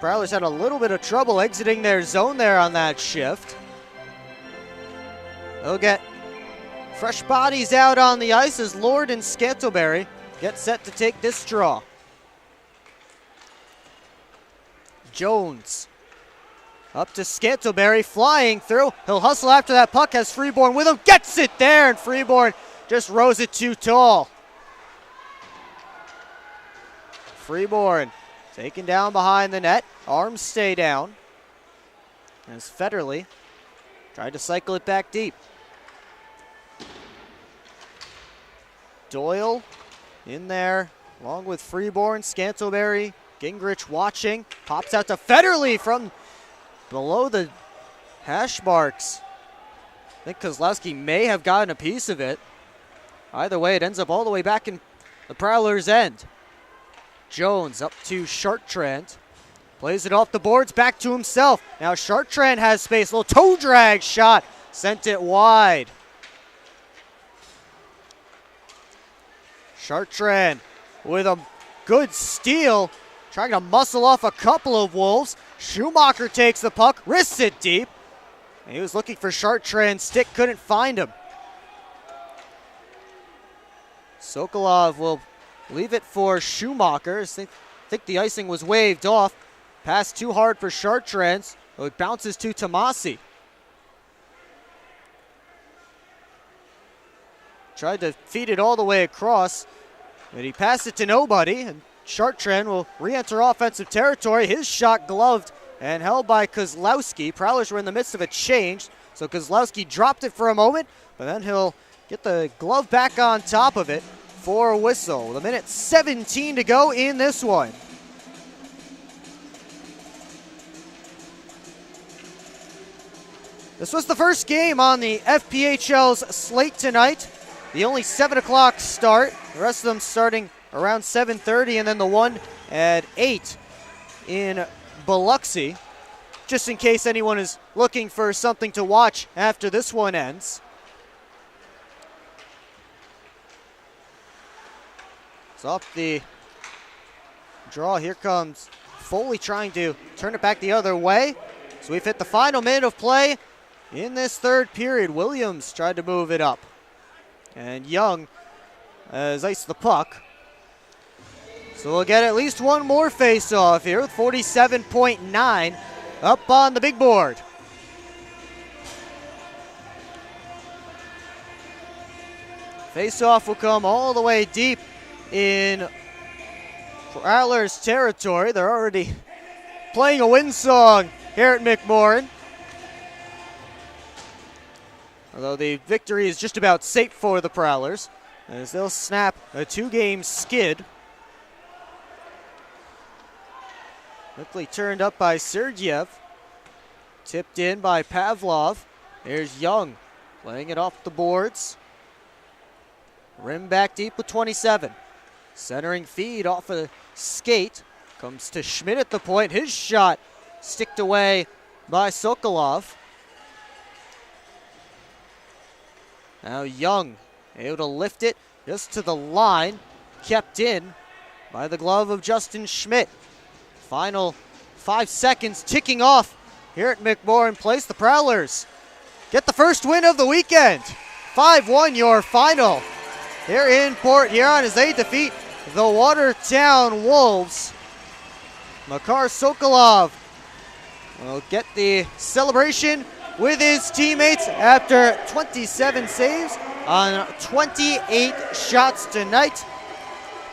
Prowlers had a little bit of trouble exiting their zone there on that shift. They'll get fresh bodies out on the ice as Lord and Scantlebury get set to take this draw. Jones up to Scantlebury, flying through. He'll hustle after that puck, has Freeborn with him, gets it there, and Freeborn just rose it too tall. Freeborn taken down behind the net. Arms stay down. As Federley tried to cycle it back deep. Doyle in there, along with Freeborn, Scantlebury, Gingrich watching. Pops out to Federley from below the hash marks. I think Kozlowski may have gotten a piece of it. Either way, it ends up all the way back in the Prowlers' end. Jones up to Chartrand. Plays it off the boards, back to himself. Now Chartrand has space. Little toe drag shot. Sent it wide. Chartrand with a good steal. Trying to muscle off a couple of Wolves. Schumacher takes the puck, wrists it deep. He was looking for Chartrand's stick, couldn't find him. Sokolov will leave it for Schumacher. I think the icing was waved off. Pass too hard for Chartrand. So it bounces to Tomasi. Tried to feed it all the way across, but he passed it to nobody, and Chartrand will re-enter offensive territory. His shot gloved and held by Kozlowski. Prowlers were in the midst of a change, so Kozlowski dropped it for a moment, but then he'll get the glove back on top of it for a whistle. With a minute 17 to go in this one. This was the first game on the FPHL's slate tonight. The only 7 o'clock start. The rest of them starting around 7:30, and then the one at 8 in Biloxi. Just in case anyone is looking for something to watch after this one ends. It's off the draw. Here comes Foley trying to turn it back the other way. So we've hit the final minute of play in this third period. Williams tried to move it up, and Young has iced the puck. So we'll get at least one more face-off here with 47.9 up on the big board. Face-off will come all the way deep in Prowlers territory. They're already playing a win song here at McMorran. Although the victory is just about safe for the Prowlers, as they'll snap a 2-game skid. Quickly turned up by Sergeyev. Tipped in by Pavlov. There's Young playing it off the boards. Rim back deep with 27. Centering feed off a skate. Comes to Schmidt at the point. His shot sticked away by Sokolov. Now Young able to lift it just to the line. Kept in by the glove of Justin Schmidt. Final 5 seconds ticking off here at McMorran Place. The Prowlers get the first win of the weekend. 5-1 your final here in Port Huron as they defeat the Watertown Wolves. Makar Sokolov will get the celebration with his teammates after 27 saves on 28 shots tonight,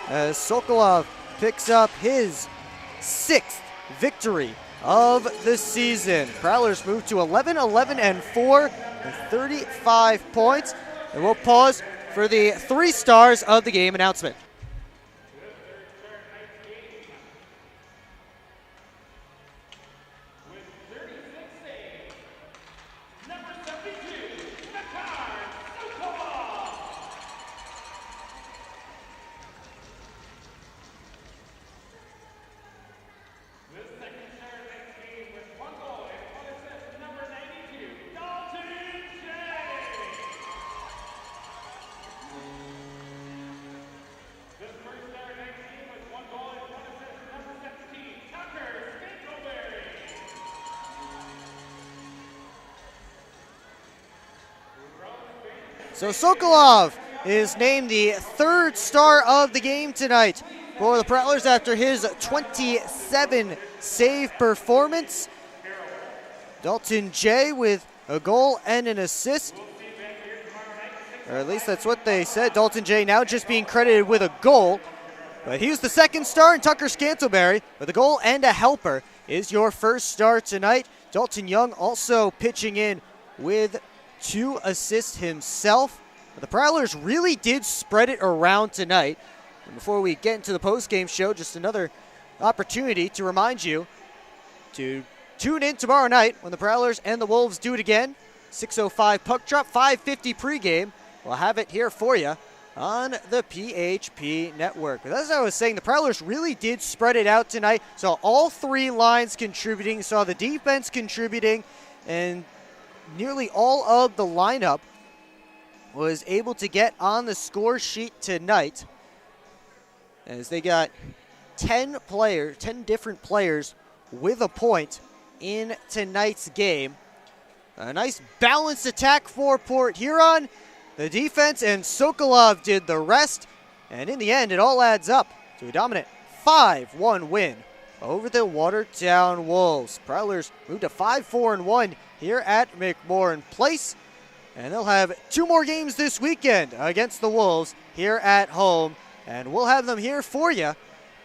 as Sokolov picks up his 6th victory of the season. Prowlers move to 11-11-4 with 35 points. And we'll pause for the 3 stars of the game announcement. So Sokolov is named the 3rd star of the game tonight for the Prowlers after his 27 save performance. Dalton J with a goal and an assist. Or at least that's what they said. Dalton J now just being credited with a goal. But he was the second star, and Tucker Scantleberry with a goal and a helper is your first star tonight. Dalton Young also pitching in with 2 assists himself. But the Prowlers really did spread it around tonight. And before we get into the post-game show, just another opportunity to remind you to tune in tomorrow night when the Prowlers and the Wolves do it again. 6:05 puck drop, 5:50 pregame. We'll have it here for you on the PHP network. But as I was saying, the Prowlers really did spread it out tonight. Saw all 3 lines contributing, saw the defense contributing, and nearly all of the lineup was able to get on the score sheet tonight, as they got 10 different players with a point in tonight's game. A nice balanced attack for Port Huron. The defense and Sokolov did the rest, and in the end, it all adds up to a dominant 5-1 win over the Watertown Wolves. Prowlers moved to 5-4-1 here at McMorran Place, and they'll have 2 more games this weekend against the Wolves here at home, and we'll have them here for you.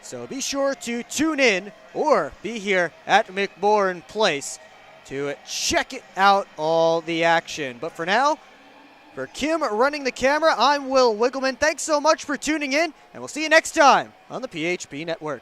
So be sure to tune in or be here at McMorran Place to check it out, all the action. But for now, for Kim running the camera, I'm Will Wiggleman. Thanks so much for tuning in, and we'll see you next time on the PHP Network.